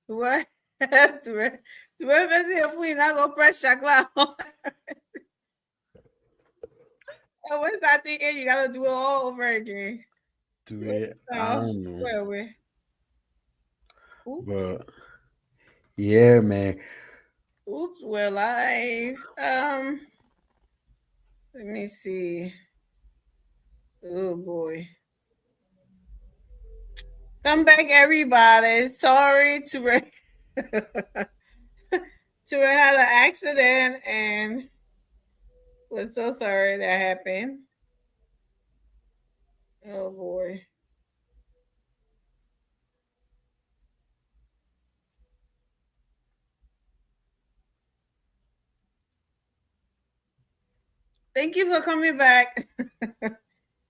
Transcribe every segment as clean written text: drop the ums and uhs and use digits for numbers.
What? Tu veux faire pour il n'a pas chaque là. I was not thinking you gotta do it all over again. To it, I Oh, don't know. wait. Oops. But yeah, man. Oops, we're live. Let me see. Oh boy. Come back, everybody. Sorry to to had an accident and we're so sorry that happened. Oh boy. Thank you for coming back.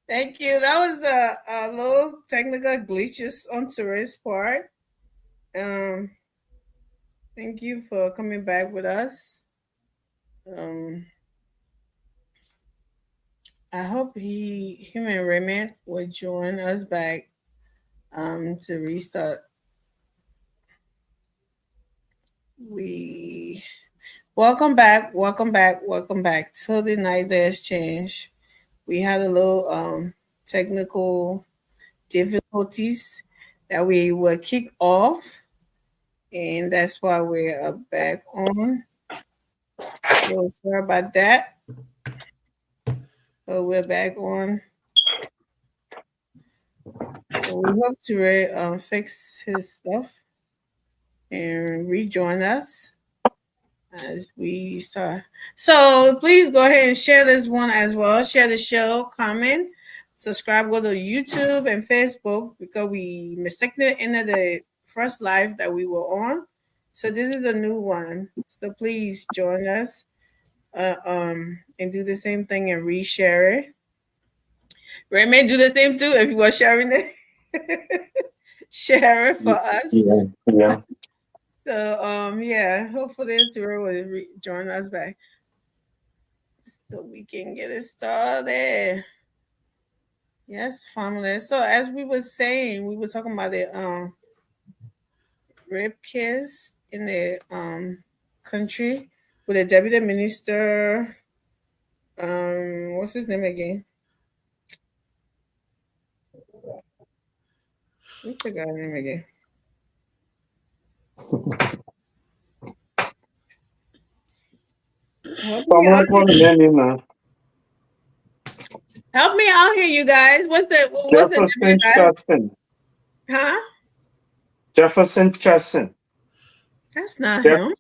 Thank you. That was a little technical glitches on Therese part. Um, thank you for coming back with us. Um, I hope him and Raymond will join us back to restart. We welcome back to the night that's changed. We had a little technical difficulties that we will kick off, and that's why we're back on. So sorry about that. So we're back on. So we hope to fix his stuff and rejoin us as we start. So please go ahead and share this one as well. Share the show, comment, subscribe, go to YouTube and Facebook because we mistakenly ended the first live that we were on. So this is a new one. So please join us and do the same thing and reshare it. Ray may do the same too if you were sharing it. Share it for us. Yeah, yeah. So yeah, hopefully Tura will join us back so we can get it started. Yes, family. So as we were saying, we were talking about the rape case in the country with the deputy minister. What's his name again? What's the guy's name again? Help me Someone out call here. the name now. Help me out here, you guys. What's the deputy Jefferson guy? Chasson. Huh? Jefferson Chasson. That's not Jeff- him.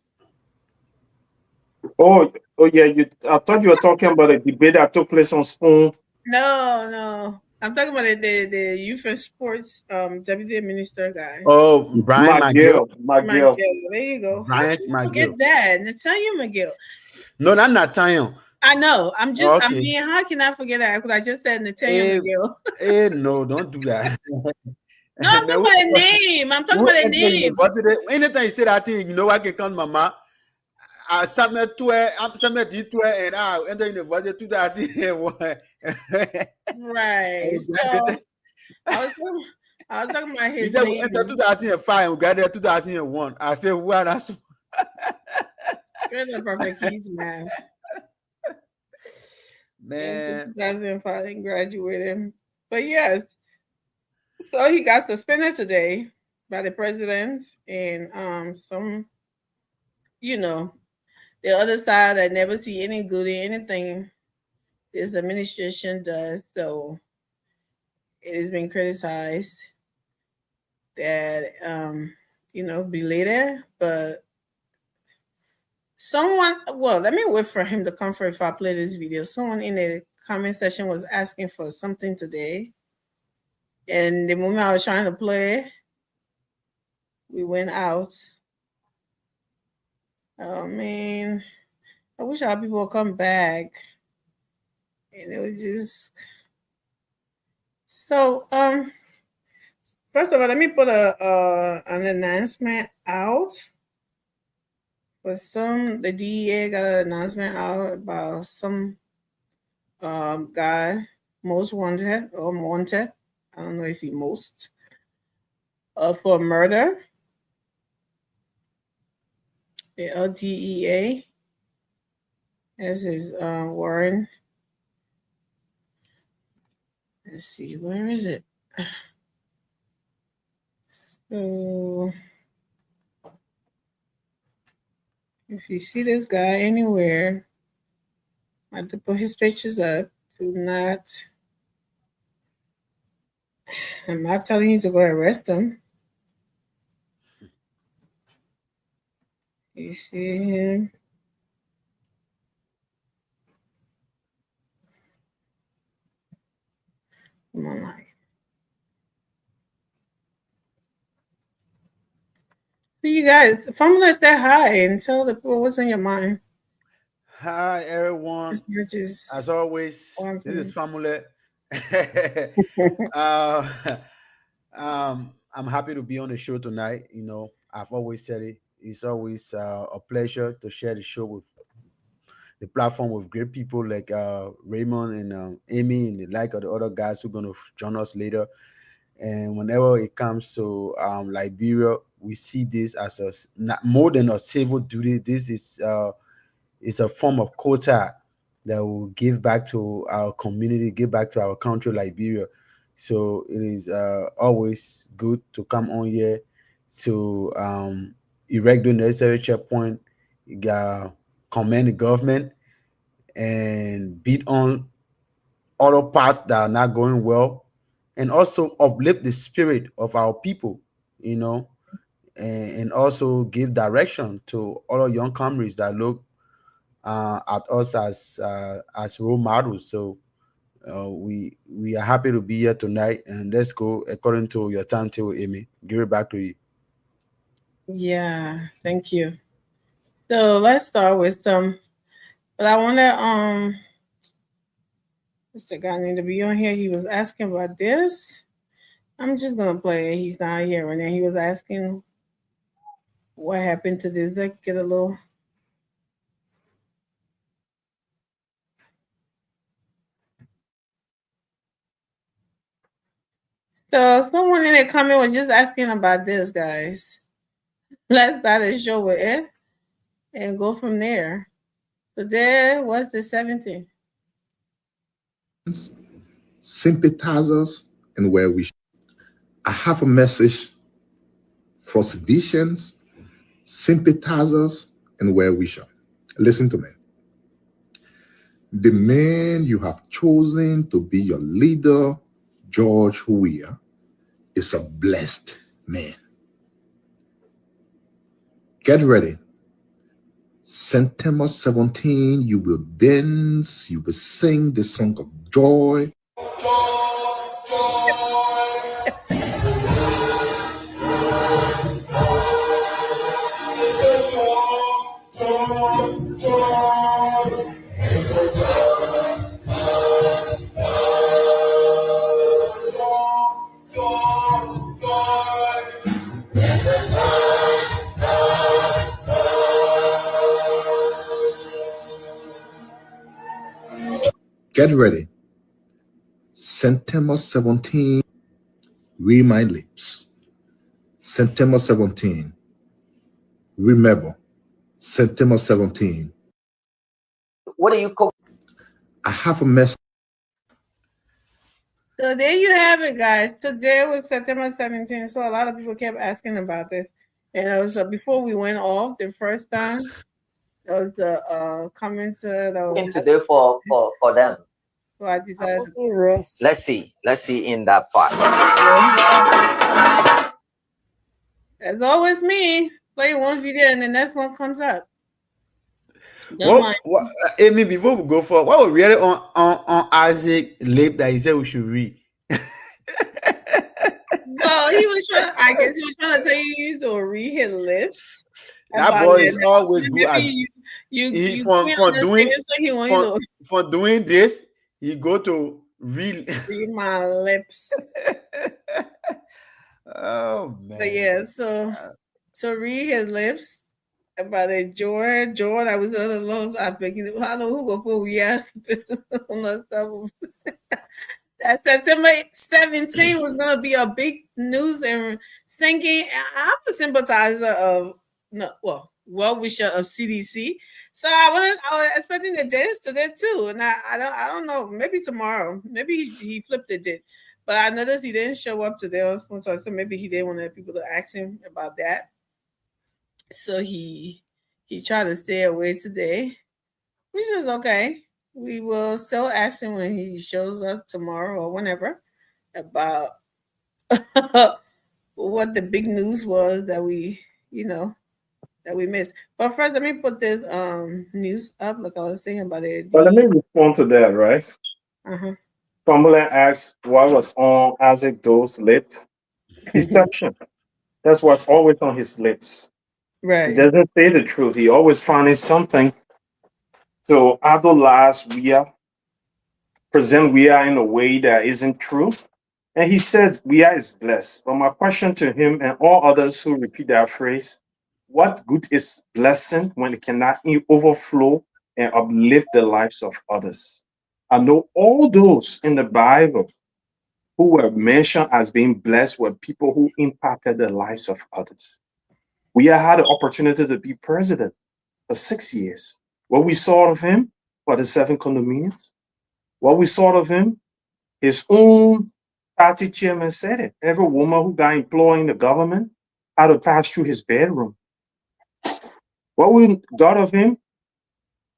oh yeah. I thought you were talking about a debate that took place on Spoon. No, no. I'm talking about the youth and sports deputy minister guy. Oh, Brian McGill. McGill. McGill. There you go. How Bryant can you forget McGill. that? Nathaniel McGill. No, not Nathaniel. I know. I Okay. mean, how can I forget that? Because I just said Nathaniel Eh, McGill. no, don't do that. No, I'm Man, talking about the name. I'm talking who about the enter name. university? Anytime you say that thing, you know I can count mama. I submit to it, I'm submit it to it, and I enter university 2001. Right. So I was talking, I was talking about He his said we enter name. 2005, we graduated 2001. I said, well, that's Good and perfect keys math. Into man. 2005 and graduated. But yes, so he got suspended today by the president and some, you know, the other side that never see any good in anything this administration does. So it has been criticized that be later, but someone, well, let me wait for him to come for if I play this video. Someone in the comment section was asking for something today, and the moment I was trying to play, we went out. Oh man, I wish our people would come back. And it was just so first of all, let me put a an announcement out for some. The DEA got an announcement out about some guy most wanted or wanted. I don't know if he most, for murder. The LDEA. This is Warren. Let's see, where is it? So, if you see this guy anywhere, I have to put his pictures up. Do not. I'm not telling you to go arrest him. You see him? Come on, Mike. So you guys, Formula, say hi and tell the people what's on your mind. Hi, everyone. As always, this is Famule. I'm happy to be on the show tonight. You know, I've always said it. It's always a pleasure to share the show with the platform with great people like Raymond and Amy and the like of the other guys who are going to join us later. And whenever it comes to Liberia, we see this as not more than a civil duty. This is a form of quota that will give back to our community, give back to our country, Liberia. So it is always good to come on here to erect the necessary checkpoint, commend the government, and beat on other parts that are not going well, and also uplift the spirit of our people, you know, and also give direction to other young comrades that look at us as role models. So we are happy to be here tonight, and let's go according to your timetable, Amy. Give it back to you. Yeah, thank you. So let's start with some. But I want to what's the guy need to be on here? He was asking about this. I'm just gonna play it. He's not here, and then he was asking what happened to this. Let's get a little. So someone in the comment was just asking about this, guys. Let's start the show with it and go from there. So there was the 17th. Sympathizers and where we I have a message for seditions, sympathizers, and where we shall. Listen to me. The man you have chosen to be your leader, George Weah, is a blessed man. Get ready. September 17, you will dance, you will sing the song of joy. Get ready. September 17, read my lips. September 17, remember, September 17. What do you call? I have a message. So there you have it, guys. Today was September 17th, so a lot of people kept asking about this. And it was before we went off the first time. There was the comments that was today for them. So I decided. Let's see in that part. As always, me play one video and the next one comes up. What, Amy, before we go forward, what was really on Isaac lip that he said we should read? Well, he was trying. I guess he was trying to tell you to read his lips. That boy is always good at for doing this. He go to read my lips. Oh man! But yeah, so read his lips about a George. I was on the low. I don't know who go put yeah. That that September 17 was going to be a big news and singing. I'm a sympathizer of, no, well wisher of CDC. So I was expecting the dance today too, and I don't know. Maybe tomorrow. Maybe he flipped the date. But I noticed he didn't show up today on Spoon Talk, so maybe he didn't want people to ask him about that. So he tried to stay away today, which is okay. We will still ask him when he shows up tomorrow or whenever about what the big news was that we missed. But first, let me put this news up, like I was saying about it. But let me respond to that, right? Uh-huh. Cumberland asks what was on Isaac Doe's lip. Deception. That's what's always on his lips. He Right. doesn't say the truth. He always finds something to idolize present we are in a way that isn't true. And he said we are is blessed. But my question to him and all others who repeat that phrase, what good is blessing when it cannot overflow and uplift the lives of others? I know all those in the Bible who were mentioned as being blessed were people who impacted the lives of others. We had the opportunity to be president for 6 years. What we saw of him were the 7 condominiums. What we saw of him, his own party chairman said it. Every woman who got employed in the government had to pass through his bedroom. What we got of him,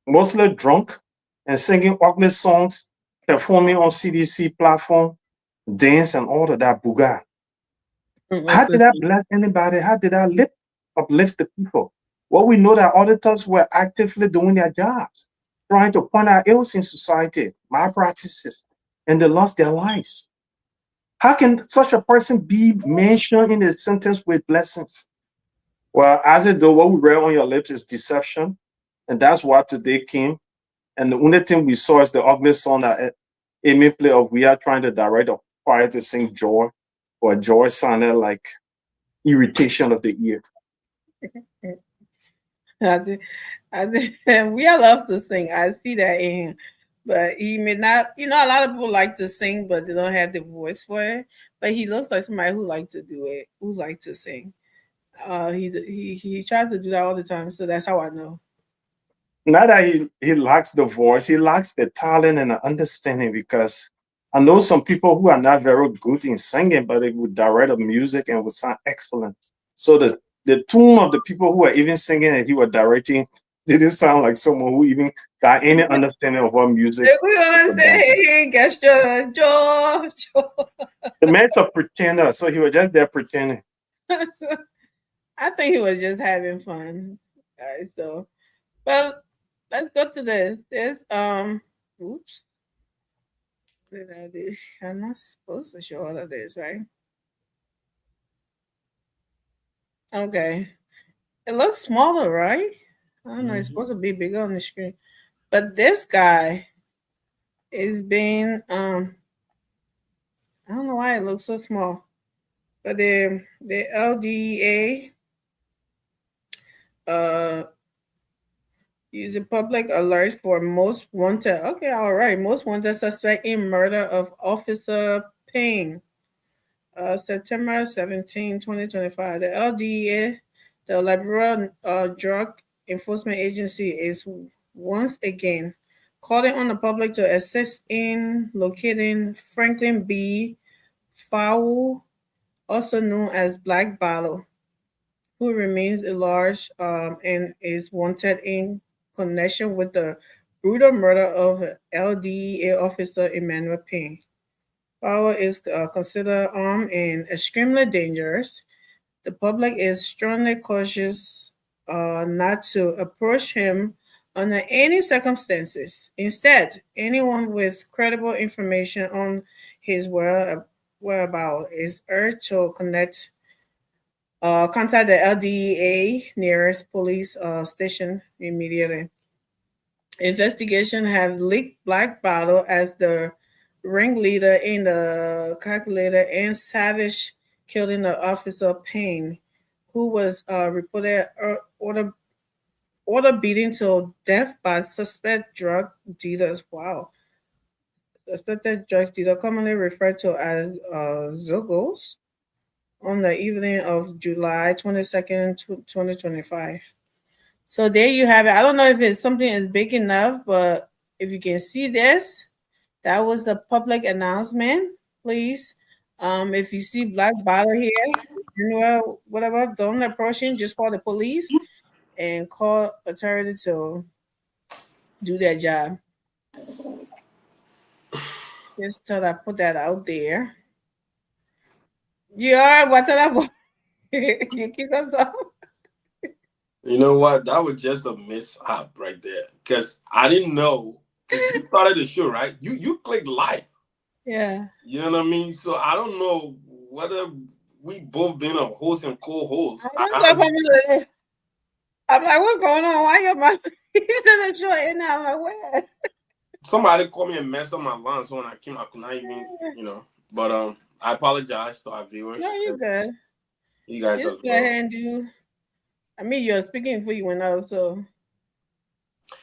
mostly drunk and singing ugly songs, performing on CDC platform, dance and all of that booga. How did that bless anybody? How did that uplift the people? Well, we know that auditors were actively doing their jobs, trying to point out ills in society, malpractices, and they lost their lives. How can such a person be mentioned in a sentence with blessings? Well, as it though, what we read on your lips is deception, and that's why today came. And the only thing we saw is the ugly song that Amy played of we are trying to direct a choir to sing joy, or joy sounded like irritation of the ear. We all love to sing. I see that in him. But he may not, a lot of people like to sing, but they don't have the voice for it. But he looks like somebody who like to do it, who like to sing. He tries to do that all the time, so that's how I know. Not that he lacks the voice, he lacks the talent and the understanding, because I know some people who are not very good in singing, but they would direct the music and would sound excellent. So the tune of the people who are even singing and he was directing didn't sound like someone who even got any understanding of what music. We understand. Gesture, George. The man's a pretender, so he was just there pretending. I think he was just having fun. Guys. So, well, let's go to this. Oops. What did I do? I'm not supposed to show all of this, right? Okay. It looks smaller, right? I don't know. It's supposed to be bigger on the screen. But this guy is being I don't know why it looks so small. But the LDA use a public alert for most wanted. Okay, all right. Most wanted suspect in murder of Officer Payne. September 17, 2025. The LDA, the Liberal Drug Enforcement Agency, is once again calling on the public to assist in locating Franklin B. Fowle, also known as Black Bottle, who remains at large and is wanted in connection with the brutal murder of LDA officer Emmanuel Payne. Fowle is considered armed and extremely dangerous. The public is strongly cautious not to approach him under any circumstances. Instead, anyone with credible information on his whereabouts is urged to contact the LDEA nearest police station immediately. Investigation have linked Black Bottle as the ringleader in the calculator and savage killing of Officer Payne, who was reported order beaten to death by suspect drug dealers. Wow. suspected drugs dealer, commonly referred to as Zogos, on the evening of July 22nd, 2025. So there you have it. I don't know if it's something is big enough, but if you can see this, that was a public announcement. Please, if you see black bottle here, anywhere, whatever, don't approach him. Just call the police and call authority to do their job. Just thought I put that out there. You all right? What's that? You kick us off? You know what? That was just a mishap right there. Because I didn't know. 'Cause you started the show, right? You clicked live. Yeah. You know what I mean? So I don't know whether we both been a host and co-host. I'm like, what's going on? Why your mom? He's in the show and now I'm like, where? Somebody called me and messed up my line, so when I came, I could not even, But I apologize to our viewers. No, you're good. You guys Just as go well. ahead and do. I mean, you're speaking before you went out, so.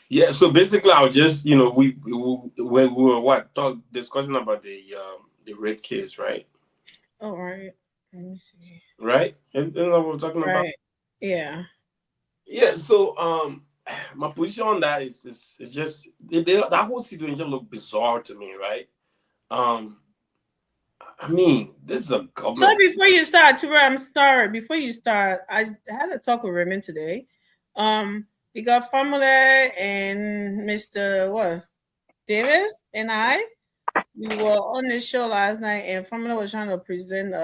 Yeah, so basically, I was just, we were discussing about the rape case, right? Oh, right. Let me see. Right? Isn't that what we're talking about? Right. Yeah. Yeah. So my position on that is just that whole situation just looked bizarre to me, right? I mean, this is a government. So before you start, Tura, I'm sorry. Before you start, I had a talk with Raymond today. We got Formula and Mr. What? Davis and we were on this show last night, and Formula was trying to present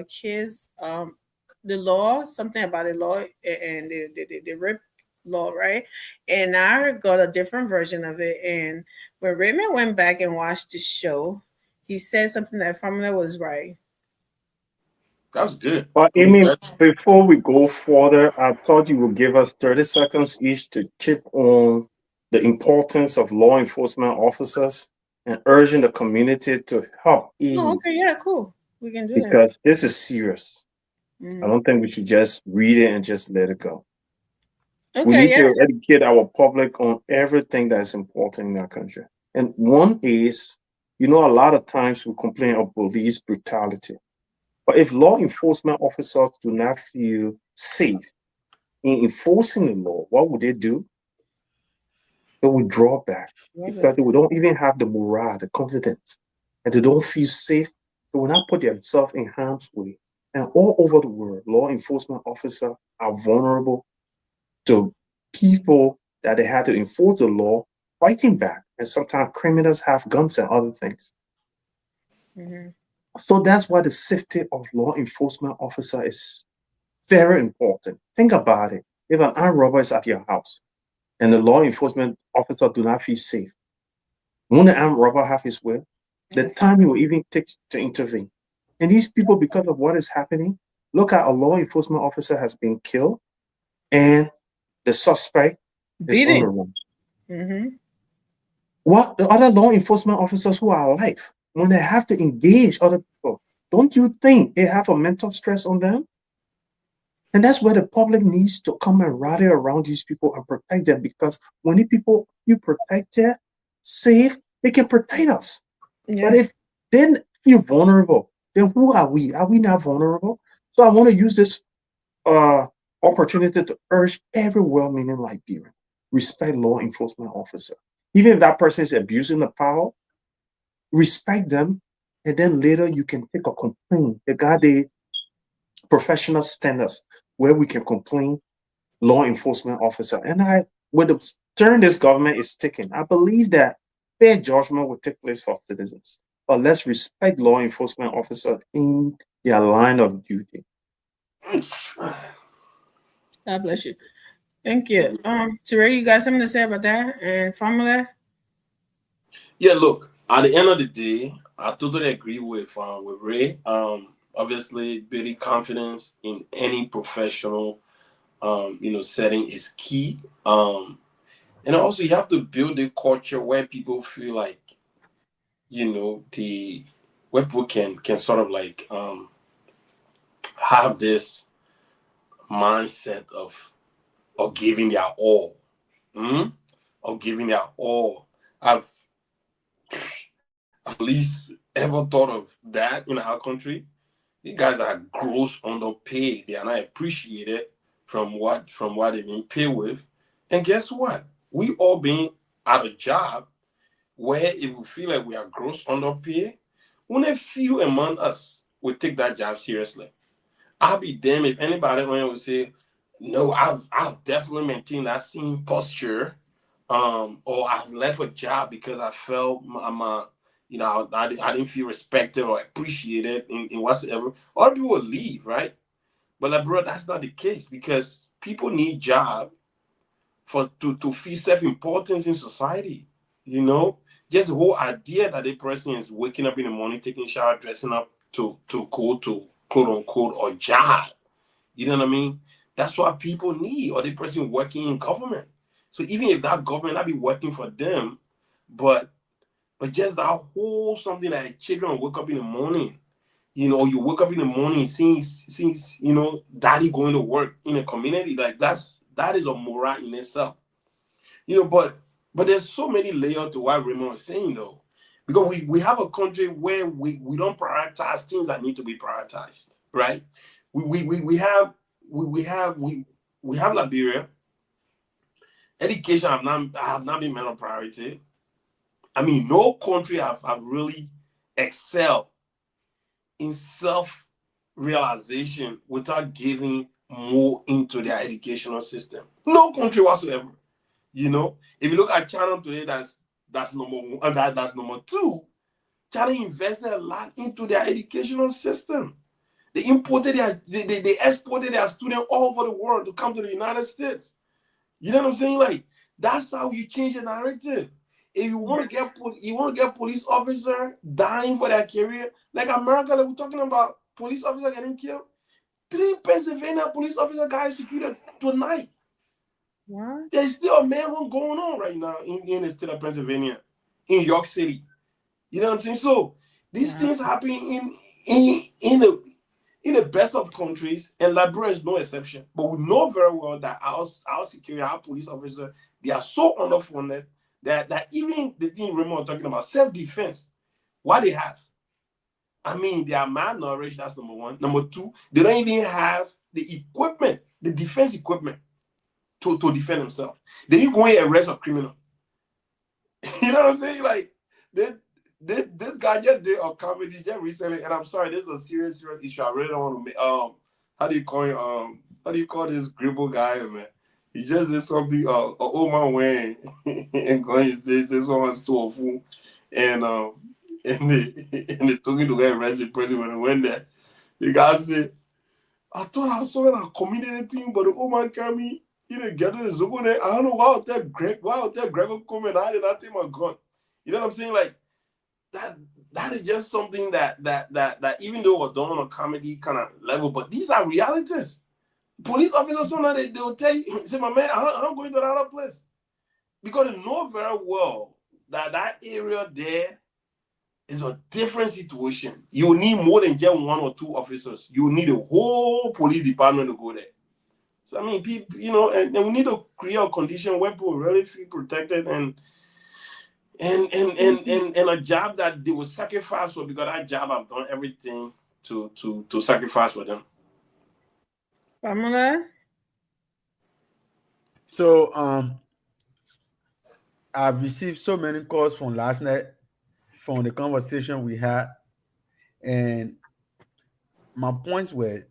his the law, something about the law and the rape law, right? And I got a different version of it. And when Raymond went back and watched the show, he said something that Formula was right. That's good. But Amy, before we go further, I thought you would give us 30 seconds each to chip on the importance of law enforcement officers and urging the community to help aid. Oh, okay, yeah, cool. We can do because this is serious. that. I don't think we should just read it and just let it go. We Okay, need yeah. to educate our public on everything that's important in our country. And one is, a lot of times we complain of police brutality. But if law enforcement officers do not feel safe in enforcing the law, what would they do? They will draw back because they don't even have the morale, the confidence, and they don't feel safe. They will not put themselves in harm's way. And all over the world, law enforcement officers are vulnerable to people that they had to enforce the law fighting back. And sometimes criminals have guns and other things. Mm-hmm. So that's why the safety of law enforcement officer is very important. Think about it. If an armed robber is at your house and the law enforcement officer do not feel safe, won't the armed robber have his will? The time he will even take to intervene. And these people, because of what is happening, look at a law enforcement officer has been killed and the suspect is on the run. Mm-hmm. What the other law enforcement officers who are alive, when they have to engage other people, don't you think they have a mental stress on them? And that's where the public needs to come and rally around these people and protect them, because when the people you protect them, safe, they can protect us. Yeah. But if they feel vulnerable, then who are we? Are we not vulnerable? So I want to use this opportunity to urge every well-meaning Liberian, respect law enforcement officer. Even if that person is abusing the power, respect them, and then later you can take a complaint. They got the professional standards where we can complain law enforcement officer. And with the turn this government is taking, I believe that fair judgment will take place for citizens. But let's respect law enforcement officers in their line of duty. God bless you. Thank you. Teray, you got something to say about that and Formula? Yeah, look, at the end of the day, I totally agree with Ray. Obviously, building confidence in any professional, setting is key. And also you have to build a culture where people feel like, where people can sort of like have this mindset of giving their all, of giving their all. I've at least ever thought of that in our country. These guys are gross underpaid. They are not appreciated from what they've been paid with. And guess what? We all being at a job where if we feel like we are gross underpaid, only few among us will take that job seriously. I'll be damned if anybody will say, no, I've definitely maintained that same posture, or I've left a job because I felt I didn't feel respected or appreciated in whatsoever. Other people will leave, right? But like, bro, that's not the case, because people need job to feel self-importance in society. You know, just the whole idea that a person is waking up in the morning, taking a shower, dressing up to go to quote unquote a job. You know what I mean? That's what people need, or the person working in government. So even if that government not be working for them, but just that whole something that children wake up in the morning, you know, you wake up in the morning seeing you know, daddy going to work in a community, like that is a moral in itself. You know, but there's so many layers to what Raymond was saying though. Because we have a country where we don't prioritize things that need to be prioritized, right? We have Liberia. Education have not been made a priority. I mean, no country have really excelled in self-realization without giving more into their educational system. No country whatsoever. You know, if you look at China today, that's number one, that's number two. China invested a lot into their educational system. They they exported their students all over the world to come to the United States. You know what I'm saying? Like, that's how you change the narrative. If you want to get police officer dying for their career, like America, like we're talking about police officer getting killed. 3 Pennsylvania police officer guys executed tonight. What? There's still a manhunt going on right now in the state of Pennsylvania, in York City. You know what I'm saying? So these things happen in the best of countries, and Liberia is no exception. But we know very well that our security, our police officers, they are so underfunded that even the thing Raymond was talking about, self-defense, what they have. I mean, they are malnourished, that's number one. Number two, they don't even have the equipment, the defense equipment to defend themselves. Then you go and arrest a criminal. You know what I'm saying? Like, this guy just did a comedy just recently, and I'm sorry, this is a serious issue. I really don't want to make, how do you call this Gribble guy, man? He just did something, old man Wayne, and going and say someone stole a fool, and they took him to get arrested. President when he went there, the guy said, I thought I saw a community thing, but the old man carried me. He didn't get to the Zobo there. I don't know why out there Greg come and I did not take my gun. You know what I'm saying? Like, that is just something that even though it was done on a comedy kind of level, but these are realities. Police officers, sometimes they'll tell you, say, my man, I'm going to another place. Because they know very well that area there is a different situation. You need more than just 1 or 2 officers. You need a whole police department to go there. So I mean, people, you know, and we need to create a condition where people really feel protected and a job that they will sacrifice for, because that job I've done everything to sacrifice for them. Pamela? So I've received so many calls from last night from the conversation we had, and my points were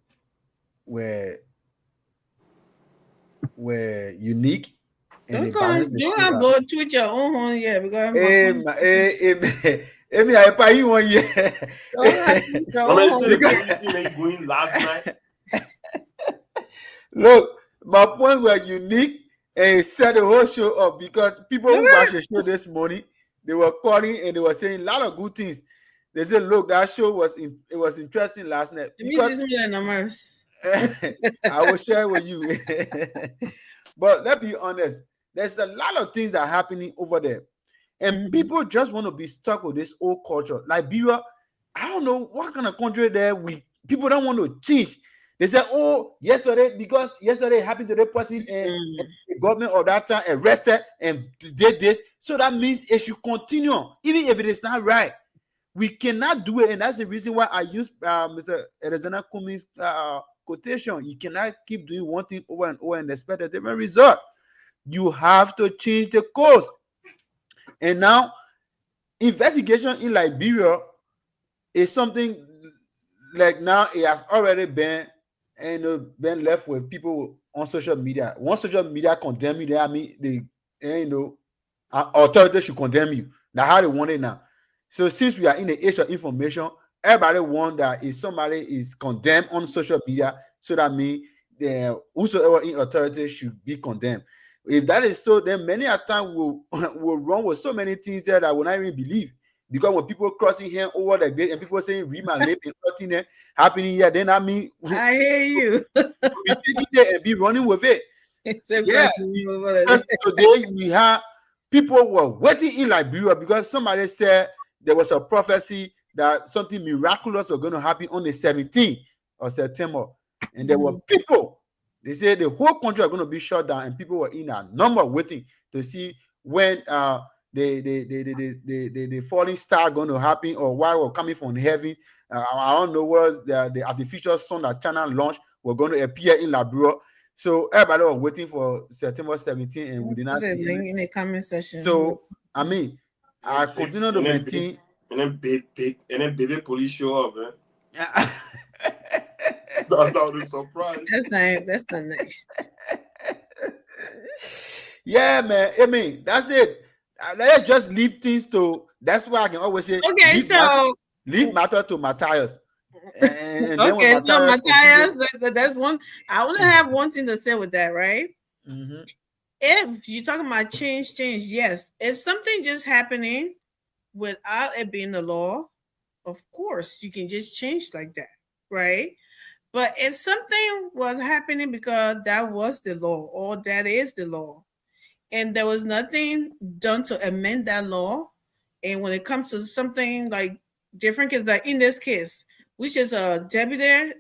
unique. And Don't blow tweet your own horn yet, because you 1 year. Going last night. Look, my points were unique, and it set the whole show up, because people who watched the show this morning, they were calling and they were saying a lot of good things. They said, "Look, that show was interesting last night." Because, I will share with you. But let's be honest, there's a lot of things that are happening over there, and people just want to be stuck with this old culture. Liberia, I don't know what kind of country there. People don't want to change. They said, "Oh, because yesterday happened to the person, and the government of that time arrested and did this, so that means it should continue, even if it is not right." We cannot do it, and that's the reason why I use Mr. Alexander Cummings' quotation. You cannot keep doing one thing over and over and expect a different result. You have to change the course. And now, investigation in Liberia is something like now it has already been been left with people on social media. Once social media condemn you, they, I mean, they authorities should condemn you. That's how they want it now. So since we are in the age of information, everybody want that if somebody is condemned on social media, so that means whosoever in authority should be condemned. If that is so, then many a time will run with so many things there that will not even believe. Because when people crossing here over the gate and people saying read my lip and nothing happening here, then I mean I hear you. we take it there and be running with it. Yeah. Because today we have people were waiting in Liberia because somebody said there was a prophecy that something miraculous was going to happen on the 17th of September. And there were people, they said the whole country are going to be shut down, and people were in a number waiting to see when the falling star going to happen, or why we're coming from heaven. I don't know what the artificial sun that China launched were going to appear in Liberia. So everybody was waiting for September 17th, and we did not see it in the comment section. So I mean, I continue to maintain. And then baby police show up, man. That's not a surprise. That's not nice. Yeah, man. I mean, that's it. Let's just leave things to. That's why I can always say. Okay, leave matter to Matthias. And okay, so Matthias, that's one. I only have one thing to say with that, right? Mm-hmm. If you're talking about change, yes. If something just happening without it being the law, of course you can just change like that, right? But if something was happening because that was the law or that is the law, and there was nothing done to amend that law, and when it comes to something like different, because like in this case, which is a deputy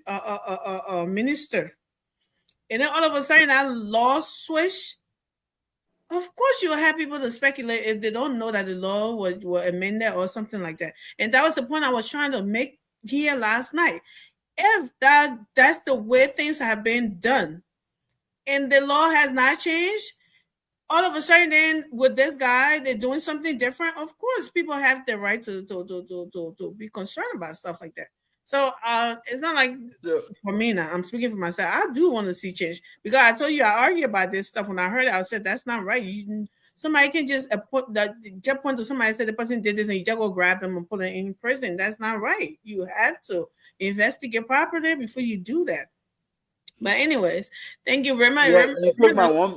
minister, and then all of a sudden that law switch. Of course, you will have people to speculate if they don't know that the law was amended or something like that. And that was the point I was trying to make here last night. If that's the way things have been done, and the law has not changed, all of a sudden, then with this guy, they're doing something different. Of course, people have the right to be concerned about stuff like that. So it's not like for me now. I'm speaking for myself. I do want to see change because I told you I argue about this stuff. When I heard it, I said that's not right. Somebody can just point to somebody said the person did this and you just go grab them and put them in prison. That's not right. You have to investigate properly before you do that. But anyways, thank you very much. Yeah,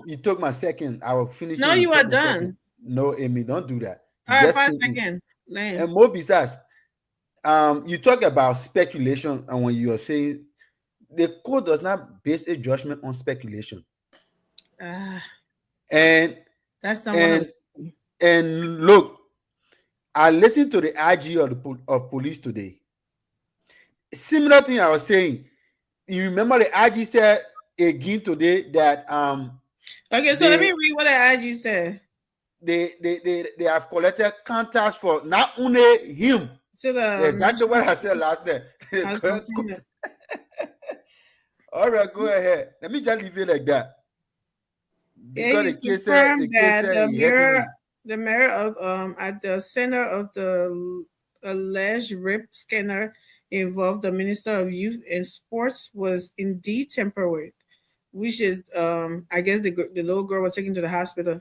you took my second. I will finish. No, you are done. No, Amy, don't do that. All right, 5 seconds. And more besides, you talk about speculation, and when you are saying the court does not base a judgment on speculation. And that's someone and look, I listened to the IG of police today. Similar thing I was saying. You remember the IG said again today that okay, so let me read what the IG said. They have collected contacts for not only him. Exactly what I said last night. All right, go ahead. Let me just leave it like that. Because the mayor of at the center of the alleged rape scanner involved the Minister of Youth and Sports was indeed temporary, which is I guess the little girl was taken to the hospital.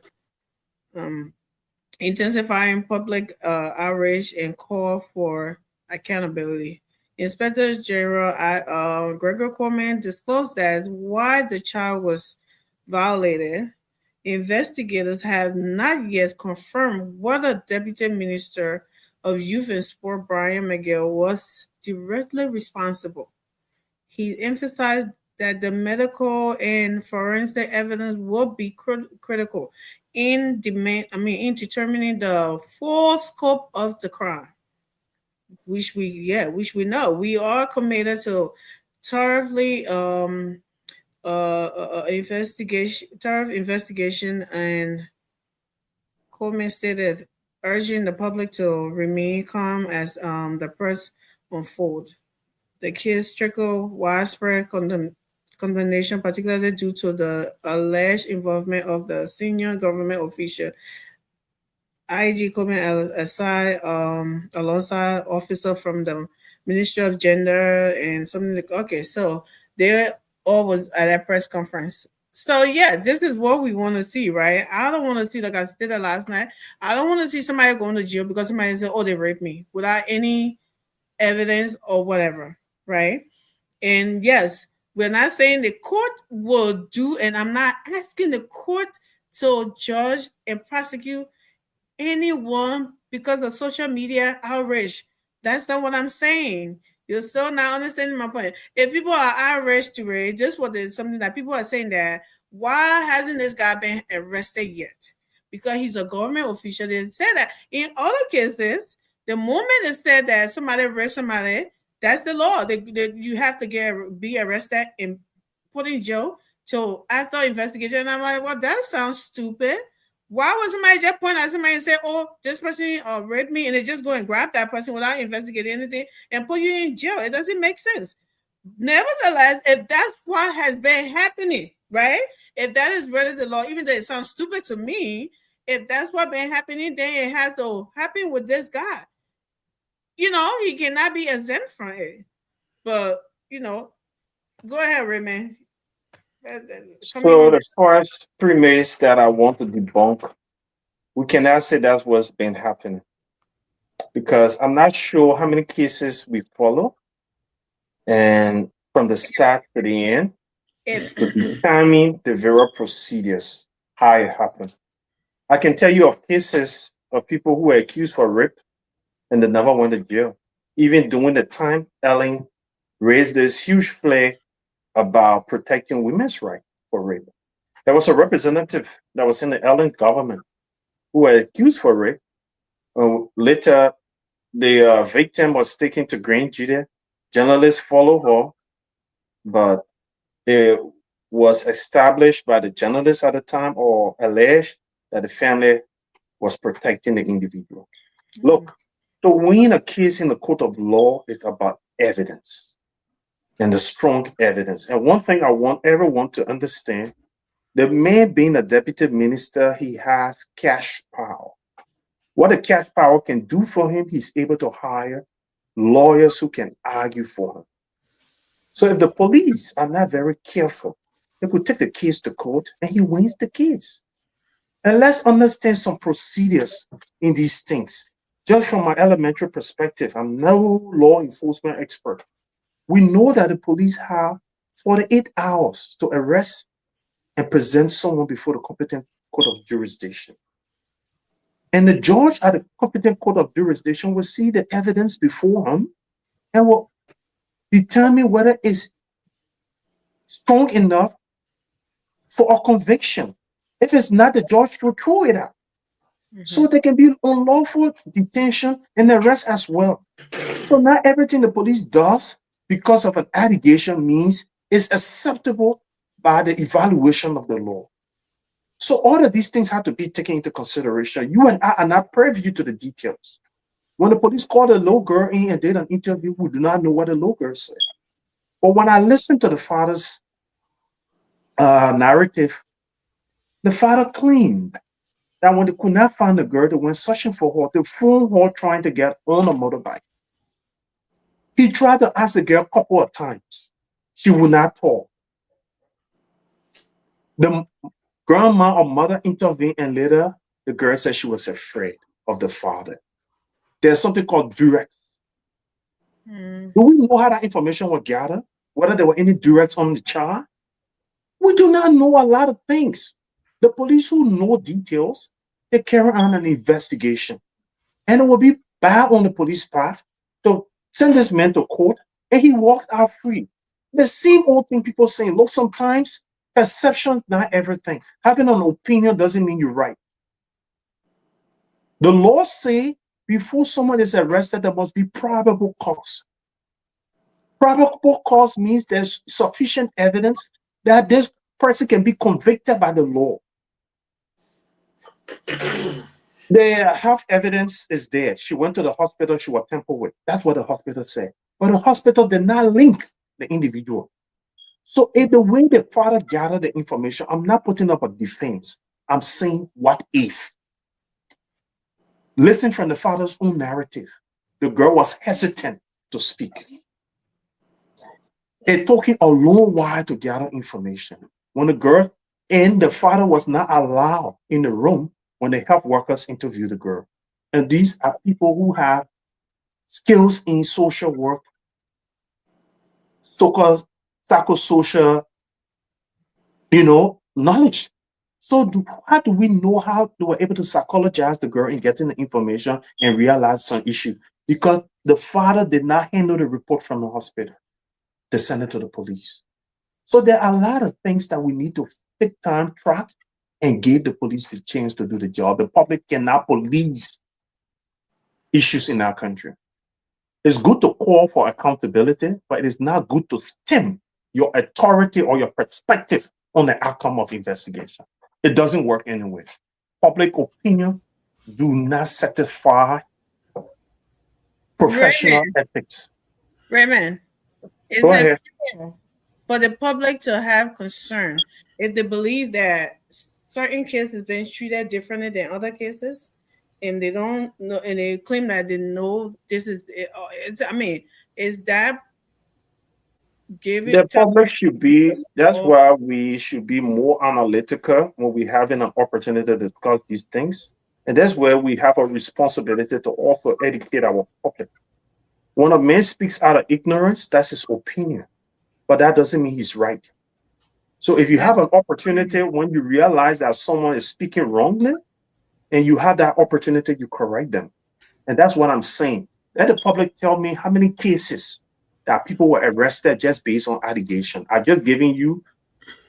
Intensifying public outrage and call for accountability. Inspector General Gregor Coleman disclosed that while the child was violated, investigators have not yet confirmed whether Deputy Minister of Youth and Sport Brian McGill was directly responsible. He emphasized that the medical and forensic evidence will be critical in determining the full scope of the crime, which we know. We are committed to thorough investigation, and Coleman stated urging the public to remain calm as the press unfold. The case triggered widespread condemnation, particularly due to the alleged involvement of the senior government official IG Komen aside alongside officer from the Ministry of Gender and something like okay, so they all was at that press conference. So yeah, this is what we want to see, right? I don't want to see like I stated last night. I don't want to see somebody going to jail because somebody said, "Oh, they raped me," without any evidence or whatever, right? And yes, we're not saying the court will do, and I'm not asking the court to judge and prosecute anyone because of social media outrage. That's not what I'm saying. You're still not understanding my point. If people are outraged to it, just what is something that people are saying that why hasn't this guy been arrested yet? Because he's a government official. They said that in other cases, the moment it said that somebody arrests somebody, that's the law. You have to be arrested and put in jail till after investigation. And I'm like, well, that sounds stupid. Why was somebody just point at somebody and say, "Oh, this person raped me," and they just go and grab that person without investigating anything and put you in jail? It doesn't make sense. Nevertheless, if that's what has been happening, right? If that is really the law, even though it sounds stupid to me, if that's what been happening, then it has to happen with this guy. You know, he cannot be exempt from it. But go ahead, Raymond. So the first premise that I want to debunk, we cannot say that's what's been happening because I'm not sure how many cases we follow, and from the start to the end, to determine the very procedures how it happened. I can tell you of cases of people who were accused for rape and they never went to jail. Even during the time, Ellen raised this huge flag about protecting women's rights for rape. There was a representative that was in the Ellen government who were accused for rape. Later, the victim was taken to grand jury. Journalists followed her, but it was established by the journalists at the time or alleged that the family was protecting the individual. Look, to win a case in the court of law is about evidence and the strong evidence. And one thing I want everyone to understand, the man being a deputy minister, he has cash power. What a cash power can do for him, he's able to hire lawyers who can argue for him. So if the police are not very careful, they could take the case to court and he wins the case. And let's understand some procedures in these things. Just from my elementary perspective, I'm no law enforcement expert. We know that the police have 48 hours to arrest and present someone before the competent court of jurisdiction. And the judge at the competent court of jurisdiction will see the evidence before him and will determine whether it's strong enough for a conviction. If it's not, the judge will throw it out. So there can be unlawful detention and arrest as well. So not everything the police does because of an allegation means is acceptable by the evaluation of the law. So all of these things have to be taken into consideration. You and I are not privy to the details. When the police called a little girl in and did an interview, we do not know what the little girl said. But when I listened to the father's narrative, the father claimed that when they could not find the girl, they went searching for her. They found her trying to get on a motorbike. He tried to ask the girl a couple of times. She would not talk. The grandma or mother intervened, and later the girl said she was afraid of the father. There's something called duress. Do we know how that information was gathered? Whether there were any duress on the child? We do not know a lot of things. The police who know details, they carry on an investigation. And it will be bad on the police part to send this man to court and he walked out free. The same old thing people saying, look, sometimes perception's not everything. Having an opinion doesn't mean you're right. The law say before someone is arrested, there must be probable cause. Probable cause means there's sufficient evidence that this person can be convicted by the law. They have evidence is there. She went to the hospital, she was tampered with. That's what the hospital said. But the hospital did not link the individual. So in the way the father gathered the information, I'm not putting up a defense. I'm saying what if. Listen from the father's own narrative. The girl was hesitant to speak. It took him a long while to gather information. When the girl and the father was not allowed in the room when the health workers interviewed the girl. And these are people who have skills in social work, so-called psychosocial, knowledge. So how do we know how they were able to psychologize the girl in getting the information and realize some issue? Because the father did not handle the report from the hospital. They sent it to the police. So there are a lot of things that we need to take time, track, and give the police the chance to do the job. The public cannot police issues in our country. It's good to call for accountability, but it is not good to stem your authority or your perspective on the outcome of investigation. It doesn't work anyway. Public opinion do not satisfy professional ethics. Raymond, is Go it ahead. fair for the public to have concern if they believe that certain cases been treated differently than other cases, and they don't know, and they claim that they know this is? Is that giving The public should be, that's why we should be more analytical when we having an opportunity to discuss these things. And that's where we have a responsibility to also educate our public. When a man speaks out of ignorance, that's his opinion, but that doesn't mean he's right. So if you have an opportunity when you realize that someone is speaking wrongly and you have that opportunity, you correct them. And that's what I'm saying. Let the public tell me how many cases that people were arrested just based on allegation. I'm just giving you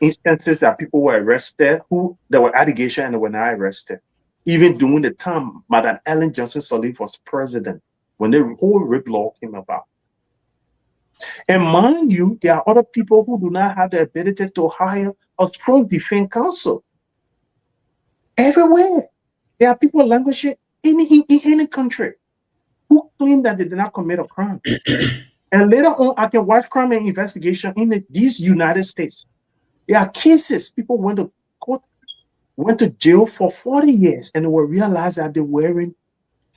instances that people were arrested who there were allegations and they were not arrested. Even during the time Madam Ellen Johnson Sirleaf was president, when the whole rape law came about. And mind you, there are other people who do not have the ability to hire a strong defense counsel. Everywhere. There are people languishing in any country who claim that they did not commit a crime. And later on, I can watch crime and investigation in these United States. There are cases, people went to court, went to jail for 40 years, and they will realize that they weren't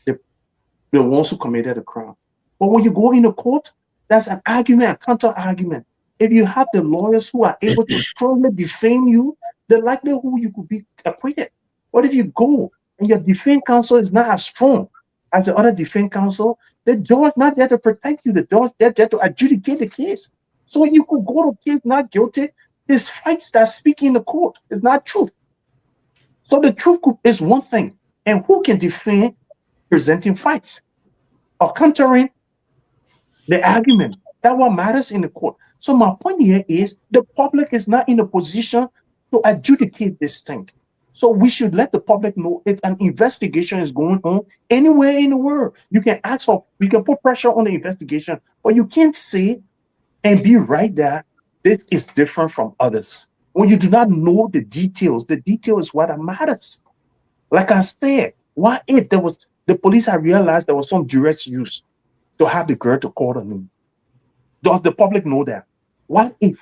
the ones who committed the crime. But when you go into court, that's an argument, a counter-argument. If you have the lawyers who are able to strongly defend you, the likelihood you could be acquitted. But if you go and your defense counsel is not as strong as the other defense counsel, the judge not there to protect you. The judge there to adjudicate the case. So you could go to case not guilty. These fights that speak in the court is not truth. So the truth is one thing. And who can defend presenting fights or countering the argument? That's what matters in the court. So my point here is the public is not in a position to adjudicate this thing. So we should let the public know if an investigation is going on anywhere in the world. You can ask for, we can put pressure on the investigation, but you can't say and be right there, this is different from others. When you do not know the details is what matters. Like I said, what if the police had realized there was some duress used to have the girl to call the name? Does the public know that? What if?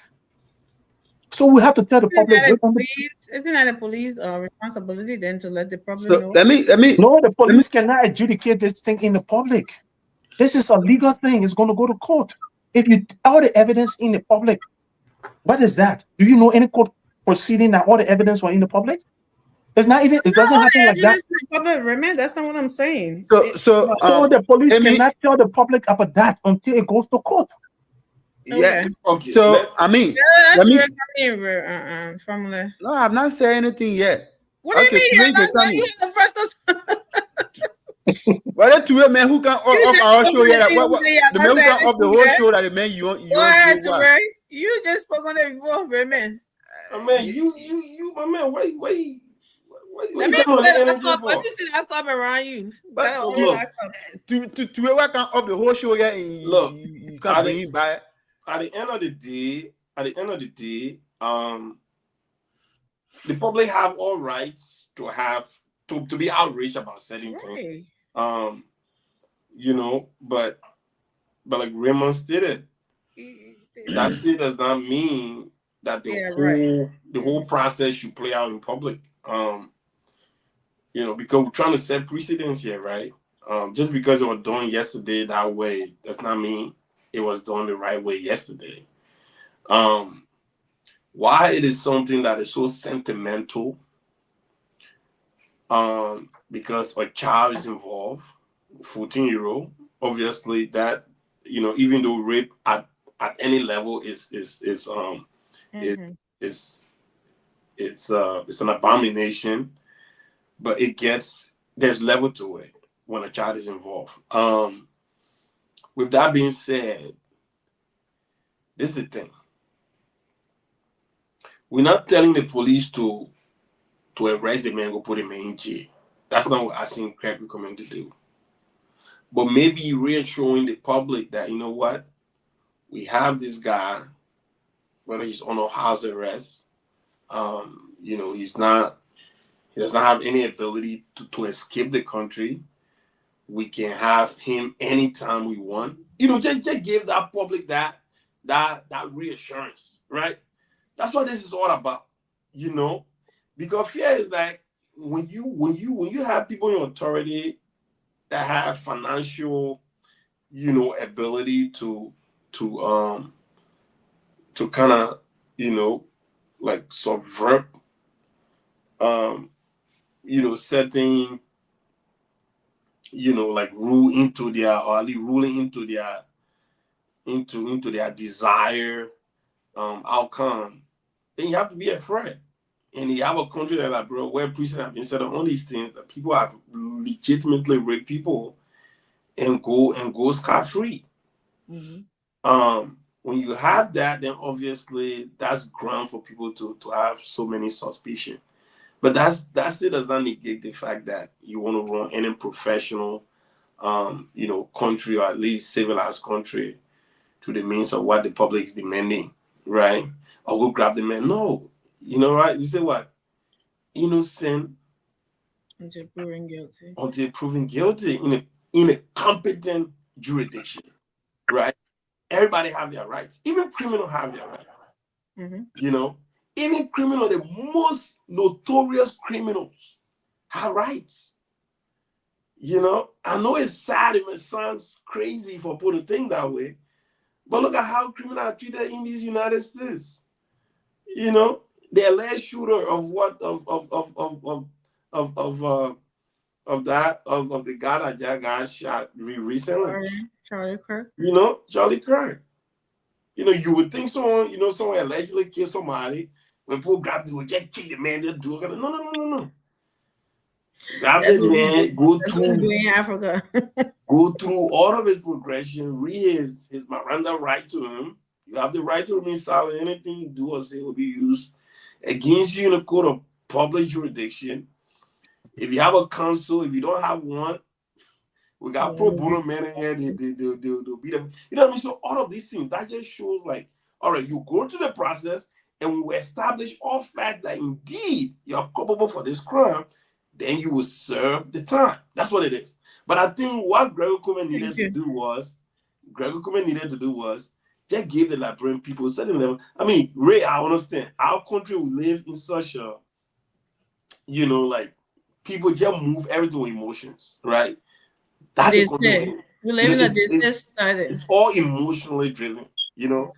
So we have to tell the public. Isn't that a police responsibility then to let the public So know? let me. No, the police cannot adjudicate this thing in the public. This is a legal thing. It's going to go to court. If you all the evidence in the public, what is that? Do you know any court proceeding that all the evidence were in the public? It's not even. It doesn't happen like that. Public, remember, that's not what I'm saying. So the police cannot tell the public about that until it goes to court. Yeah. Okay. So I mean, let me. No, I've not said anything yet. What do you mean? You're not saying you the first. Well, that two man who can up our show here. The man who can up the whole show that the man you want. Go ahead, Ture. You just spoke on it before, man. Man, you, my man. Wait. Let me put that cup around you. But to work up the whole show here, look, you can't bring him by. At the end of the day, the public have all rights to to be outraged about certain things. Right. You know, but like Raymond stated, that still does not mean that Yeah, right. the whole process should play out in public. You know, because we're trying to set precedents here, right? Just because it was done yesterday that way does not mean it was done the right way yesterday. Why it is something that is so sentimental, because a child is involved, 14-year-old, obviously that, you know, even though rape at any level is Mhm. it's an abomination, but there's level to it when a child is involved. With that being said, this is the thing. We're not telling the police to arrest the man and go put him in jail. That's not what I think Craig recommend to do. But maybe reassuring the public that, you know what, we have this guy, whether he's on a house arrest, you know, he does not have any ability to escape the country. We can have him anytime we want. You know, just give that public that reassurance, right? That's what this is all about, you know, because fear is like when you have people in authority that have financial, you know, ability to kind of, you know, like subvert, you know, certain, you know, like rule into their, or at least ruling into their into their desired outcome, then you have to be afraid. And you have a country like bro, where prison have been set up on these things that people have legitimately raped people and go scot-free. When you have that, then obviously that's ground for people to have so many suspicion. But that still does not negate the fact that you want to run any professional, you know, country, or at least civilized country, to the means of what the public is demanding, right? Or go grab the man. No, you know, right? You say what? Innocent Until proven guilty. until proven guilty in a competent jurisdiction, right? Everybody have their rights. Even criminals have their rights. Mm-hmm. You know, even criminals, the most notorious criminals, have rights. You know, I know it's sad, it sounds crazy for people to think that way, but look at how criminals are treated in these United States. You know, the alleged shooter of the guy that got shot recently. Charlie Kirk. You know, Charlie Kirk. You know, you would think someone allegedly killed somebody. When people grab the just kick the man, they'll do it. No. Grab That's the man, go what we do through in Africa. all of his progression, read his Miranda right to him. You have the right to remain silent. Anything you do or say will be used against you in a court of public jurisdiction. If you have a counsel, if you don't have one, we got pro bono men in here. They'll beat them. You know what I mean? So all of these things, that just shows like, all right, you go through the process and we will establish all fact that indeed you're culpable for this crime. Then you will serve the time. That's what it is. But I think what Gregor Coleman needed to do was just give the Liberian people a certain level. I mean, Ray, I understand. Our country, we live in such a, you know, like people just move everything with emotions, right? That's they say we live in a society. It's all emotionally driven, you know.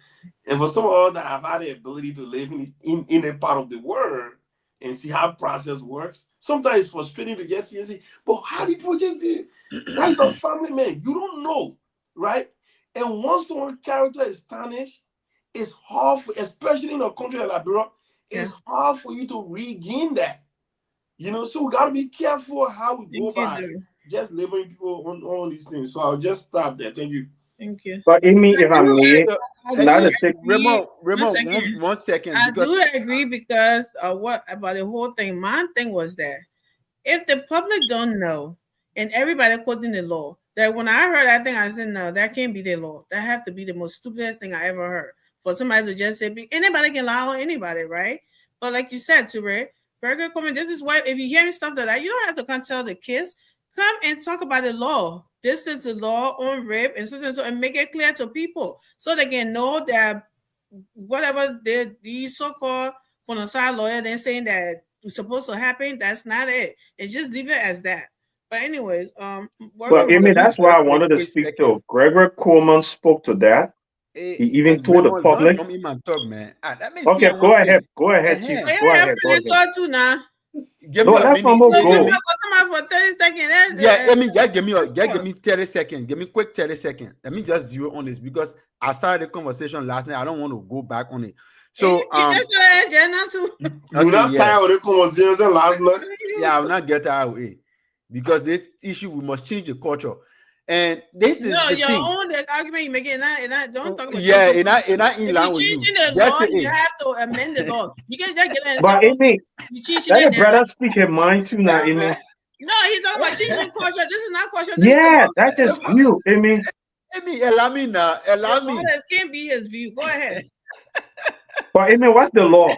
And for some of us that have had the ability to live in a part of the world and see how process works, sometimes it's frustrating to just see and say, but how do people just do it? That is a family man. You don't know, right? And once someone's character is tarnished, it's hard, especially in a country like Liberia, it's hard for you to regain that. You know, so we got to be careful how we go by just labeling people on all these things. So I'll just stop there. Thank you. Thank you. But Amy, if I may, Raymond, one second. I do agree because what about the whole thing? My thing was that if the public don't know and everybody quoting the law, that when I heard that thing, I said, no, that can't be the law. That have to be the most stupidest thing I ever heard. For somebody to just say anybody can lie on anybody, right? But like you said, Ture, Gregory Coleman, this is why if you're hearing stuff like that, you don't have to come tell the kids. Come and talk about the law. This is the law on rape and so and make it clear to people so they can know that whatever these so-called on the side lawyer then saying that it's supposed to happen, that's not it. It's just leave it as that. But anyways, Well, Amy, that's why I wanted to speak to Gregory Coleman. Spoke to that. He even told the public. Don't come and talk, man. Okay, go ahead. Go ahead, Chief. Go ahead. Go ahead. Talk to now. Give No, me a let's minute. almost go. Come out for 30 seconds. Yeah, I mean, just give me 30 seconds. Give me quick 30 seconds. Let me just zero on this because I started the conversation last night. I don't want to go back on it. So Do not tie with the conversation last night. Yeah, I will not get out of it because this issue we must change the culture. And this is no, the your thing. own argument you make it not don't talk about yeah, changing and I in line with you. The That's law, it. you have to amend the law. You can't just get in and But say, Amy, you teaching let it the now. brother speak his mind too now, Amy. No, he's talking about teaching culture. This is not culture. This Yeah, is that's his view, Amy. Amy, allow me now. Allow me. That can't be his view. Go ahead. But Amy, what's the law?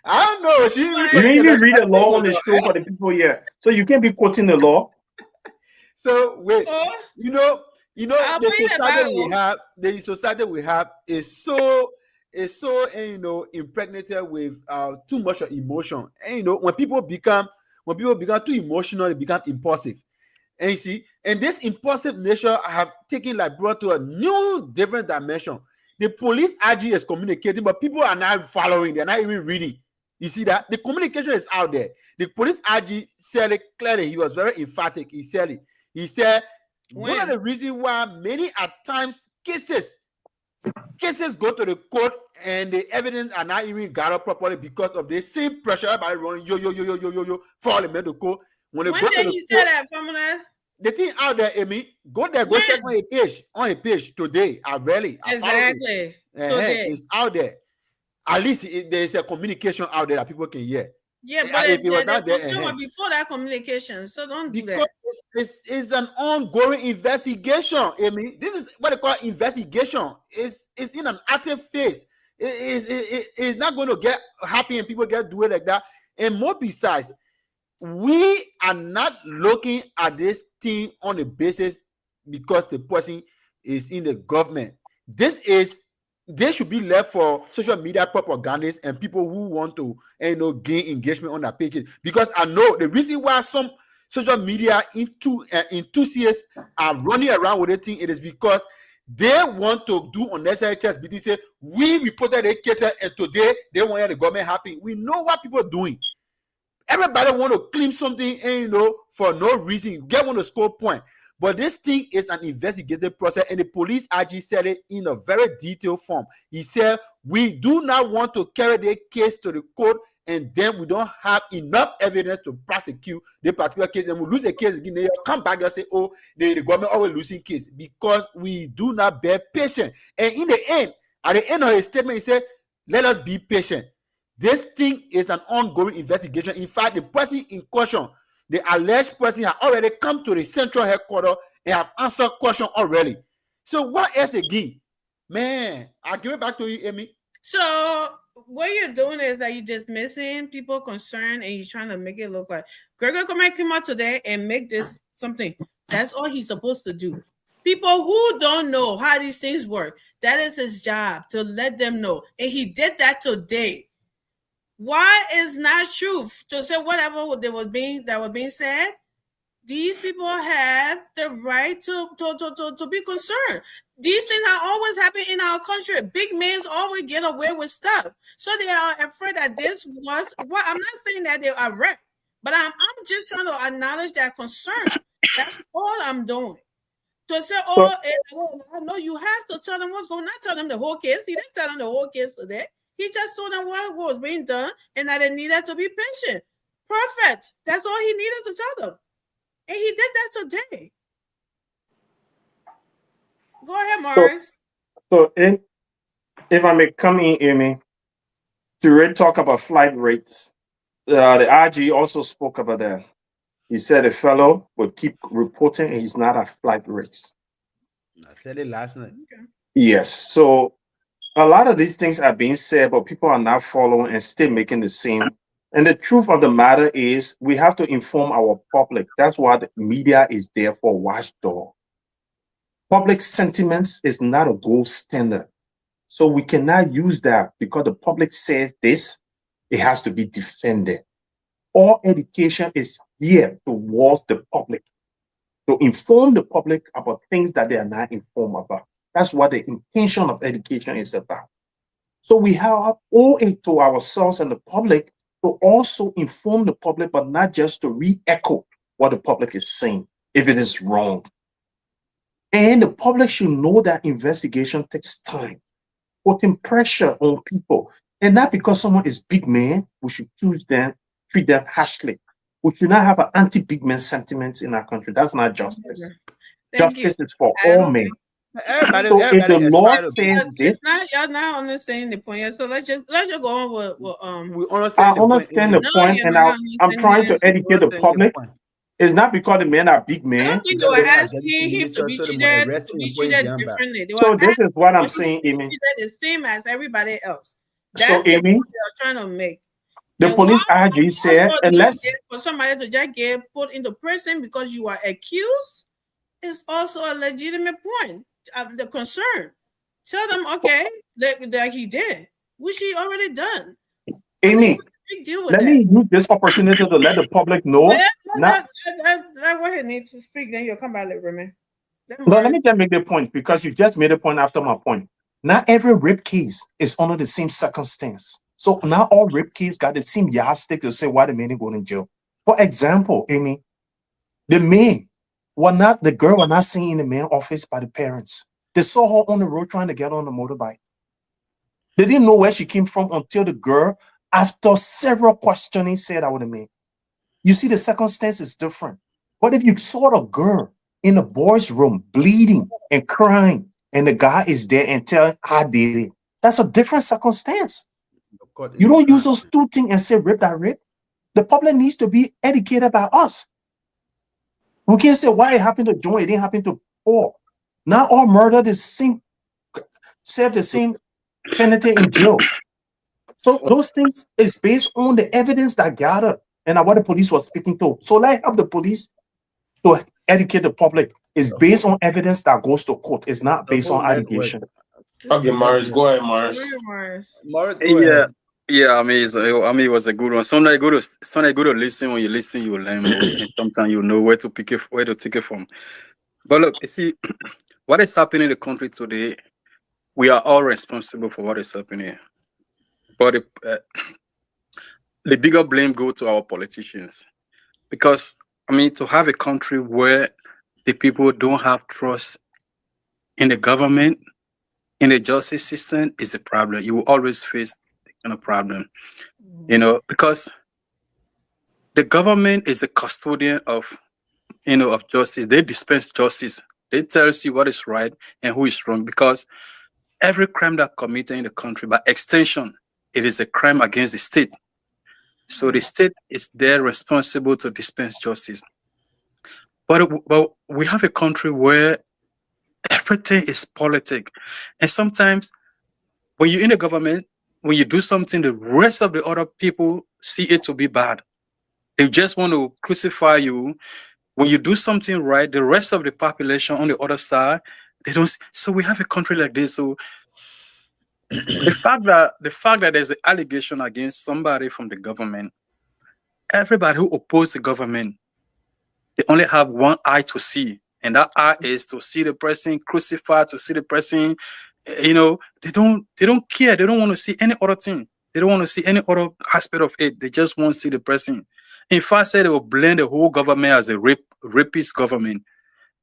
I don't know. You didn't even read the law on the show for the people here, so you can't be quoting the law. So wait, you know, I'll the bring it society back. we have, the society we have is so impregnated with too much of emotion. And you know, when people become too emotional, they become impulsive. And you see, and this impulsive nature have taken brought to a new different dimension. The police IG is communicating, but people are not following, they're not even reading. You see that? The communication is out there. The police IG said it clearly. He was very emphatic. He said it. He said one of the reasons why many at times cases go to the court and the evidence are not even gathered properly because of the same pressure. Everybody running yo for the medical court. When did he say that, Formula? The thing out there, Amy, go there, go check on a page today. Exactly. Today. It's out there. At least there's a communication out there that people can hear. Yeah, but if it was not there, before that communication, so don't do because that. It's an ongoing investigation. I mean, this is what they call investigation. It's in an active phase. It's not going to get happy and people do it like that. And more besides, we are not looking at this thing on a basis because the person is in the government. They should be left for social media propagandists and people who want to gain engagement on their pages. Because I know the reason why some social media enthusiasts are running around with the thing, it is because they want to do unnecessary chest beating. Say we reported a case and today they want the government happy. We know what people are doing. Everybody want to claim something and for no reason, get one to score point. But this thing is an investigative process, and the police IG said it in a very detailed form. He said, we do not want to carry the case to the court, and then we don't have enough evidence to prosecute the particular case, and we lose the case again. They come back and say, oh, the government always losing case, because we do not bear patience. And in the end, at the end of his statement, he said, let us be patient. This thing is an ongoing investigation. In fact, the person in question, the alleged person, has already come to the central headquarters and have answered questions already. So what else again? Man, I'll give it back to you, Amy. So what you're doing is that you're dismissing people concerned and you're trying to make it look like Gregory Coleman came out today and make this something. That's all he's supposed to do. People who don't know how these things work, that is his job, to let them know. And he did that today. Why is not truth to say whatever that was being said? These people have the right to be concerned. These things are always happening in our country. Big men always get away with stuff, so they are afraid that this was what. I'm not saying that they are right, but I'm just trying to acknowledge that concern. That's all I'm doing. To say, no, you have to tell them what's going on. Not tell them the whole case. He didn't tell them the whole case today. He just told them what was being done and that they needed to be patient. Perfect. That's all he needed to tell them. And he did that today. Go ahead, Morris. So if I may come in, Amy, to really talk about flight rates, the IG also spoke about that. He said a fellow will keep reporting and he's not at flight rates. I said it last night. Okay. Yes. So a lot of these things are being said, but people are not following and still making the same And the truth of the matter is, we have to inform our public. That's why the media is there for watchdog. Public sentiments is not a gold standard. So we cannot use that because the public says this, it has to be defended. All education is here towards the public, to inform the public about things that they are not informed about. That's what the intention of education is about. So we have owe it to ourselves and the public to also inform the public, but not just to re-echo what the public is saying if it is wrong. And the public should know that investigation takes time, putting pressure on people. And not because someone is big man, we should choose them, treat them harshly. We should not have an anti-big man sentiment in our country. That's not justice. Thank you. Justice is for all men. Everybody, So if the everybody law aspire to be. says this, It's not, y'all not understanding the point. Yeah, so let's just go on with We I understand the point. understand the No, point, you're and not I'm trying to understanding. educate the Understand the public. point. It's not because the men are big I men. don't think they Because were they are asking executive him to minister, be so they treated, were arresting and putting treated behind back. differently. They were So this asking is what I'm him to saying, be Amy. treated the same as everybody else. So That's the Amy, point they're trying to make. the And police why RG said, also unless for somebody to just get put into prison because you are accused is also a legitimate point of the concern. Tell them, okay, like he did, which he already done. Amy, Big deal with let that. me use this opportunity to let the public know. Let go ahead, need to speak. Then you'll come back later, man. But let me just make the point, because you just made a point after my point. Not every rape case is under the same circumstance. So not all rape cases got the same yardstick to say why the man is going to jail. For example, Amy, the girl was not seen in the main office by the parents. They saw her on the road trying to get on the motorbike. They didn't know where she came from until the girl, after several questioning, said I would have made. You see, the circumstance is different. But if you saw the girl in the boys' room bleeding and crying, and the guy is there and tell I did it, that's a different circumstance. You don't use those two things and say rape that rape. The public needs to be educated by us. We can't say why it happened to John, it didn't happen to Paul. Not all murder serve the same penalty in jail. So those things is based on the evidence that gathered and what the police was speaking to. So let's help the police to educate the public. It's based on evidence that goes to court. It's not based on allegation. Okay, Morris, go ahead, Morris. Morris, go ahead. Yeah, I mean, it was a good one. Sometimes good to listen. When you listen, you learn more, and sometimes you know where to take it from. But look, you see, what is happening in the country today, we are all responsible for what is happening. But the bigger blame goes to our politicians, because I mean, to have a country where the people don't have trust in the government, in the justice system, is a problem. You will always face a problem, because the government is a custodian of justice. They dispense justice. They tell you what is right and who is wrong, because every crime that committed in the country, by extension, it is a crime against the state. So the state is there responsible to dispense justice. But we have a country where everything is politics, and sometimes when you're in the government, when you do something, the rest of the other people see it to be bad. They just want to crucify you. When you do something right, the rest of the population on the other side, they don't. So we have a country like this. So the fact that there's an allegation against somebody from the government, everybody who opposes the government, they only have one eye to see, and that eye is to see the person crucified, to see the person. They don't care. They don't want to see any other thing. They don't want to see any other aspect of it. They just want to see the person. In fact, they will blame the whole government as a rapist government.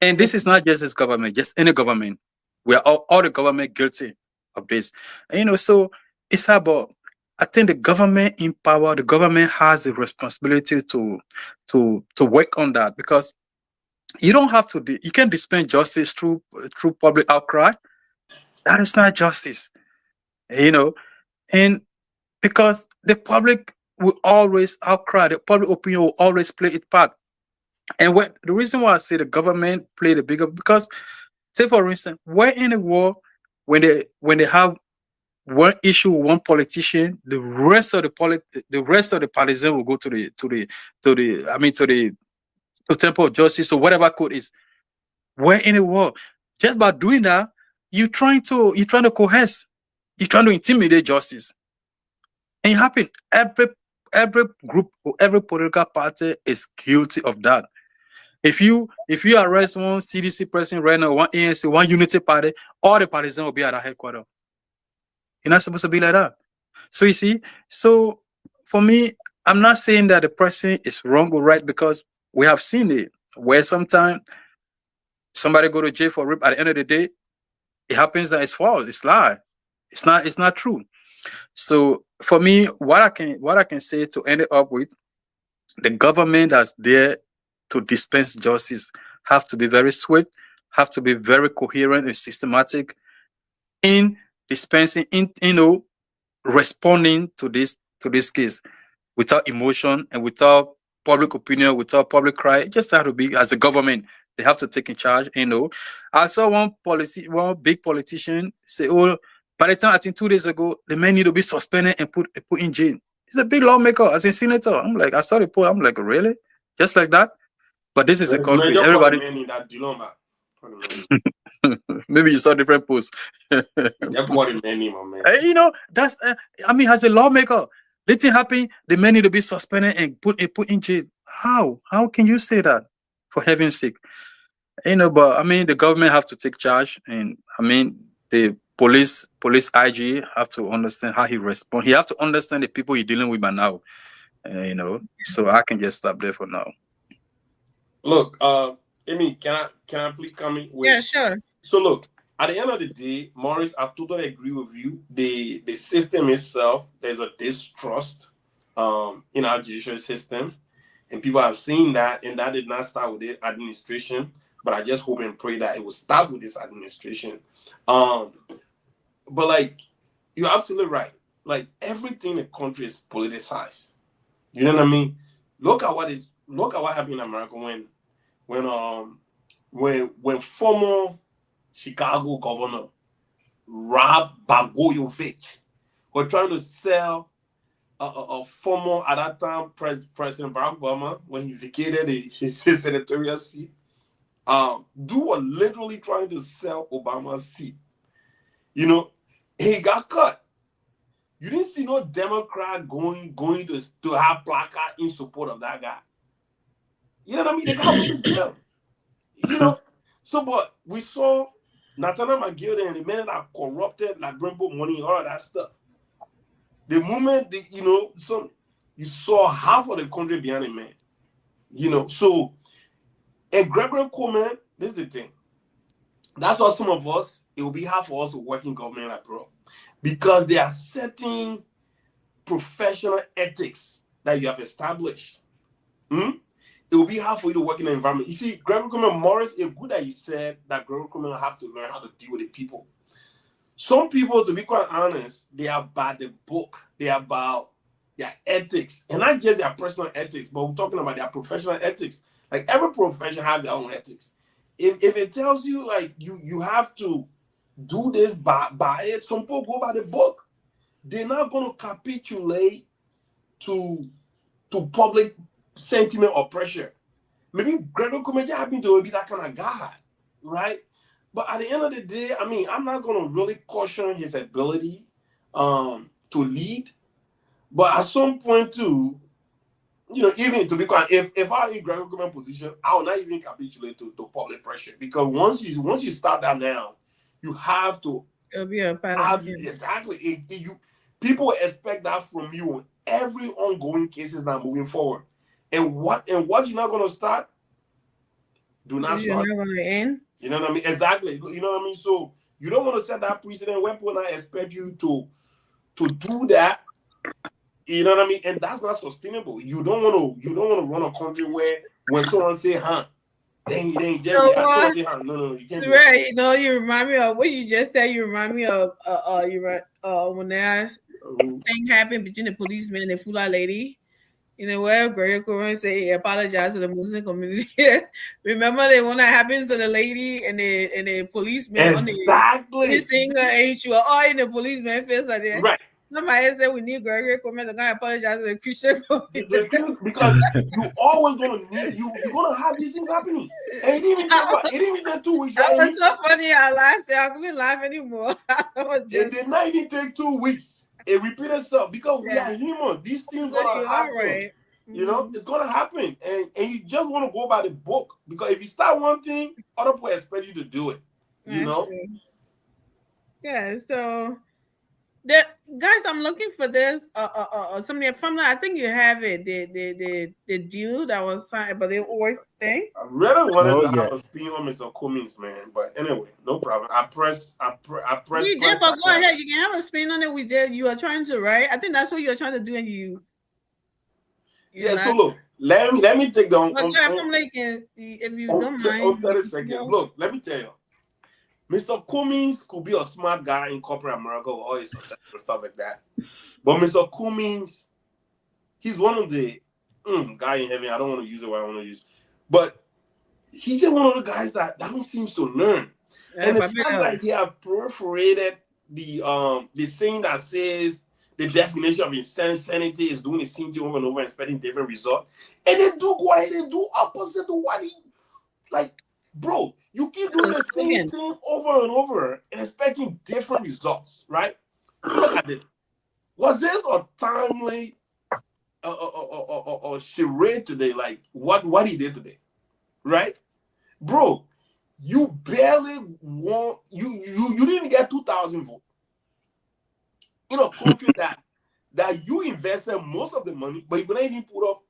And this is not just this government, just any government. We are all the government guilty of this. And, so it's about, I think the government in power, the government has the responsibility to work on that, because you don't have to, you can dispense justice through public outcry. That is not justice, and because the public will always outcry, the public opinion will always play its part. And the reason why I say the government played a bigger, because say for instance, we're in a war when they have one issue with one politician, the rest of the partisan will go to the Temple of Justice or whatever code is. Where in the world? Just by doing that, you're trying to coerce, you're trying to intimidate justice. And it happened. Every group or every political party is guilty of that. If you arrest one CDC president right now, one ANC, one Unity Party, all the partisans will be at our headquarters. You're not supposed to be like that. So you see, so for me, I'm not saying that the person is wrong or right, because we have seen it where sometimes somebody go to jail for rape. At the end of the day, it happens that it's false, it's lie, it's not true. So for me, what I can say to end it up with, the government that's there to dispense justice have to be very swift, have to be very coherent and systematic in dispensing, in responding to this case without emotion and without public opinion, without public cry. It just have to be, as a government, they have to take in charge. I saw one big politician say, "Oh, by the time I think 2 days ago, the man need to be suspended and put in jail." He's a big lawmaker, as a senator. I'm like, I saw the post. I'm like, really, just like that? But this is a country. Everybody. Maybe you saw different posts. That's as a lawmaker, let it happen. The man need to be suspended and put in jail. How can you say that? For heaven's sake, But the government have to take charge, and the police IG have to understand how he responds. He have to understand the people he's dealing with by now. So I can just stop there for now. Look, Amy, can I please come in? Yeah, sure. So look, at the end of the day, Maurice, I totally agree with you. The system itself, there's a distrust in our judicial system, and people have seen that, and that did not start with the administration. But I just hope and pray that it will start with this administration. But like, you're absolutely right. Like, everything in the country is politicized. You know what I mean? Look at what happened in America when former Chicago governor Rod Blagojevich was trying to sell a former, at that time, President Barack Obama, when he vacated his senatorial seat. Dude was literally trying to sell Obama's seat. He got cut. You didn't see no Democrat going to have placard in support of that guy. You know what I mean? They got rid of him. So, but we saw Nathaniel McGill and the men that corrupted like Rainbow money, all of that stuff. The moment you saw half of the country behind a man. So, and Gregory Coleman, this is the thing. That's why some of us, it will be hard for us to work in government like bro. Because there are certain professional ethics that you have established. It will be hard for you to work in an environment. You see, Gregory Coleman, Morris, it's good that you said that Gregory Coleman have to learn how to deal with the people. Some people, to be quite honest, they are about the book. They are about their ethics. And not just their personal ethics, but we're talking about their professional ethics. Like, every profession has their own ethics. If it tells you, like, you have to do this by it, some people go by the book. They're not going to capitulate to public sentiment or pressure. Maybe Gregory Coleman happened to be that kind of guy, right? But at the end of the day, I'm not going to really caution his ability to lead. But at some point too, even to be quiet, if I'm in Gregory Coleman position, I will not even capitulate to public pressure, because once you start that now, you have to. It'll be a pattern. Exactly. People expect that from you on every ongoing cases now moving forward. And what you're not going to start, do not You're start. not going to end. You know what I mean? Exactly. You know what I mean? So you don't want to set that precedent when people not expect you to do that. You know what I mean? And that's not sustainable. You don't want to run a country where when someone say, then you ain't there. No, you can't. Right. You remind me of what you just said. You remind me of when that thing happened between the policeman and the Fula lady. You know, where Gregory Coleman say he apologized to the Muslim community. Remember the one that happened to the lady and the policeman on the Exactly. singer and she was all in the policeman face like that. Right. Somebody said we need Gregory Coleman to go and apologize to the Christian community. Because you always gonna need you're gonna have these things happening. And it didn't even take what? It didn't even take 2 weeks, That right? was so funny. I laughed. I couldn't laugh anymore. I was It just did not even take 2 weeks. It repeated itself because we are human. These things so gonna you happen. are right. You know, it's gonna happen, and you just want to go by the book because if you start one thing, other people expect you to do it. You That's know, true. Yeah. So, the guys, I'm looking for this. Something from I think you have it. The deal that was signed, but they always thing. I really wanted Oh, to yeah. have a spin on Mr. Cummings, man. But anyway, no problem. I press. We did, but go ahead. You can have a spin on it. We did. You are trying to, right? I think that's what you are trying to do, and you Yeah. So look, let me take down. But from like, if you don't mind. 30 seconds. Look, let me tell you. Mr. Cummings could be a smart guy in corporate America with all his success and stuff like that. But Mr. Cummings, he's one of the guy in heaven. I don't want to use the word I want to use. But he's just one of the guys that don't seem to learn. And the fact that he has perforated the saying that says the definition of insanity is doing the same thing over and over, expecting different results. And they do go ahead and do opposite to what he like, bro. You keep doing the same thing over and over and expecting different results, right? Look at this. Was this a timely charade today? Like what he did today, right, bro? You barely won. You didn't get 2,000 votes in a country that you invested most of the money, but you couldn't even put up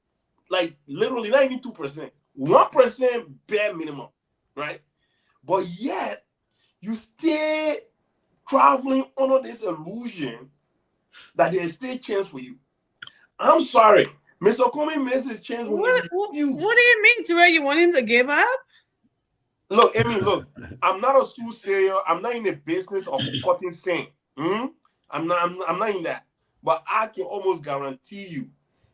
like literally not even 2%, 1% bare minimum, right? But yet, you stay traveling under this illusion that there's still a chance for you. I'm sorry. Mr. Cummings missed his chance when he refused. What do you mean, Terrell? You want him to give up? Look, I mean, look, I'm not a soothsayer. I'm not in the business of cutting sand. I'm not in that. But I can almost guarantee you,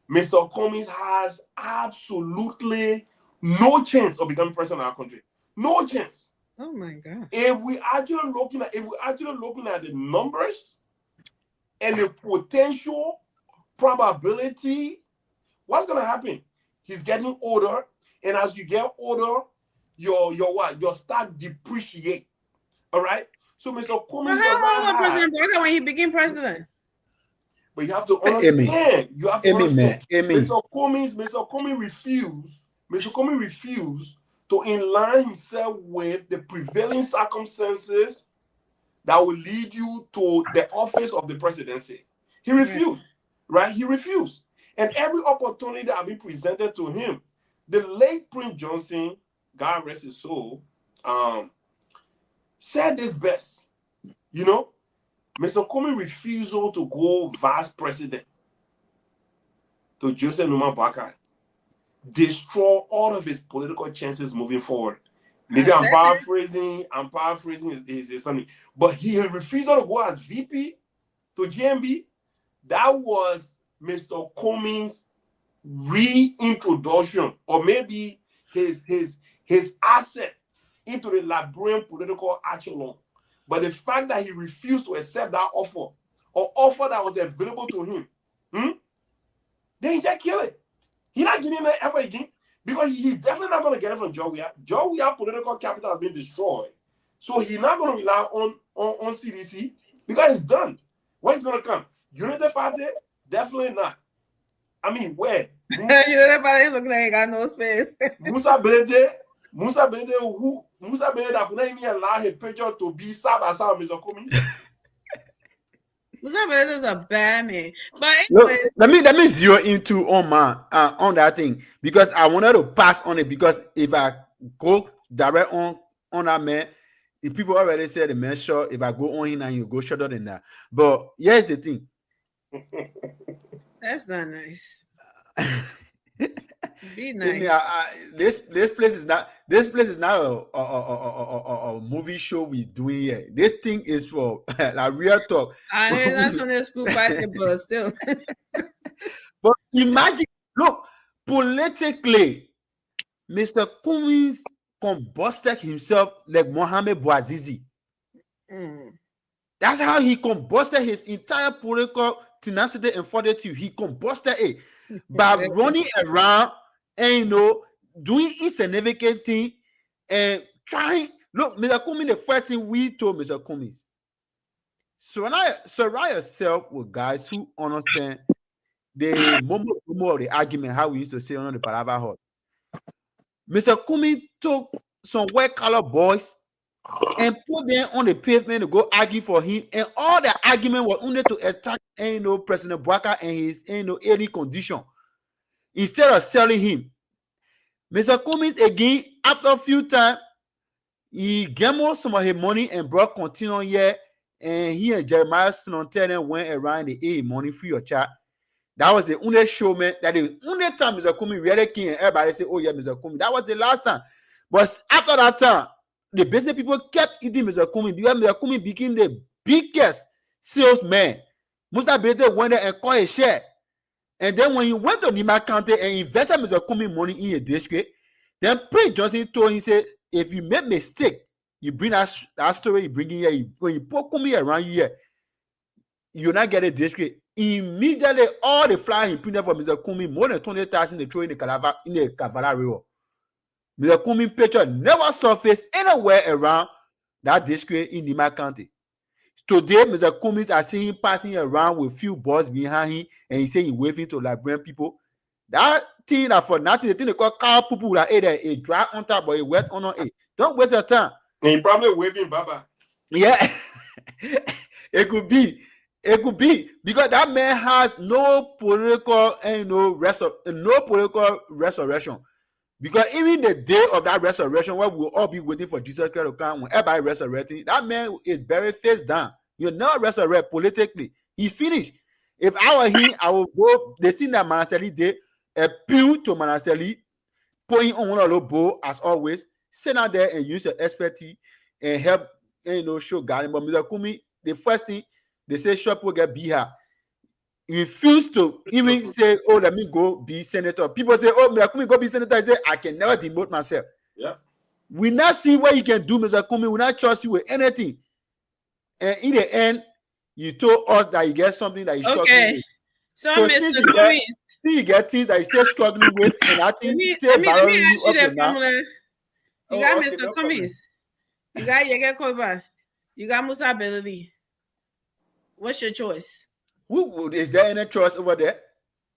Mr. Cummings has absolutely no chance of becoming president of our country. No chance. Oh my God! If we actually looking at the numbers and the potential probability, what's gonna happen? He's getting older, and as you get older, your stock depreciate. All right. So Mr. Cummings, how old was President Barack when he became president? But you have to understand. You have to understand. Mr. Cummings refused to align himself with the prevailing circumstances that will lead you to the office of the presidency. He refused, right? He refused. And every opportunity that had been presented to him, the late Prince Johnson, God rest his soul, said this best. You know, Mr. Cummings' refusal to go vice president to Joseph Numa Boakai destroy all of his political chances moving forward. Maybe I'm paraphrasing his something, but he refused to go as VP to GMB. That was Mr. Cummings' reintroduction, or maybe his asset into the Liberian political echelon. But the fact that he refused to accept that offer, or offer that was available to him, then he just killed it. He's not getting it ever again, because he's definitely not going to get it from Joe Weah. Joe Weah political capital has been destroyed. So he's not going to rely on CDC because it's done. When's going to come? Unity Party? Definitely not. I mean, where? Unity Party look like he got no space. Musa Belede that could not even allow his picture to be side by side with Mr. Cummings. Musa Belede is a bad man. But anyway, let me zero into on that thing, because I wanted to pass on it, because if I go direct on that man, if people already said the man short, if I go on him and you go shorter than that. But here's the thing. That's not nice. Be nice. This place is not a movie show we doing here. This thing is for like real talk. I know that's on the school party, but still. But imagine Look, politically, Mr. Cummings combusted himself like Mohamed Bouazizi. That's how he combusted his entire political tenacity and fortitude. He combusted it by running around and doing insignificant thing and trying. Look, Mr. Cummings, the first thing we told Mr. Cummings, surround yourself with guys who understand the moment of the argument, how we used to say under the Palava Hut. Mr. Cummings took some white-collar boys and put them on the pavement to go argue for him, and all the argument was only to attack President Bouaka and his ailing condition instead of selling him. Mr. Cummings again, after a few times, he gambled some of his money and brought continual here, and he and Jeremiah Snonten went around the A money free of charge. That was the only showman, that the only time Mr. Cummings really came and everybody said, oh yeah, Mr. Cummings. That was the last time. But after that time, the business people kept eating Mr. Cummings because Mr. Cummings became the biggest salesman. Musa Belete went there and caught a share. And then when he went to Nima County and invested Mr. Cummings money in a district, then Prince Johnson told him, he said, if you make mistake, you bring that story, you bring in here, when you put Cummings around you here, you'll not get a district. Immediately, all the flyers he printed for Mr. Cummings, more than 20,000 they throw in the Kavala River. Mr. Cummings' picture never surfaced anywhere around that district in Nima County. Today, Mr. Cummings, I see him passing around with few boys behind him, and he say he waving to Liberian people. That thing that for nothing, the thing they call cow people that a dry on top, but a wet on it. Don't waste your time. And he probably waving Baba. Yeah, it could be. It could be because that man has no political and no political resurrection. Because even the day of that resurrection, where we'll all be waiting for Jesus Christ to come, when everybody resurrecting, that man is buried face down. You'll never resurrect politically. He finished. If I were him, I would go. They see that Manaseli did appeal to Manaseli, putting on one of those bow as always. Sit out there and use your expertise and help show God. But Mr. Cummings, the first thing they say, shop will get Biha. Refuse to even say, oh, let me go be senator. People say, oh, Mr. Cummings go be senator. I say, I can never demote myself. Yeah. We not see what you can do, Mr. Cummings. We not trust you with anything. And in the end, you told us that you get something that you struggling with. So since Mr. Cummings, you get things that you still struggling with, and I think still let me barreling ask you you up that and down. formula. You got Mr. Cummings. You got Yege Koba. You got Musa Belali. What's your choice? Is there any choice over there?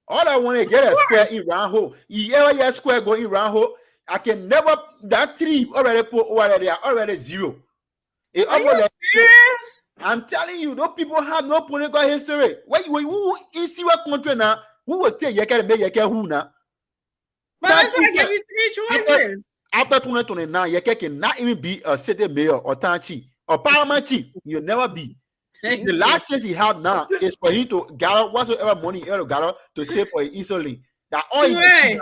All I want to get a square in round hole. You ever get square going in round hole? I can never. That three already put over there. Already zero. Are you serious? I'm telling you, those people have no political history. When you in Syria country now, who will take Yeke and make Yeke who now? But that's why I gave you three choices. After 2029, Yeke cannot even be a city mayor or town chief or parliament chief. You'll never be. The last chance he have now is for him to gather whatsoever money he to gather to save for his insulin. That all he right.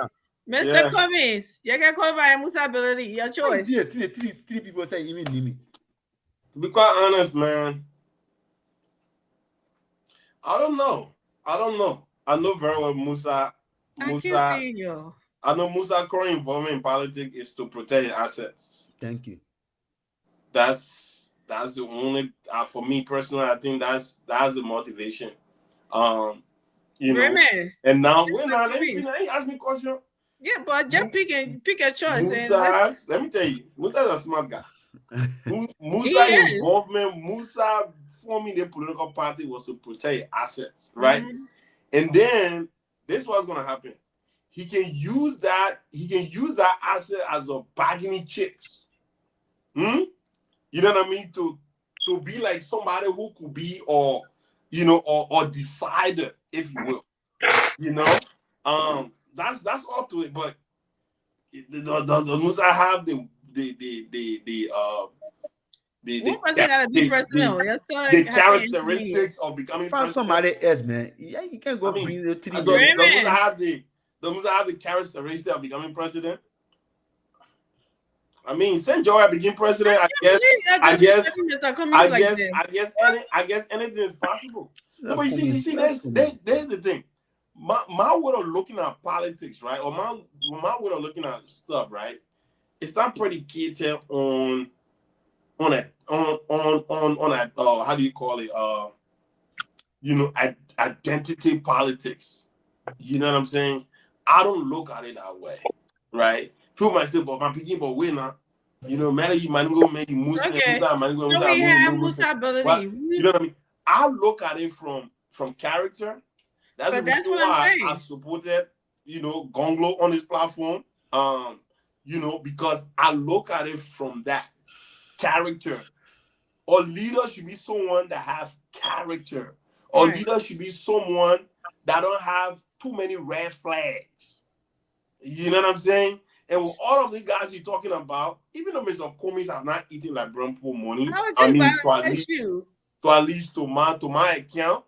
Mr. Cummings, Yeke Koba and Musa Belali, your choice. Three people say even need me. To be quite honest, man, I don't know. I know very well Musa. I can't see you. I know Musa's current involvement in politics is to protect his assets. Thank you. That's the only for me personally. I think that's the motivation. You know. Raymond, and now let me ask me a question. Yeah, but just pick a choice. Let me tell you, Musa is a smart guy. Musa involvement, Musa forming the political party was to protect assets, right? Mm-hmm. And then this is what's gonna happen. He can use that asset as a bargaining chips. You know what I mean? To be like somebody who could be or decider, if you will. You know? That's all to it. But does Musa have the characteristics of becoming president? Somebody else, man. Yeah, you can't go bring the three. Does Musa have the characteristics of becoming president? I mean, since Joy became president, I guess anything is possible. No, but you see, there's the thing. my way of looking at politics, right? Or my way of looking at stuff, right? It's not predicated on a how do you call it? Identity politics. You know what I'm saying? I don't look at it that way, right? People might say, but I'm picking for winner. You know, man, you might go make Muslim. Okay. So we have Musability. You know what I mean? I look at it from character. That's But the that's reason what I'm why saying. I supported, Gonglo on this platform. Because I look at it from that character. Or leader should be someone that have character. Or Right. leader should be someone that don't have too many red flags. You know what I'm saying? And with all of the guys you're talking about, even though Mr. Cummings have not eaten like Brumpo money, I mean, to at least to my account,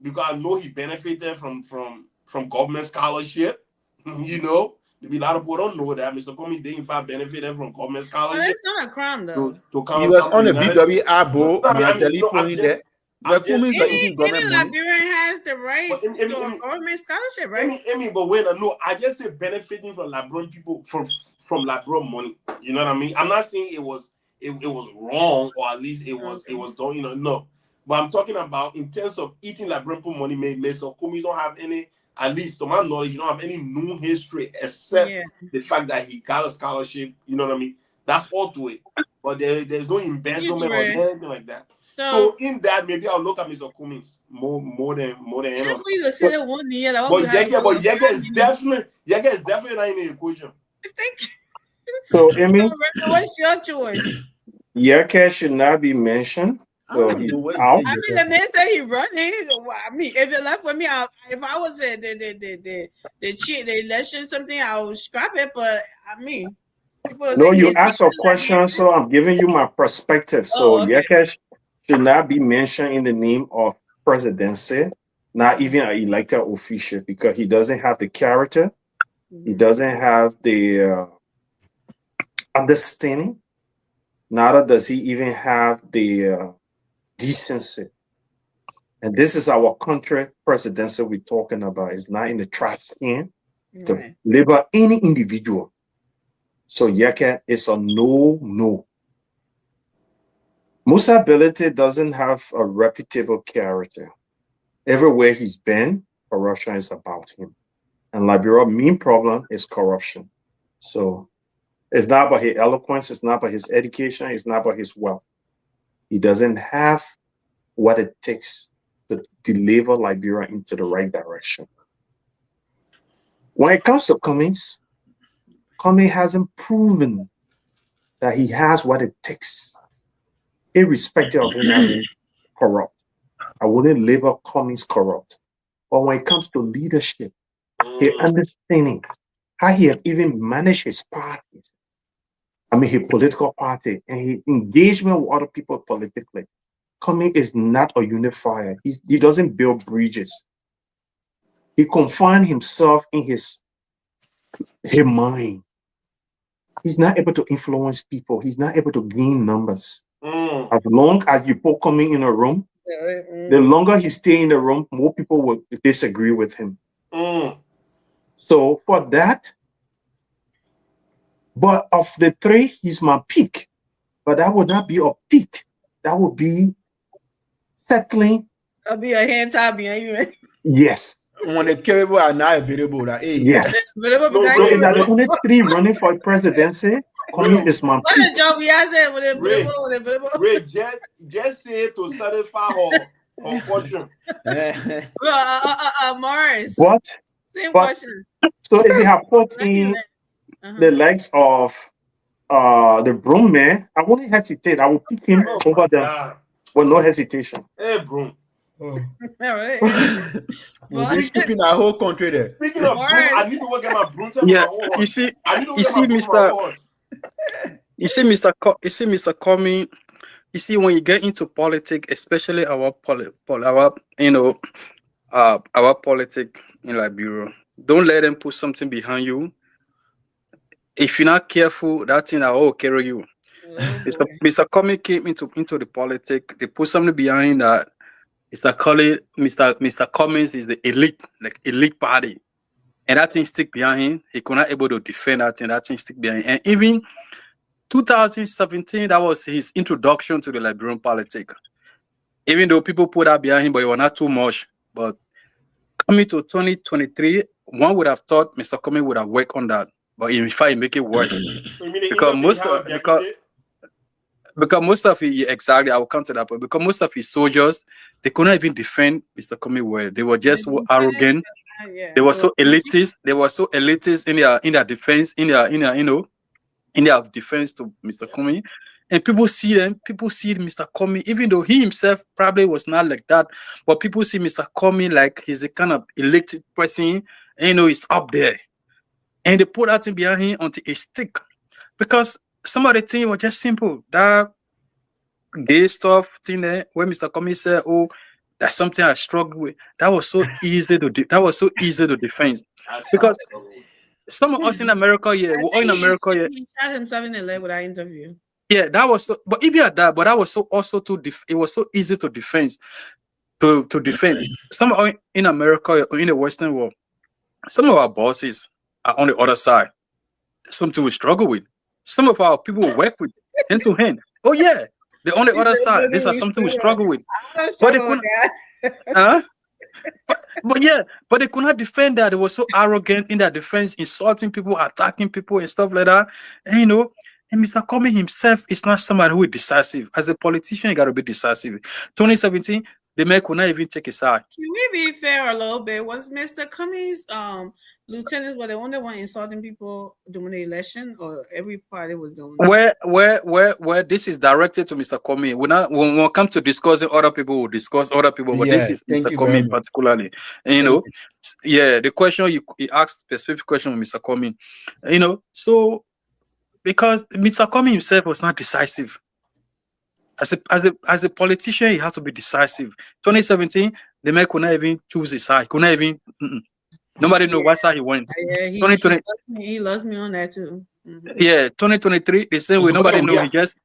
because I know he benefited from government scholarship, Maybe a lot of people don't know that Mr. Cummings didn't in fact benefited from government scholarship. Well, it's not a crime though. To come, He was on the United States. BWI board. Any Liberian has the right to a government scholarship, right? But wait, no, I just say benefiting from Liberian people from Liberian money. You know what I mean? I'm not saying it was wrong, or at least it was done. No. But I'm talking about in terms of eating Liberian people money. Mr. Cummings don't have any. At least to my knowledge, you don't have any known history except the fact that he got a scholarship. You know what I mean? That's all to it. But there's no embezzlement or anything like that. So in that, maybe I'll look at Mr. Cummings more than anyone. But Yega is definitely not in the equation. So Amy, what's your choice? Yeka should not be mentioned. So he's out. I mean, the man said he running. I mean, if it left with me, if I was the election something, I would scrap it. But I mean, no, you asked a question, so I'm giving you my perspective. So Yeka should not be mentioned in the name of presidency, not even an elected official, because he doesn't have the character, he doesn't have the understanding, neither does he even have the decency. And this is our country presidency we're talking about. It's not in the trash can to label any individual. So Yeka is a no. Musability doesn't have a reputable character. Everywhere he's been, corruption is about him. And Liberia's main problem is corruption. So it's not about his eloquence, it's not about his education, it's not about his wealth. He doesn't have what it takes to deliver Liberia into the right direction. When it comes to Cummings hasn't proven that he has what it takes, irrespective of him having corrupt. I wouldn't label Cummings corrupt. But when it comes to leadership, his understanding, how he has even managed his party, his political party, and his engagement with other people politically, Cummings is not a unifier. He doesn't build bridges. He confines himself in his mind. He's not able to influence people. He's not able to gain numbers. As long as you put Cummings in a room, the longer he stays in the room, more people will disagree with him. So for that, but of the three, he's my pick. But that would not be a pick. That would be settling. That'll be a hand tie behind. Yes. When the capable are not available, yes. So the only three running for presidency, Cummings is my pick. Ray, just say it to satisfy her question. Morris. What? Same question. So if they have put in the likes of the Broom man, I wouldn't hesitate. I will pick him over them with no hesitation. Hey, Broom. We'll be scooping our whole country there. Speaking of Broom, I need to work at my Broom. You see, Mr. Cummings. You see, when you get into politics, especially our politics in Liberia, don't let them put something behind you. If you're not careful, that thing will carry you. Mr. Cummings came into the politics. They put something behind that. Mr. Cummings is the elite party. And that thing stick behind him. He could not able to defend that thing. That thing stick behind him. And even 2017, that was his introduction to the Liberian politics. Even though people put that behind him, but it was not too much. But coming to 2023, one would have thought Mr. Cummings would have worked on that. But in fact, he make it worse. Because most of it, exactly, I will come to that point. Because most of his soldiers, they could not even defend Mr. Cummings well. They were just so arrogant. They were so elitist. They were so elitist in their defense, in their defense to Mr. Cummings. And people see Mr. Cummings, even though he himself probably was not like that, but people see Mr. Cummings like he's a kind of elected person, and he's up there. And they put that thing behind him until it stick. Because some of the things were just simple. That gay stuff thing there, when Mr. Cummings said, "Oh, that's something I struggle with," that was so easy to defend. Because some of us in America, He shot himself in the leg with that interview. Yeah, that was so. But even at that, but that was so also it was so easy to defend. To defend. Some in America, in the Western world, some of our bosses are on the other side. That's something we struggle with. Some of our people we work with hand to hand. Oh yeah, they're on the other side. This is something we struggle with. But they couldn't, but they could not defend that. They were so arrogant in their defense, insulting people, attacking people, and stuff like that. And and Mr. Cummings himself is not somebody who is decisive. As a politician, you got to be decisive. 2017, the man could not even take his side. Can we be fair a little bit? Was Mr. Cummings lieutenants were the only one insulting people during the election, or every party was doing that? Where this is directed to Mr. Cummings. When we come to discussing other people, we'll discuss other people, but this is Mr. Cummings particularly. And, the question you asked, the specific question with Mr. Cummings, so because Mr. Cummings himself was not decisive. As a politician, he had to be decisive. 2017, the man could not even choose his side. Could not even. Nobody know what side he went. Yeah, he loves me on that too. Mm-hmm. Yeah, 2023, the same way. Nobody know. He just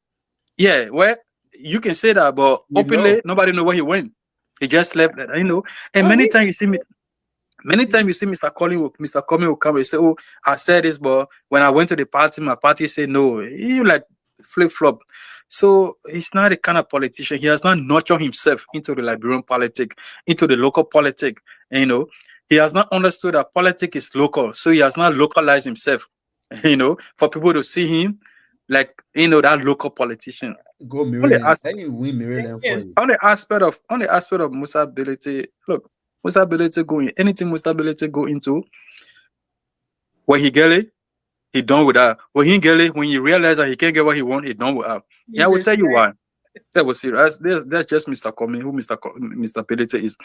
well, you can say that, but openly, nobody know where he went. He just left that, And many times you see Mr. Cummings will come and say, "Oh, I said this, but when I went to the party, my party said no." You like flip-flop. So he's not the kind of politician. He has not nurtured himself into the Liberian politics, into the local politics. He has not understood that politics is local. So he has not localized himself, for people to see him like, that local politician. Go mirror them. On the aspect of Musa ability, look, Musa ability anything Musa ability go into, when he get it, he done with that. When he get it, when he realize that he can't get what he want, he done with that. Yeah, I will tell you why. That was serious. That's just Mr. Cummings, who Mr. Ability is.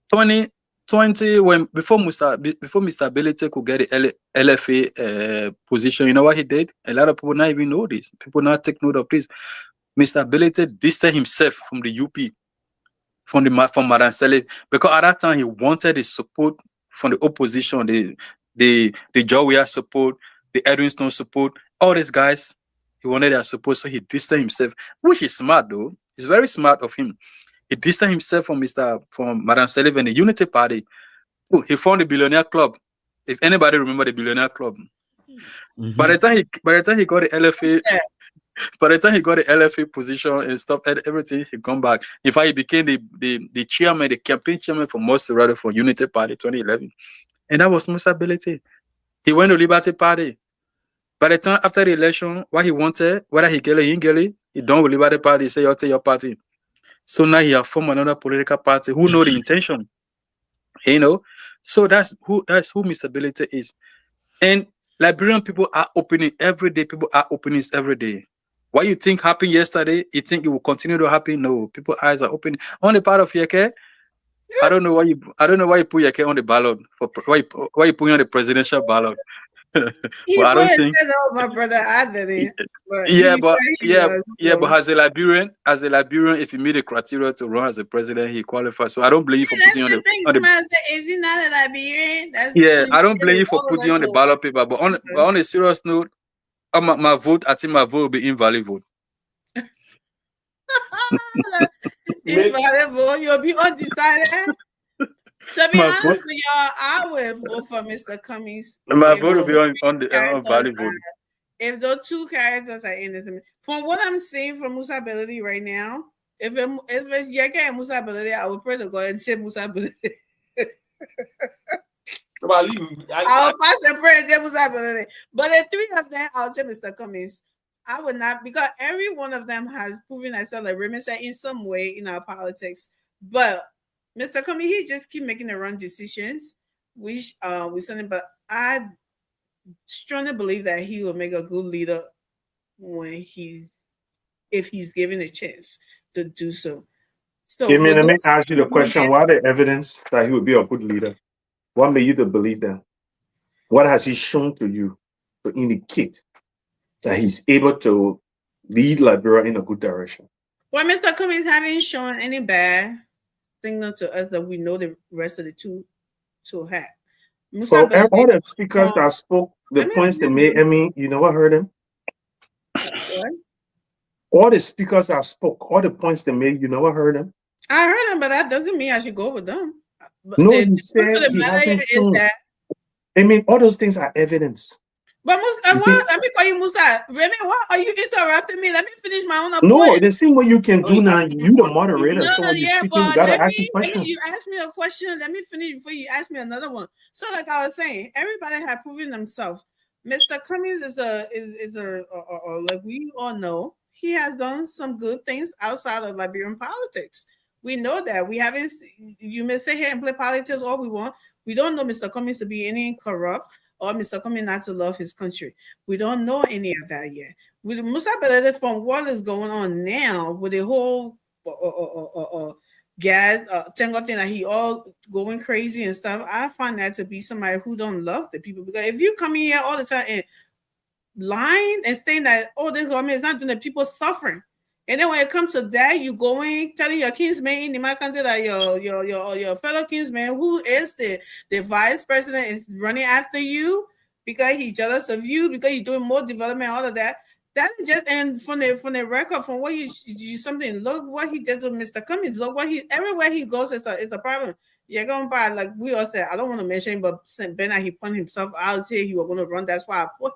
2020, before Mr. Ability could get the LFA position, you know what he did? A lot of people not even know this. People not take note of this. Mr. Ability distanced himself from the UP, from Madam Saleh, because at that time he wanted the support from the opposition, the Jawia support, the Edwin Stone support, all these guys. He wanted their support, so he distanced himself, which is smart though. It's very smart of him. He distanced himself from Madam Sullivan, the Unity Party. Oh, he formed the Billionaire Club. If anybody remember the Billionaire Club, by the time he got the LFA, by the time he got the LFA position and stuff, everything, he come back. In fact, he became the chairman, the campaign chairman for Most Rather for Unity Party 2011, and that was Musa Ability. He went to Liberty Party. By the time after the election, what he wanted, whether he get it, he didn't get it, he done with Liberty Party. He said, "You'll take your party." So now he have formed another political party who know the intention, So that's who Mr. Ability is. And Liberian people are opening every day. People are opening every day. What you think happened yesterday, you think it will continue to happen? No, people's eyes are opening. On the part of Yeke, I don't know why you put Yeke on the ballot why you put on the presidential ballot. Well, I don't think. My brother, I didn't. But as a Liberian, if he meet the criteria to run as a president, he qualifies. So I don't blame you for putting on the. Is he not a Liberian? I don't blame you for putting on the ballot paper. But on a serious note, my vote, I think my vote will be invalid vote. Maybe invaluable. You'll be undecided. To be My honest vote, with y'all, I would vote for Mr. Cummings. my If vote will be those on the characters valuable. are- if those two characters are innocent. From what I'm seeing from Musa Ability right now, if it's Yeke and Musa Ability, I would pray to God and say Musa Ability. But I leave. I'll fast and pray and say Musa Ability. But the three of them, I'll say Mr. Cummings. I would not, because every one of them has proven themselves, like Raymond said, in some way in our politics. But Mr. Cummings, he just keep making the wrong decisions, which we send. But I strongly believe that he will make a good leader when if he's given a chance to do so. So Amen. Let me those- ask you the question: what are the evidence that he would be a good leader? What made you to believe that? What has he shown to you to indicate that he's able to lead Liberia in a good direction? Well, Mr. Cummings haven't shown any bad signal to us that we know the rest of the two have. Musa So Bello- all the speakers that spoke, the I mean, points they made, I mean, you never heard them? what? All the speakers that spoke, all the points they made, you never heard them? I heard him, but that doesn't mean I should go with them. But No, the you truth said of the he matter hasn't is shown. that. I mean, all those things are evidence. But Musa, let me call you Musa. Remy, why are you interrupting me? Let me finish my own No, point. the same way you can do now, asking you the for- moderator. No, So when you're yeah, speaking, you but gotta let ask me me, questions. you asked me a question. Let me finish before you ask me another one. So, like I was saying, everybody have proven themselves. Mr. Cummings is like we all know, he has done some good things outside of Liberian politics. We know that. We haven't. You may sit here and play politics all we want. We don't know Mr. Cummings to be any corrupt or Mr. Cummings not to love his country. We don't know any of that yet. With Musa Belede, from what is going on now with the whole gas Tango thing that he all going crazy and stuff, I find that to be somebody who don't love the people. Because if you come in here all the time and lying and saying that, oh, this government is not doing the people suffering, and then when it comes to that, you going telling your kinsman in my country that your fellow kinsman, who is the vice president, is running after you because he's jealous of you, because you're doing more development, all of that. That is just, and from the record, from what you something, look what he did to Mr. Cummings. Look what he, everywhere he goes, it's a problem. You're going by, like we all said, I don't want to mention him, but Bernard, he put himself out here, he was going to run. That's why I put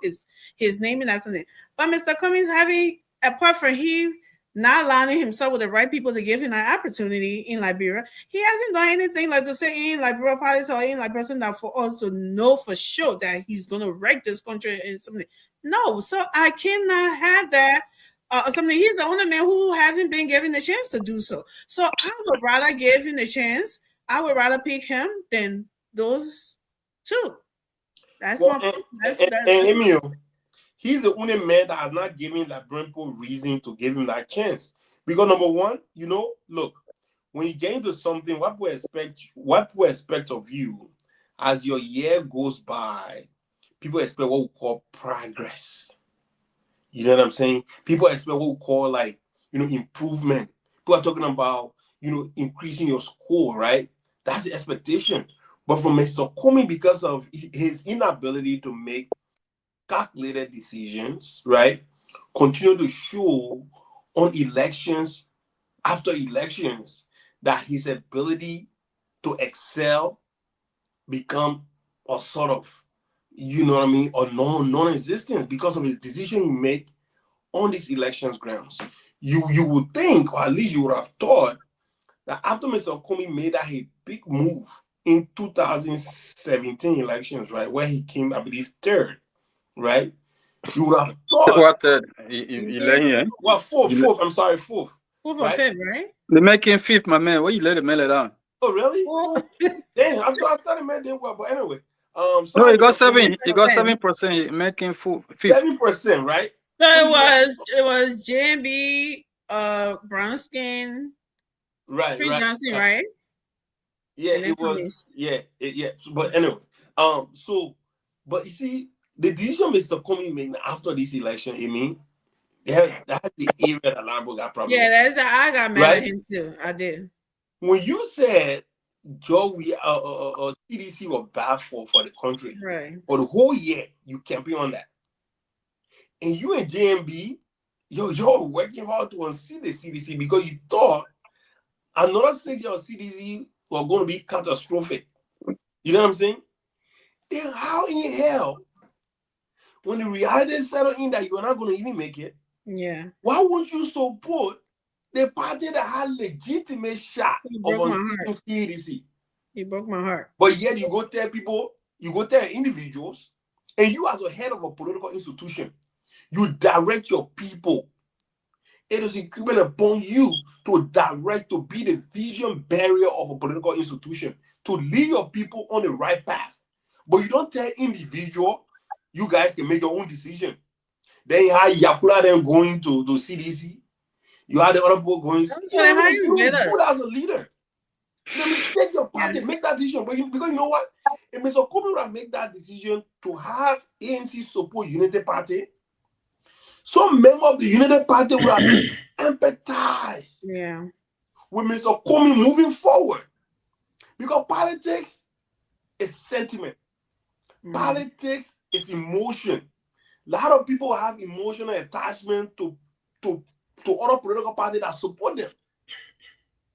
his name in that something. But Mr. Cummings having, apart from he not aligning himself with the right people to give him an opportunity in Liberia, he hasn't done anything like to say in Liberia politics or in like person that for us to know for sure that he's going to wreck this country and something. No, so I cannot have that. Something. He's the only man who hasn't been given the chance to do so. So I would rather give him the chance. I would rather pick him than those two. That's Well, my. That's Emil, he's the only man that has not given Liberian people reason to give him that chance. Because number one, look, when you get into something, what we expect of you as your year goes by, people expect what we call progress. You know what I'm saying? People expect what we call improvement. People are talking about, increasing your score, right? That's the expectation. But from Mr. Comey, because of his inability to make calculated decisions, right, continue to show on elections after elections that his ability to excel become a sort of, or non-existence because of his decision he make on these elections grounds. You would think, or at least you would have thought, that after Mr. Comey made that a big move in 2017 elections, right, where he came, I believe, third, right? You would have thought. What? You let him? Well, fourth. I'm sorry, fourth. Fourth or fifth, right? They make him fifth, my man. Why you let the man down? Oh, really? Well, Damn, I thought the man did well, but anyway. No, sorry, he got Mr. Comey. 7. He got 7%. He making fifth. 7%, right? so it was JB, brown skin, Right, Chris right. Johnson, right? Yeah, And then it was. Cummings. Yeah. But anyway, but you see, the decision Mr. Comey made after this election, I mean, that's the area that Lambo got problems. Yeah, I got mad Right? at him too. I did. When you said Joe, CDC were bad for the country Right. for the whole year, you campaign on that, and you and JMB, you're working hard to unseat the CDC because you thought another 6 years of CDC were going to be catastrophic. You know what I'm saying? Then how in hell, when the reality settled in that you're not going to even make it, Yeah. why won't you support the party that had legitimate shot It of broke my unseating heart. CDC? He broke my heart. But yet you go tell people, you go tell individuals, and you as a head of a political institution, you direct your people. It is incumbent upon you to direct, to be the vision barrier of a political institution, to lead your people on the right path. But you don't tell individual, you guys can make your own decision. Then you have Yakula them going to CDC. You have the other people going. That's why how you don't better. do that as a leader. You know what I mean? Take your party, Yeah. make that decision. But because you know what? If Mr. Kobe would make that decision to have ANC support Unity Party, some member of the Unity Party would have empathize Yeah. with Mr. Comey moving forward. Because politics is sentiment. Mhm. Politics is emotion. A lot of people have emotional attachment to other political parties that support them.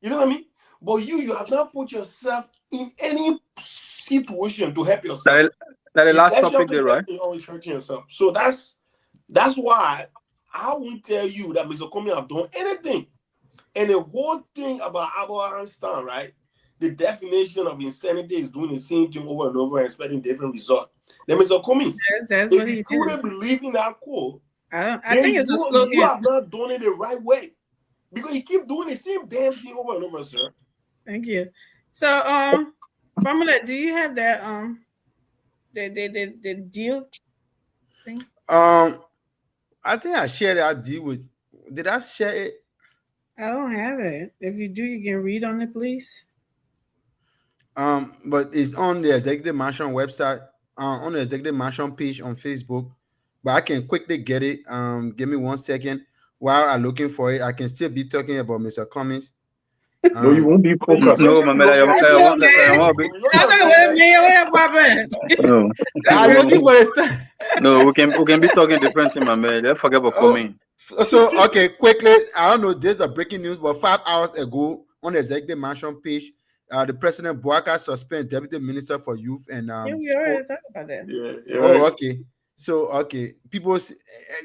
You know what I mean? But you have not put yourself in any situation to help yourself. That the last Election topic there, right? you're always hurting yourself. So that's why I won't tell you that Mr. Comey have done anything. And the whole thing about Albert Einstein, right? The definition of insanity is doing the same thing over and over and expecting different results. Then Mr. Comey, That's if what you he truly did. believe in that quote, I then think it's a you slogan. have not done it the right way. Because you keep doing the same damn thing over and over, sir. Thank you. So, Pamela, do you have that the deal thing? I think I shared that deal with. Did I share it? I don't have it. If you do, you can read on it, please. But it's on the Executive Mansion website, on the Executive Mansion page on Facebook. But I can quickly get it. Give me 1 second. While I'm looking for it, I can still be talking about Mr. Cummings. No, you won't be focused. No, my man, I want be. No, I'm looking for the stuff. no, we can be talking different thing, my man. Don't forget about coming. So okay, quickly. I don't know. There's a breaking news, but 5 hours ago on the Executive Mansion page, the President Bouaka suspended Deputy Minister for Youth and Yeah, we Sport. already talked about that. Yeah, Oh, okay. So okay, people,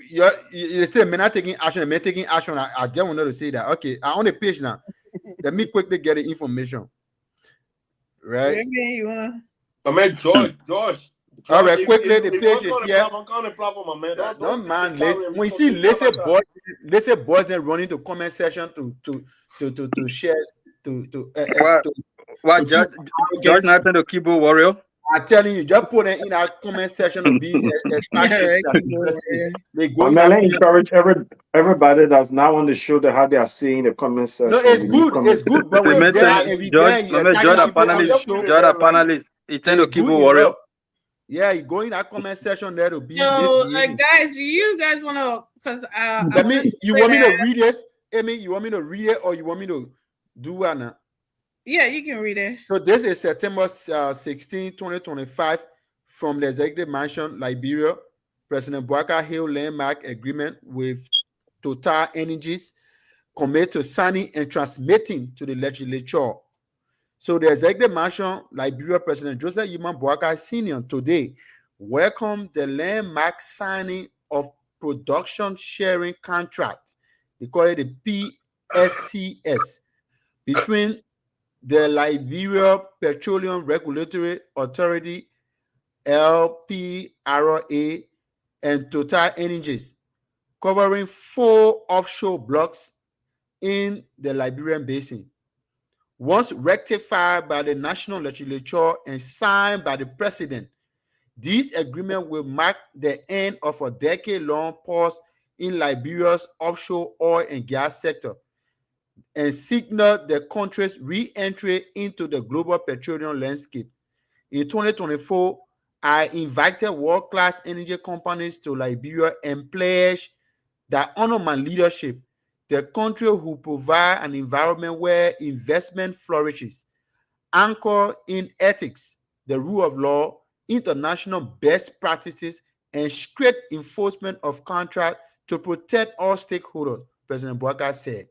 you say men are taking action, men taking action. I just wanted to say that. Okay, I'm on the page now. Let me quickly get the information. Right. Maybe you wanna. I mean, George. All right, if- quickly, if- the if page you're is on the here. platform, come on the platform, my man. Don't sit man, in the listen. gallery When you and see talk about laissez boys then running to comment section to share to What George Nathan, the keyboard warrior? I'm telling you, just put it in our comment section to be they go in I our mean, comment. encourage everybody that's now on the show to how they are seeing the comment section. No, it's We need good. comments. It's good, but when it's there every day, you're George, tagging the people on the panelist, show. George, the panelist, he turned the It's keyboard good warrior. enough. Yeah, you go in that comment section there to be So, misbehaving. guys, do you guys want to? Because I mean, you want me to read this, Amy? You want me to read it, or you want me to do what now? Yeah, you can read it. So this is September 16, 2025, from the Executive Mansion, Liberia. President Bouaka hailed landmark agreement with Total Energies, committed to signing and transmitting to the legislature. So the Executive Mansion, Liberia President Joseph Yuma Bouaka Sr. today welcomed the landmark signing of production sharing contract. They call it the PSCS between the Liberia Petroleum Regulatory Authority, LPRA, and Total Energies, covering 4 offshore blocks in the Liberian Basin. Once rectified by the national legislature and signed by the president, this agreement will mark the end of a decade-long pause in Liberia's offshore oil and gas sector and signal the country's re-entry into the global petroleum landscape. In 2024, I invited world-class energy companies to Liberia and pledged that under my leadership, the country will provide an environment where investment flourishes, anchored in ethics, the rule of law, international best practices, and strict enforcement of contract to protect all stakeholders, President Bouaka said.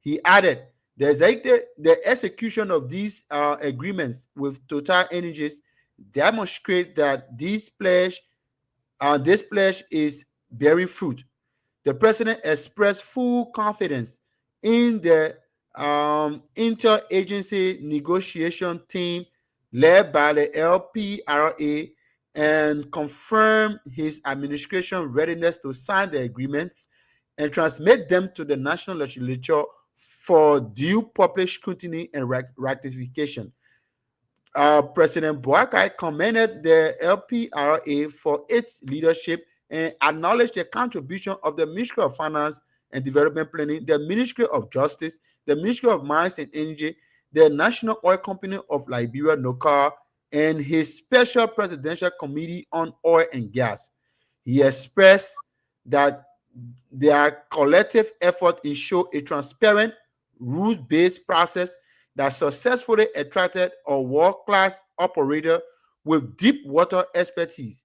He added The execution of these agreements with Total Energies demonstrate that this pledge is bearing fruit. The president expressed full confidence in the interagency negotiation team led by the LPRA and confirmed his administration readiness to sign the agreements and transmit them to the national legislature for due public scrutiny and ratification. President Boakai commended the LPRA for its leadership and acknowledged the contribution of the Ministry of Finance and Development Planning, the Ministry of Justice, the Ministry of Mines and Energy, the National Oil Company of Liberia, NOCAR, and his Special Presidential Committee on Oil and Gas. He expressed that their collective effort ensure a transparent, rules-based process that successfully attracted a world-class operator with deep water expertise,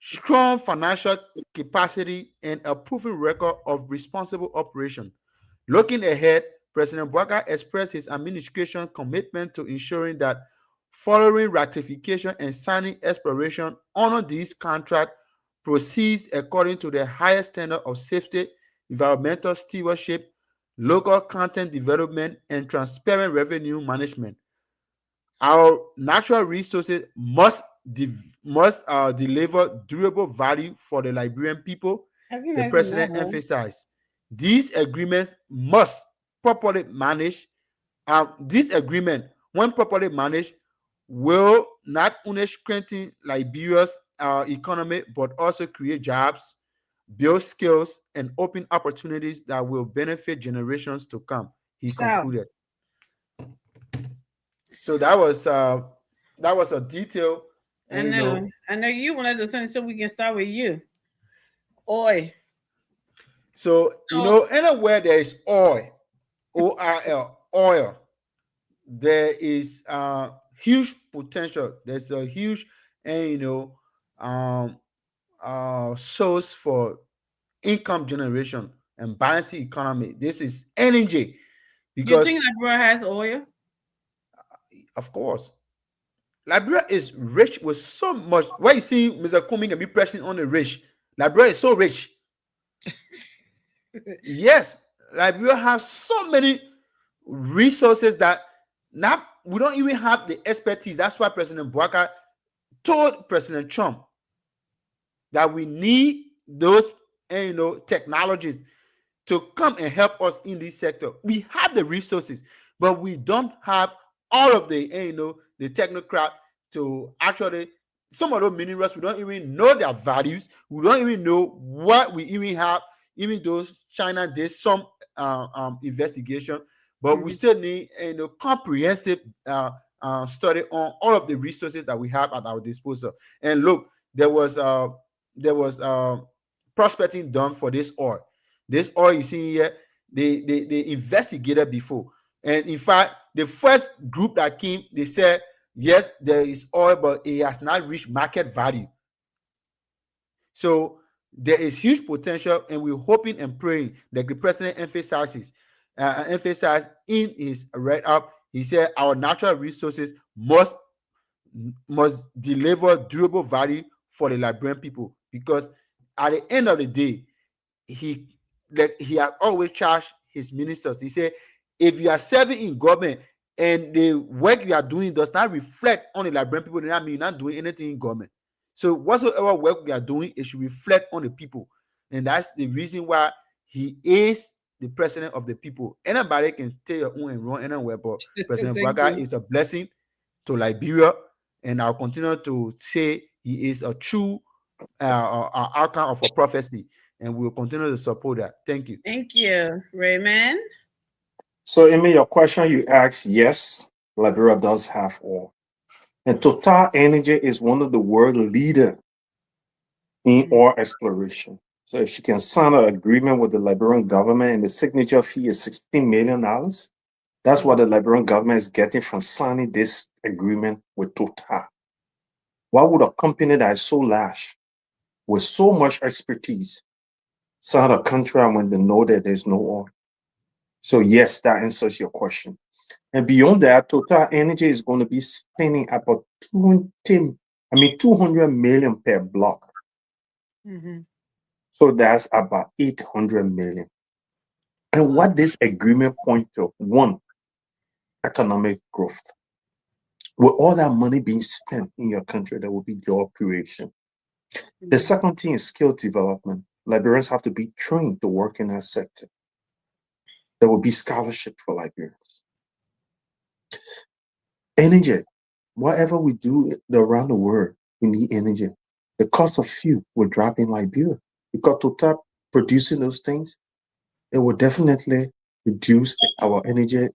strong financial capacity, and a proven record of responsible operation. Looking ahead, President Boakai expressed his administration's commitment to ensuring that following ratification and signing expiration, honor these contracts proceeds according to the highest standard of safety, environmental stewardship, local content development, and transparent revenue management. Our natural resources must deliver durable value for the Liberian people. The president emphasized these agreements must properly manage. This agreement, when properly managed, will not only strengthen Liberia's economy, but also create jobs, build skills, and open opportunities that will benefit generations to come. He concluded. So that was a detail. I know you wanted to finish, so we can start with you. Oil. So anywhere there is oil, oil, there is huge potential. There's a huge source for income generation and balancing economy. This is energy. Because you think Liberia has oil? Of course. Liberia is rich with so much. Why you see Mr. Cumming and be pressing on the rich? Liberia is so rich. Yes, Liberia has so many resources that now we don't even have the expertise. That's why President Boakai told President Trump that we need those technologies to come and help us in this sector. We have the resources, but we don't have all of the the technocrat to actually, some of those minerals we don't even know their values. We don't even know what we even have. Even though China did some investigation, but we still need a comprehensive study on all of the resources that we have at our disposal. And look, there was prospecting done for this oil. This oil you see here, they investigated before, and in fact, the first group that came, they said yes, there is oil, but it has not reached market value. So there is huge potential, and we're hoping and praying that the president emphasized in his write-up. He said our natural resources must deliver durable value for the Liberian people, because at the end of the day, he had always charged his ministers. He said, if you are serving in government and the work you are doing does not reflect on the Liberian people, then that means you're not doing anything in government. So whatsoever work we are doing, it should reflect on the people. And that's the reason why he is the president of the people. Anybody can take your own and run anywhere, but President Boakai is a blessing to Liberia. And I'll continue to say he is a true outcome of a prophecy. And we'll continue to support that. Thank you. Thank you, Raymond. So, Amy, your question you asked, yes, Liberia does have oil. And Total Energy is one of the world leaders in oil exploration. So if she can sign an agreement with the Liberian government and the signature fee is $16 million, that's what the Liberian government is getting from signing this agreement with Total. Why would a company that is so large, with so much expertise, sign a contract when they know that there's no oil? So yes, that answers your question. And beyond that, Total Energy is going to be spending about 200 million per block. Mhm. So that's about 800 million. And what this agreement points to, one, economic growth. With all that money being spent in your country, there will be job creation. The second thing is skill development. Liberians have to be trained to work in that sector. There will be scholarship for Liberians. Energy. Whatever we do around the world, we need energy. The cost of fuel will drop in Liberia because to start producing those things, it will definitely reduce our energy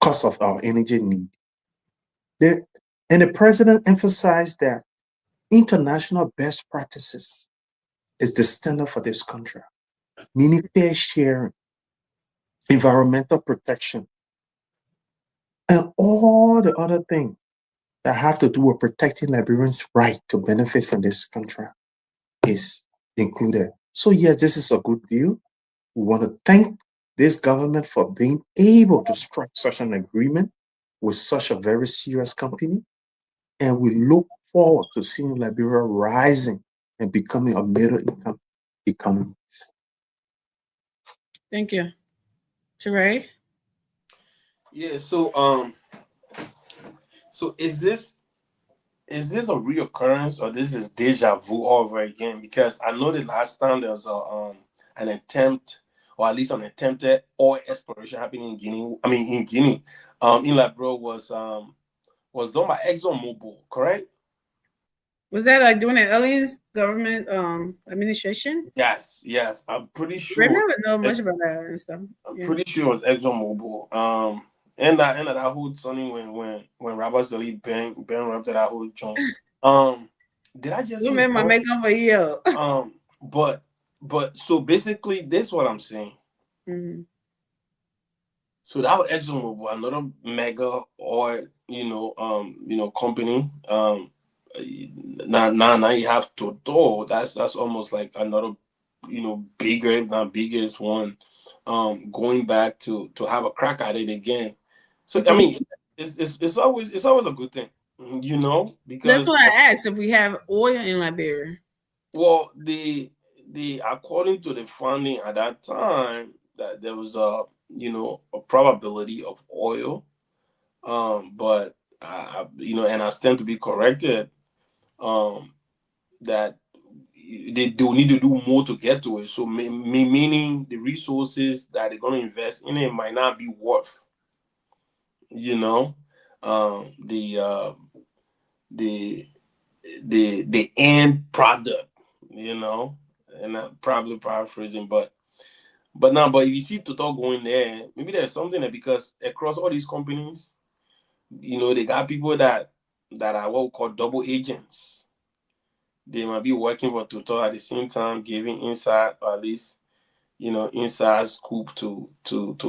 cost of our energy need. And the president emphasized that international best practices is the standard for this country, meaning fair sharing, environmental protection, and all the other things that have to do with protecting Liberians' right to benefit from this country is included. So yes, this is a good deal. We want to thank this government for being able to strike such an agreement with such a very serious company. And we look forward to seeing Liberia rising and becoming a middle income economy. Thank you. Teray? Yeah. So is this a reoccurrence or this is deja vu all over again? Because I know the last time there was an attempt, or at least an attempted oil exploration happening in Guinea. I mean, in Guinea, in Liberia was done by ExxonMobil, correct? Was that like during the aliens government administration? Yes. I'm pretty I sure. remember know much about that and stuff. I'm Yeah. pretty sure it was ExxonMobil. And that whole Sonny when Robert Lee Ben up to that whole joint. Did I just You remember my makeup for you? But so basically, this is what I'm saying. Mm-hmm. So that was ExxonMobil, another mega oil, company. Now you have Total. That's almost like another, bigger, if not biggest one. Going back to have a crack at it again. So I mean, it's always a good thing, because That's why I asked if we have oil in Liberia. well, the according to the funding at that time, that there was a probability of oil, but and I stand to be corrected, that they will need to do more to get to it. So meaning the resources that they're going to invest in it might not be worth, the end product, and I'm probably paraphrasing, but if you see Total going there, maybe there's something that, because across all these companies, they got people that are what we call double agents. They might be working for Total at the same time, giving inside, or at least, inside scoop to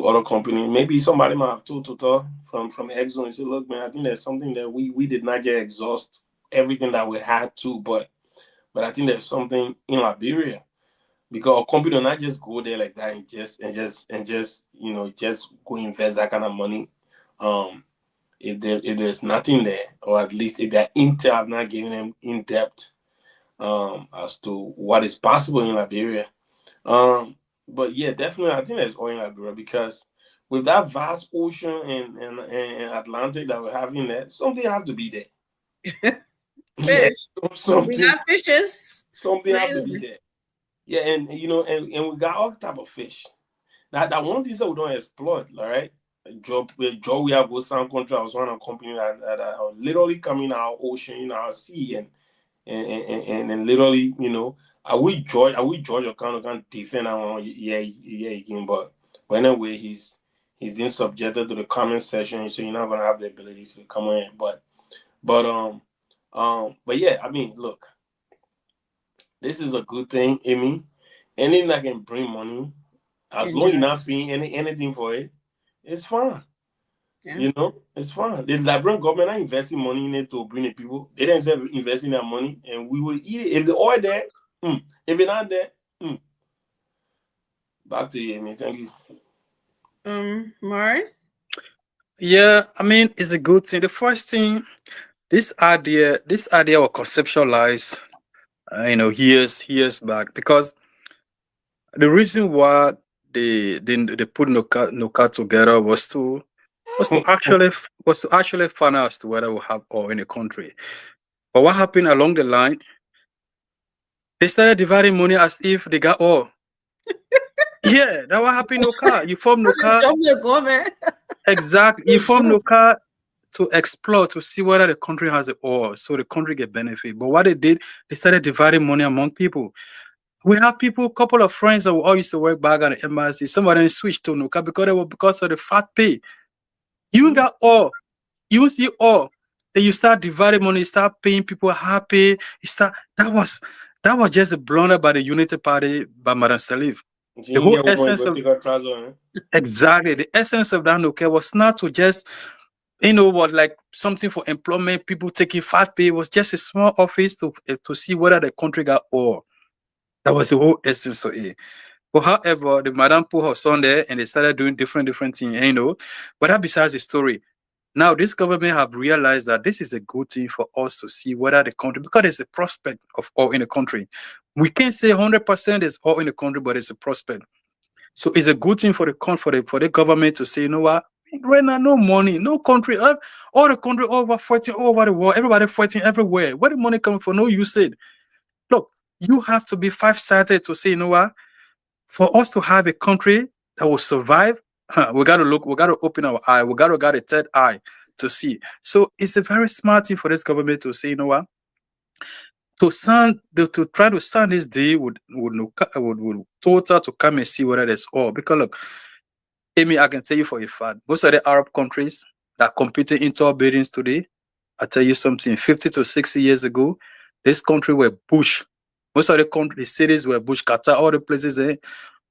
other companies. Maybe somebody might have told Total from Exxon and say, look, man, I think there's something that we did not get exhaust everything that we had to, but I think there's something in Liberia, because a company will not just go there like that and just go invest that kind of money. If there's nothing there, or at least if their intel have not given them in depth as to what is possible in Liberia. But yeah, definitely, I think there's oil in Liberia, because with that vast ocean and Atlantic that we're having there, something have to be there. Fish. Something, We got fishes. something have to be there. Yeah, and we got all type of fish. That one thing that we don't exploit, all right? Job we have with some country. I was one of company that are literally coming our ocean, in our sea, and literally, are we George kind of defend our again, but anyway, he's been subjected to the comment section, so you're not gonna have the ability to come in. But yeah, I mean, look, this is a good thing, Amy. Anything that can bring money, as long as you're not paying anything for it, it's fine. Yeah. It's fine. The Liberian government are investing money in it to bring the people. They didn't invest in that money, and we will eat it. If the oil there, if it's not there, Back to you, Amy. Thank you. Morris? Yeah, I mean, it's a good thing. The first thing, this idea was conceptualized, years back, because the reason why they put NOCA together was to actually find out as to whether we have oil in the country. But what happened along the line? They started dividing money as if they got oil. Yeah, that what happened. NOCA, you form NOCA. Jump your comment. Exactly, you form NOCA to explore, to see whether the country has the oil, so the country get benefit. But what they did, they started dividing money among people. We have people, a couple of friends that all used to work back at the embassy. Some of them switched to NOCA because of the fat pay. You got oil, you see oil, then you start dividing money, you start paying people happy. That was just a blunder by the Unity Party, by Madam Salif. The whole essence of exactly the essence of that NOCA was not to just like something for employment, people taking fat pay. It was just a small office to see whether the country got oil. That was the whole essence of it. But however, the madam put her son there and they started doing different things, But that besides the story. Now, this government have realized that this is a good thing for us to see whether the country, because there's a prospect of oil in the country. We can't say 100% is oil in the country, but it's a prospect. So it's a good thing for the government to say, you know what? Right now, no money, no country, all the country fighting all over the world, everybody fighting everywhere. Where the money coming from? No usage. Look, you have to be five-sided to say, you know what? For us to have a country that will survive, we got to open our eye. We got to get a third eye to see. So it's a very smart thing for this government to say, you know what? To try to sign this deal would Total to come and see whether there's oil. Because look, Amy, I can tell you for a fact, most of the Arab countries that competing in top buildings today, I tell you something, 50 to 60 years ago, this country were bush. Most of the cities were bush, Qatar, all the places there.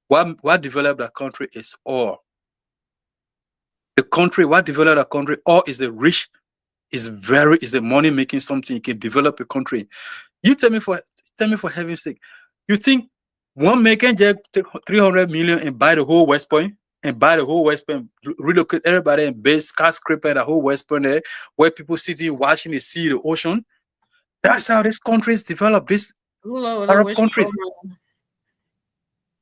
What developed that country is oil. What developed that country, oil is a money making something. You can develop a country. You tell me for heaven's sake, you think one man can just take 300 million and buy the whole West Point? Relocate everybody and base skyscraper the whole West Point there, where people sitting watching the sea, the ocean. That's how these countries develop. These Arab countries.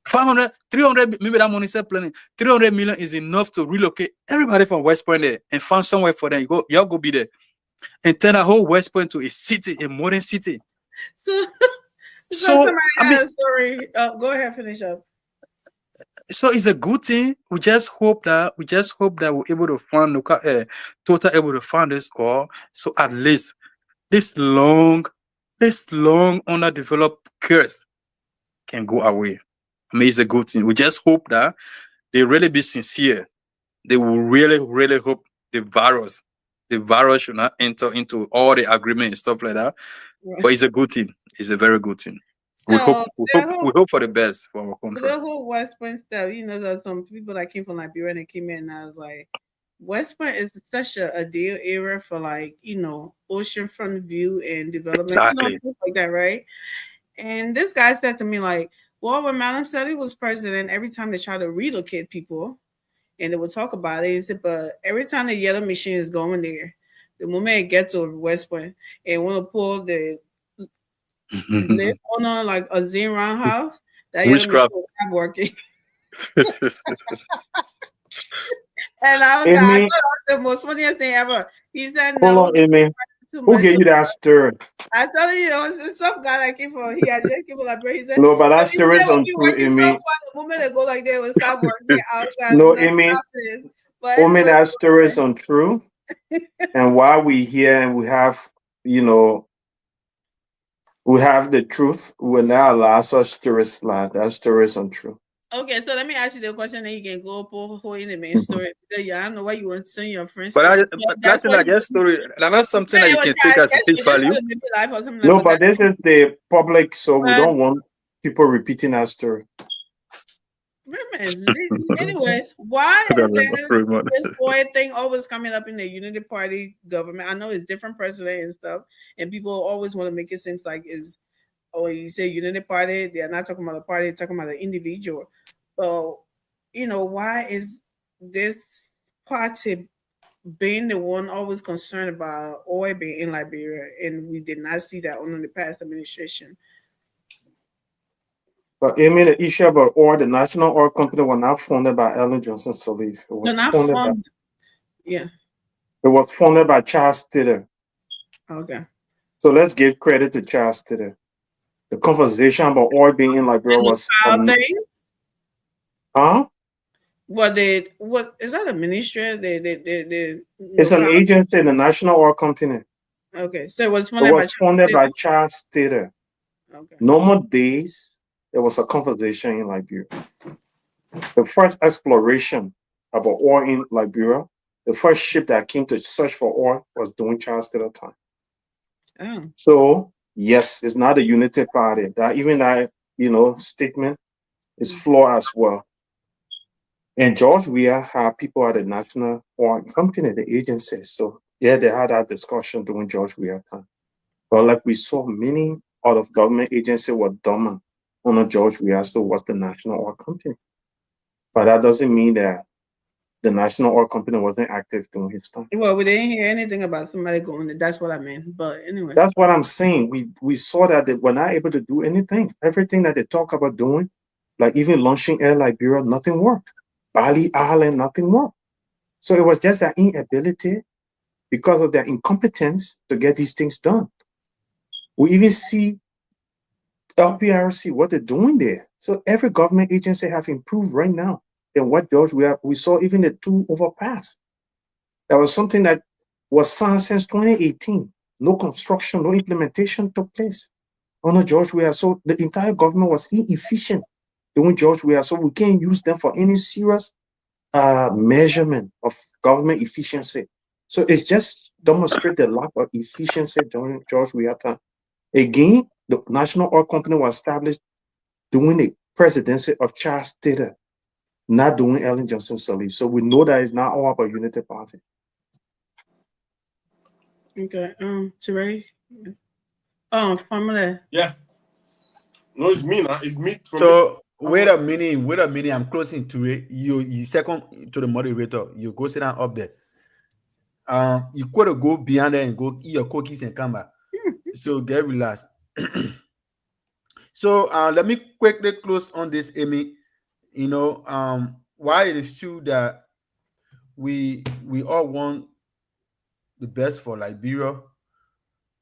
500, 300, maybe that money said planning. 300 million is enough to relocate everybody from West Point there and find somewhere for them. Y'all go be there and turn the whole West Point to a city, a modern city. So sorry. Go ahead, finish up. So it's a good thing. We just hope that we're able to find Total able to find this oil. So at least this long underdeveloped curse can go away. I mean, it's a good thing. We just hope that they really be sincere. They will really, really hope the virus should not enter into all the agreement and stuff like that. Right. But it's a good thing. It's a very good thing. So we hope for the best for our country. The whole West Point stuff, there's some people that came from Liberia and they came in and I was like, West Point is such a deal area for oceanfront view and development, exactly. Stuff like that, right? And this guy said to me well, when Madam Saleh was president, every time they try to relocate people and they would talk about it, he said, but every time the yellow machine is going there, the moment it gets to West Point and want to pull the lift on a Zen roundhouse, that yellow machine will stop working. And I was I thought the most funniest thing ever. He said, "Hold on, Amy. Who gave you that stir?" I tell you, some guy that came from he just came from Liberia. He said, "No, but that stir is untrue, Amy." So the moment they go like that, will stop working outside. No, Amy. Amy, that stir is untrue. And while we here and we have, we have the truth, we will not allow such stories like that. Story is untrue. Okay, so let me ask you the question, then you can go pull in the main story. Because I don't know why you want to send your friends. But that's not just story. That's something that you can take as face value. No, but this is the public, so we don't want people repeating that story. Anyways, why is this oil thing always coming up in the Unity Party government? I know it's different president and stuff, and people always want to make it seem like you say Unity Party, they're not talking about the party, they're talking about the individual. why is this party being the one always concerned about oil being in Liberia, and we did not see that under the past administration? But I mean, the issue about oil, the National Oil Company was not funded by Ellen Johnson Sirleaf. It No, was not funded by, from. Yeah. it was funded by Charles Titter. Okay. So let's give credit to Charles Titter. The conversation about oil being in Liberia And the was cloud thing. huh? What is that a ministry? The It's an cloud- agency, the National Oil Company. Okay, so it was It funded by was funded by Charles Charles Titter. Titter. Okay. Normal days, there was a conversation in Liberia. The first exploration about oil in Liberia, the first ship that came to search for oil was during Charles Titter time. Oh. So yes, it's not a unity party. That statement is flawed as well. And George Weah had people at the National Oil Company, the agency. So yeah, they had that discussion during George Weah time. But like we saw, many out of government agencies were dormant under George Weah, so was the National Oil Company. But that doesn't mean that the National Oil Company wasn't active during his time. Well, we didn't hear anything about somebody going there. That's what I meant. But anyway. That's what I'm saying. We saw that they were not able to do anything. Everything that they talk about doing, like even launching Air Liberia, nothing worked. Bali Island, nothing worked. So it was just their inability because of their incompetence to get these things done. We even see LPRC, what they're doing there. So every government agency have improved right now than what George we saw even the 2 overpass. That was something that was signed since 2018. No construction, no implementation took place under George Weah. So the entire government was inefficient during George Weah. So we can't use them for any serious measurement of government efficiency. So it's just demonstrate the lack of efficiency during George Weah time. Again, the National Oil Company was established during the presidency of Charles Titter, not during Ellen Johnson Sirleaf. So we know that it's not all about Unity Party. Okay. Teray. Formula. Yeah. No, it's me now. It's me. So wait a minute. I'm closing to it. You second to the moderator. You go sit down up there. You gotta go beyond there and go eat your cookies and come back. So get relaxed. So let me quickly close on this, Amy. Why it is true that we all want the best for Liberia.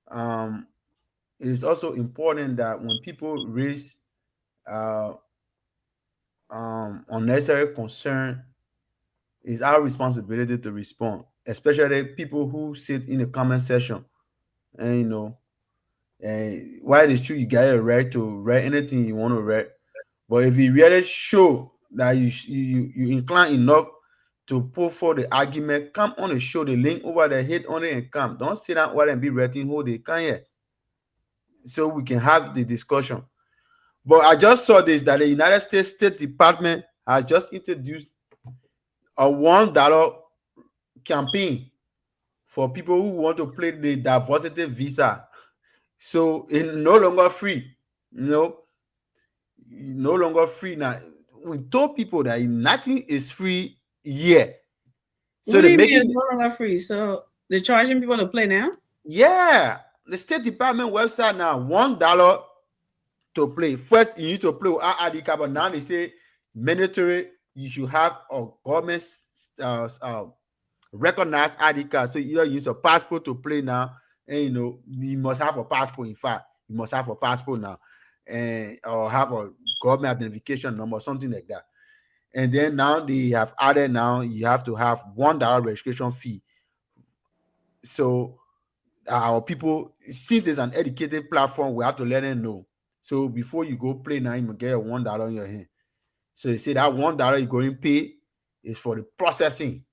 It is also important that when people raise unnecessary concern, it's our responsibility to respond, especially people who sit in the comment section. And why it is true, you got a right to write anything you want to write, but if you really show that you incline enough to put for the argument, come on the show, the link over there, hit on it and come. Don't sit down while and be writing who they can hear, so we can have the discussion. But I just saw this, that the United States State Department has just introduced a $1 campaign for people who want to play the diversity visa. So it's no longer free. No longer free now. We told people that nothing is free yet. So what do they you make mean it, it's no longer free? So they're charging people to play now? yeah. The State Department website now, $1 to play. First, you need to play with ID card, but now they say mandatory. You should have a government recognized ID card. So either use a passport to play now, and you must have a passport. In fact, you must have a passport now, and or have a government identification number, something like that. And then now they have added, now you have to have $1 registration fee. So our people, since it's an educated platform, we have to let them know. So before you go play now, you get a $1 in your hand. So they say that $1 you're going to pay is for the processing.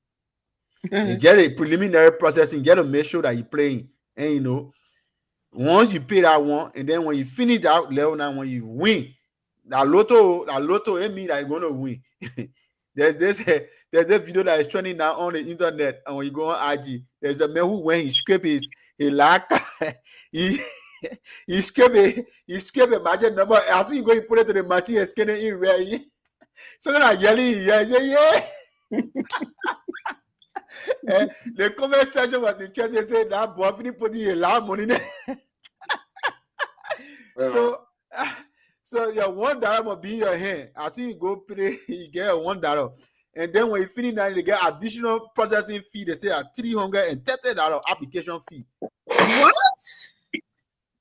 You get a preliminary processing, you got to make sure that you're playing. And once you pay that one, and then when you finish that level, now when you win, that lotto, it means that you're going to win. There's this video that is trending now on the internet, and when you go on IG, there's a man who, when he scrape his lack, he scrape a magic number. As soon you go, you put it to the machine and scan it in real. So when I yelling, yeah, yeah. The comment section was interested. They said that boy finna put a lot of money there. So, so your $1 will be in your hand. As you go pay, you get a $1. And then when you finish that, you get additional processing fee. They say a $330 application fee. What?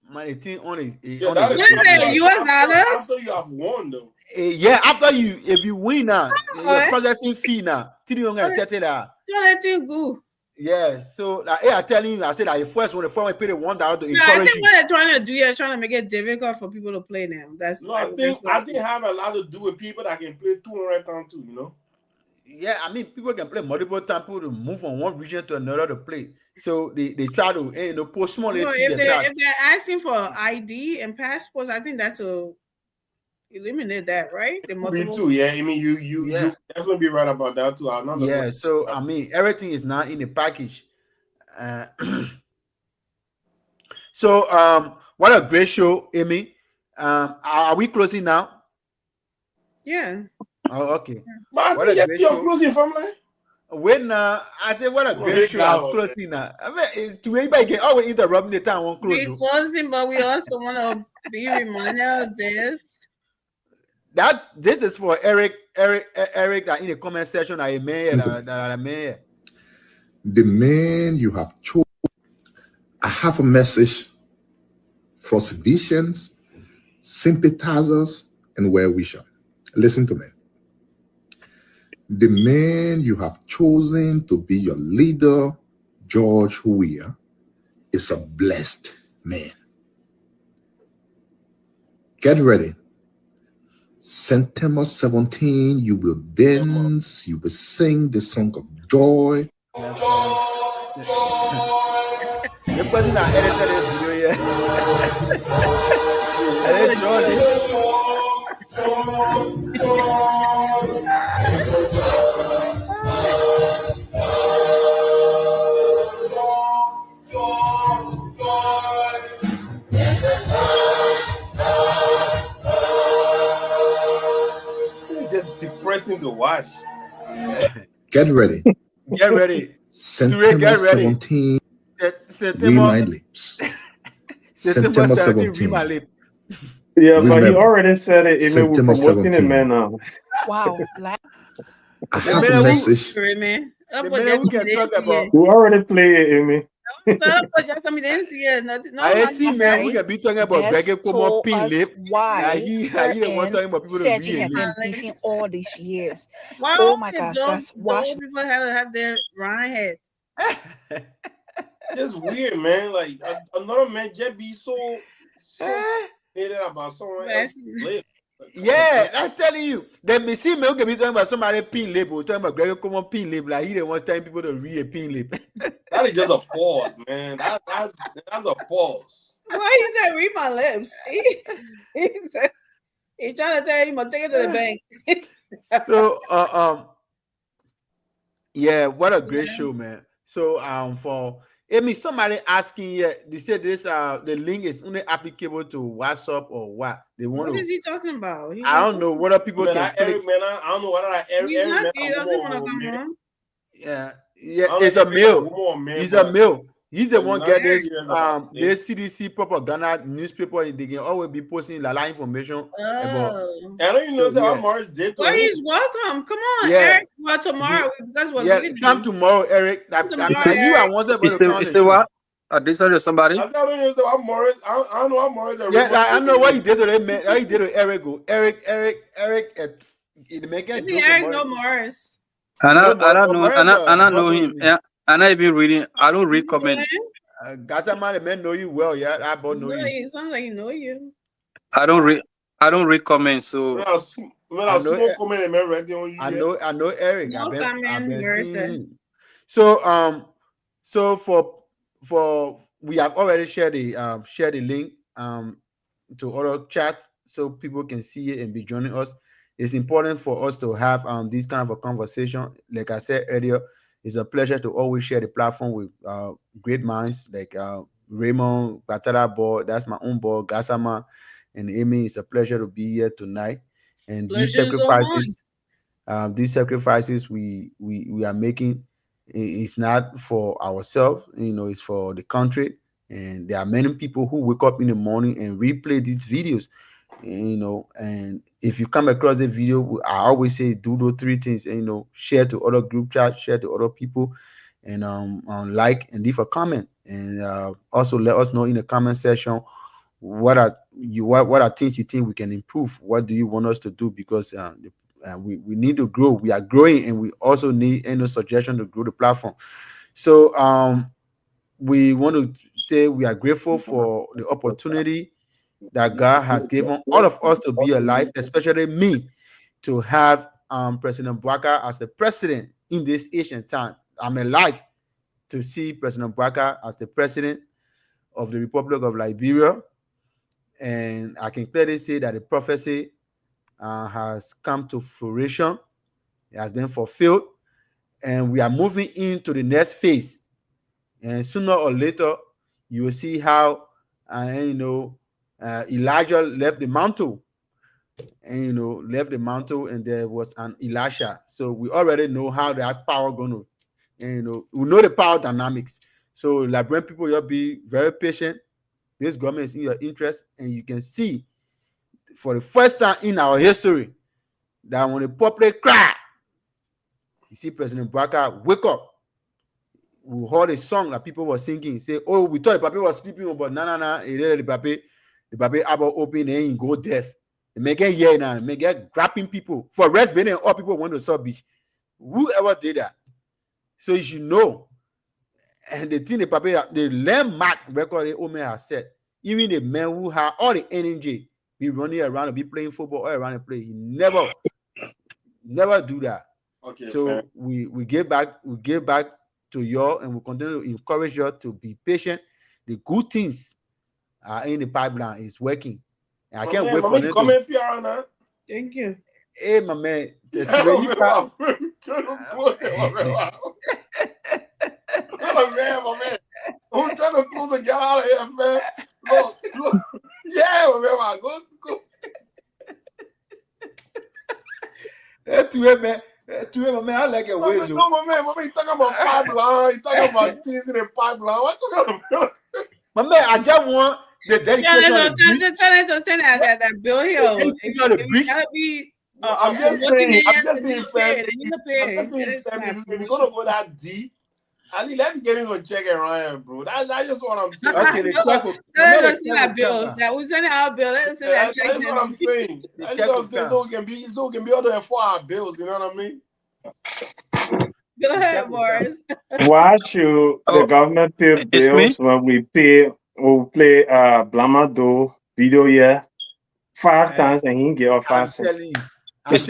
Man, the thing on it. Yeah, that is What is it? US dollars? After you have won, though. Yeah, after if you win now, Oh, the processing fee now, $330. Don't let it go. Yeah, so like I'm telling you, I said like the first one pay the $1 to No, I encourage think you. what they're trying to do is trying to make it difficult for people to play now. That's No, I think have a lot to do with people that can play 200 times too, you know? Yeah, I mean people can play multiple times, people to move from one region to another to play. So they try to post small No, fee if attack. they're asking for ID and passports, I think that's a eliminate that, right? The Me multiple. too, yeah. I mean, you definitely be right about that too. Yeah, so I mean everything is not in the package. So what a great show, Amy. Are we closing now? Yeah. Oh, okay. But I What a think great you're show. closing family. When I said what a great show, I'm closing now. I mean, it's to anybody can always interrupt me the time I won't close. We're closing, but we also want to be reminded of this. This is for Eric that in the comment section that I made that I made. The man you have chosen. I have a message for seditions, sympathizers, and well-wishers. Listen to me. The man you have chosen to be your leader, George Weah, is a blessed man. Get ready. September 17, you will dance, you will sing the song of joy. The person that edited this video here. It's just depressing to watch. Get ready. Get ready. September Get ready. 17. September, read my lips. September 17, read my lip. Yeah, but Remember, he already said it. We're September promoting it, 17. man. Now. Wow. I have a message. The minute we can talk about. We already played it, Amy. I see, man. We can be talking about Greggy Como pin lip. Why? He the one talking about people to read Sergi have lips. been beefing all these years. Why Oh my gosh, guys, watch. People have to have their Ryan head. It's weird, man. Like another man just be so hated about someone else's lip. Yeah, I'm telling you. Then me see me okay be talking about somebody pin lip or talking about Greggy Como pin lip. Like he the one telling people to read a pin lip. That is just a pause, man. That's a pause. Why is that read my lips? He's trying to tell you, I'm take it to the bank. So yeah, what a great show, man. So for Amy, somebody asking they said this the link is only applicable to WhatsApp or what they want What to. is he talking about? I don't know whether people Man, can click. Eric, man, I don't know whether He doesn't want to come on. Yeah, it's a male. He's a male. He's the one get this this CDC propaganda newspaper. They can always be posting a lot of information about. Oh. I don't even know So, how yeah. Morris did. Well, he's welcome. Come on, Yeah. Eric. Well, tomorrow because we're leaving. Come tomorrow, Eric. Come tomorrow, I knew I wanted You to say, come. you say what? This is somebody? I don't even know how Morris. I don't know how Morris. Yeah, like, I know what he did to them, man. What he did to Eric. Eric. The man can't Maybe joke Eric about no it. Morris. I No, don't know. Morris, I don't know Morris him. me. Yeah, I'm not even reading. I don't read comment. Gaza man, the man know you well. Yeah, I both know No, you. it sounds like you know you. I don't read comments. So When I smoke comment and man ready on you. I know Eric. No I've comment, been Morris seeing said. him. So for we have already shared the link to other chats so people can see it and be joining us. It's important for us to have this kind of a conversation. Like I said earlier, it's a pleasure to always share the platform with great minds like Raymond, Batara Boy, that's my own boy, Gasama, and Amy. It's a pleasure to be here tonight. And these sacrifices we are making is not for ourselves, it's for the country. And there are many people who wake up in the morning and replay these videos, and if you come across a video, I always say do those three things, share to other group chats, share to other people, and like and leave a comment, and also let us know in the comment section what are things you think we can improve. What do you want us to do? Because we need to grow. We are growing, and we also need any suggestion to grow the platform. So we want to say we are grateful for the opportunity that God has given all of us to be alive, especially me, to have President Boubacar as the president in this ancient time. I'm alive to see President Boubacar as the president of the Republic of Liberia, and I can clearly say that the prophecy has come to fruition. It has been fulfilled, and we are moving into the next phase. And sooner or later, you will see how Elijah left the mantle, and and there was an Elisha. So we already know how that power going to, we know the power dynamics. So Liberian people, you'll be very patient. This government is in your interest, and you can see for the first time in our history that when the public cry, you see President Boubacar wake up. We heard a song that people were singing, say, "Oh, we thought the papi was sleeping, but no, the papi about open and go deaf. They make it here now, make it grabbing people for rest being all people want to South Beach. Whoever did that? So you should know." And the thing the papi, the landmark record the old man has said, even the men who have all the energy be running around and be playing football all around the place, he never do that. Okay. So fair. we give back to you, and we continue to encourage you to be patient. The good things are in the pipeline, is working. And I can't wait for them to PR now. Thank you. Hey, my man. My man. I'm trying to close and get out of here, man. Look. Yeah, man. Go. That's to it, man. My man, I like it. No, my man, you talking about pipeline. You talking about things in the pipeline. What you talking about? My man, I just want the dedication of the bridge. That Bill Hill. It's gotta be. I'm just saying, fam, if if you're gonna go that deep, Ali, let me get him on check and Ryan, bro. That's just what I'm saying. Okay, the check will that bill. That was sending our bill. Let's send that check. That's what I'm saying. That's what I'm saying. So it can be able to afford our bills. You know what I mean? Go ahead, Morris. Why should the government pay bills when we play Blamado video here 5 times and he get off 5 cents? telling you. It's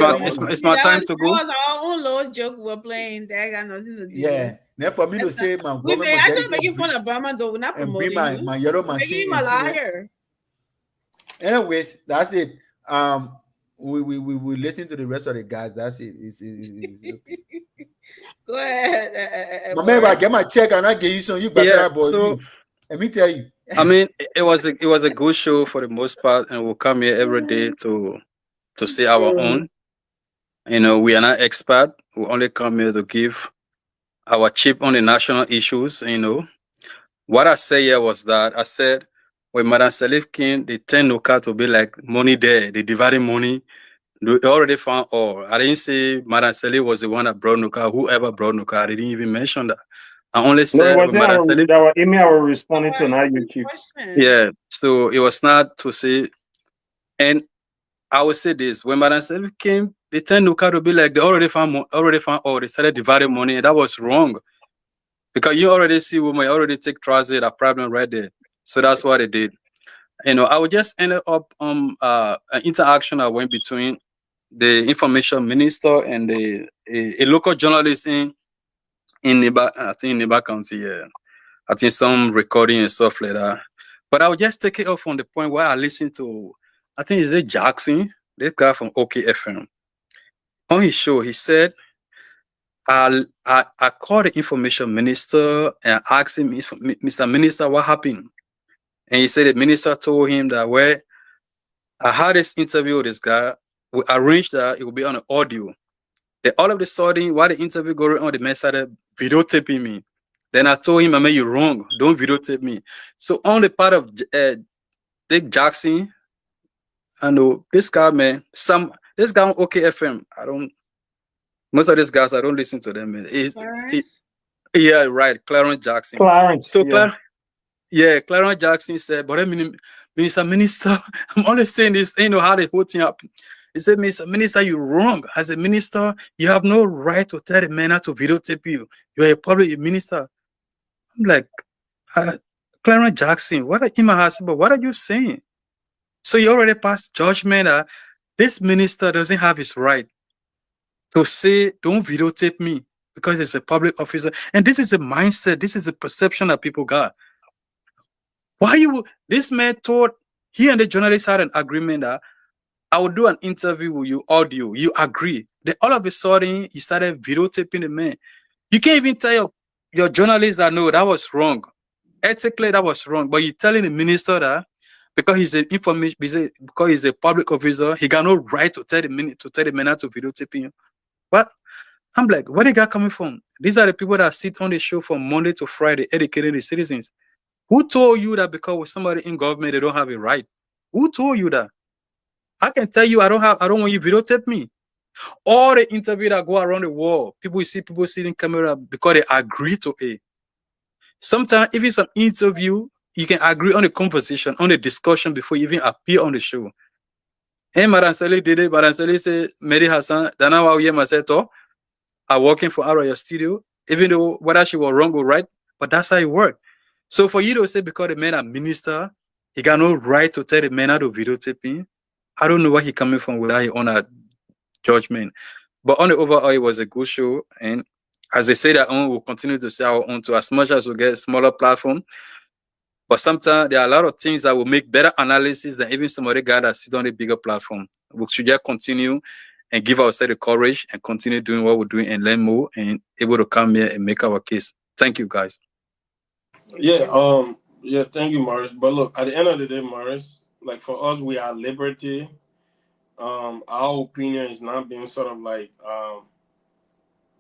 my time to go. That was our own little joke we were playing. That got nothing to do. Yeah. Then for me to say my We government I just making fun of Brahma though. We're not and promoting bring you. my yellow Making machine. him a liar. Anyways, that's it. We listen to the rest of the guys. That's it. It's okay. Go ahead. My man, if I get my check and I get you some, you better boy. So Let me tell you. I mean, it was a good show for the most part, and we'll come here every day to say our own. We are not expert. We only come here to give our chip on the national issues. What I said here was that I said when Madam Salif came, they tend Nuka to be like money there. They divided money. They already found all. I didn't say Madam Salif was the one that brought Nuka. Whoever brought Nuka, I didn't even mention that. I only said No, that was email I was responding to now YouTube. Yeah, so it was not to say, and I would say this: when Madam Salif came, they tend Nuka to be like they already found all. They started dividing money, and that was wrong because you already see women already take transit a problem right there. So that's what they did. I would just end up an interaction that went between the information minister and a local journalist in Niba, I think in Niba County, yeah. I think some recording and stuff like that. But I would just take it off on the point where I listened to, I think it's Jackson, this guy from OKFM. On his show, he said, I called the information minister and asked him, Mr. Minister, what happened? And he said the minister told him that, I had this interview with this guy, we arranged that it will be on an audio. Then all of a sudden, while the interview going on, the man started videotaping me. Then I told him, I mean, you're wrong. Don't videotape me. So on the part of Dick Jackson, I know this guy, man, this guy on OKFM, most of these guys, I don't listen to them, man. Yeah, right, Clarence Jackson. Clarence, So yeah. Clarence Jackson said, but I mean, Mr. Minister, I'm only saying this, you know how the whole thing happened. He said, Mr. Minister, you're wrong. As a minister, you have no right to tell the man how to videotape you. You're a public minister. I'm like, Clarence Jackson, what are you saying? So you already passed judgment that this minister doesn't have his right to say, don't videotape me because it's a public officer. And this is a mindset. This is a perception that people got. This man thought he and the journalist had an agreement that I would do an interview with you, audio, you agree. Then all of a sudden, you started videotaping the man. You can't even tell your journalist that, no, that was wrong. Ethically, that was wrong. But you're telling the minister that because he's an information, because he's a public officer, he got no right to tell the man how to videotape you. But I'm like, where they got coming from? These are the people that sit on the show from Monday to Friday, educating the citizens. Who told you that because with somebody in government, they don't have a right? Who told you that? I can tell you, I don't want you videotape me. All the interviews that go around the world, people sitting camera because they agree to it. Sometimes, if it's an interview, you can agree on the conversation, on the discussion before you even appear on the show. And Madam Sally did it. Madam Sally said, Mary Hassan, Dana Wauye Maseto are working for our studio, even though whether she was wrong or right, but that's how it worked. So for you to say because the man a minister, he got no right to tell the man how to videotape him, I don't know where he coming from without his own judgment. But on the overall, it was a good show. And as I say that on, we'll continue to say our own to as much as we get a smaller platform. But sometimes there are a lot of things that will make better analysis than even some other guy that sit on a bigger platform. We should just continue and give ourselves the courage and continue doing what we're doing and learn more and able to come here and make our case. Thank you, guys. Yeah, thank you, Morris. But look, at the end of the day, Morris, like for us, we are liberty. Our opinion is not being sort of like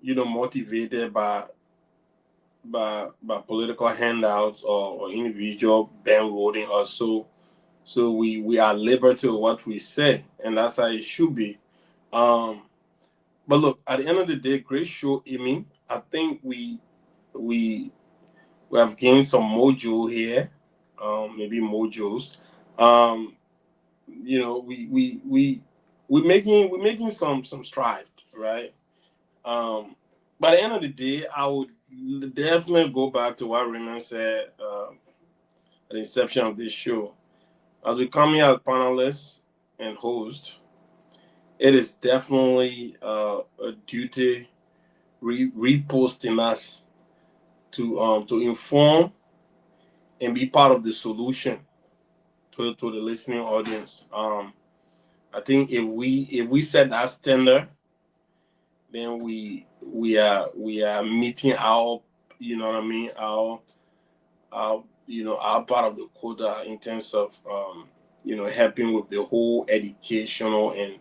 motivated by political handouts or individual bandholding us. So we are liberty of what we say, and that's how it should be. But look, at the end of the day, great show, Amy. I think we have gained some mojo here, maybe mojos. We're making some strive, right? By the end of the day, I would definitely go back to what Raymond said at the inception of this show. As we come here as panelists and hosts, it is definitely a duty reposting us to inform and be part of the solution to the listening audience. I think if we set that standard, then we are meeting our, our part of the quota in terms of helping with the whole educational and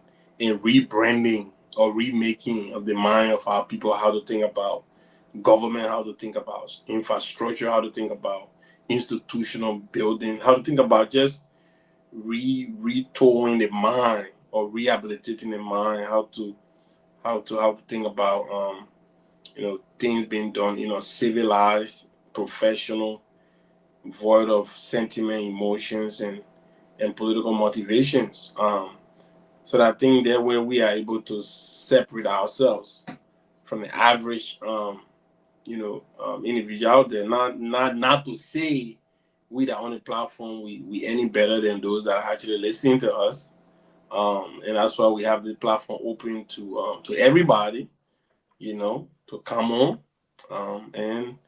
rebranding or remaking of the mind of our people, how to think about government, how to think about infrastructure, how to think about institutional building, how to think about just retooling the mind or rehabilitating the mind, how to think about things being done, civilized, professional, void of sentiment, emotions, and political motivations. So that I think that way we are able to separate ourselves from the average individual out there. Not to say we that on the platform we any better than those that are actually listening to us. And that's why we have the platform open to everybody, to come on and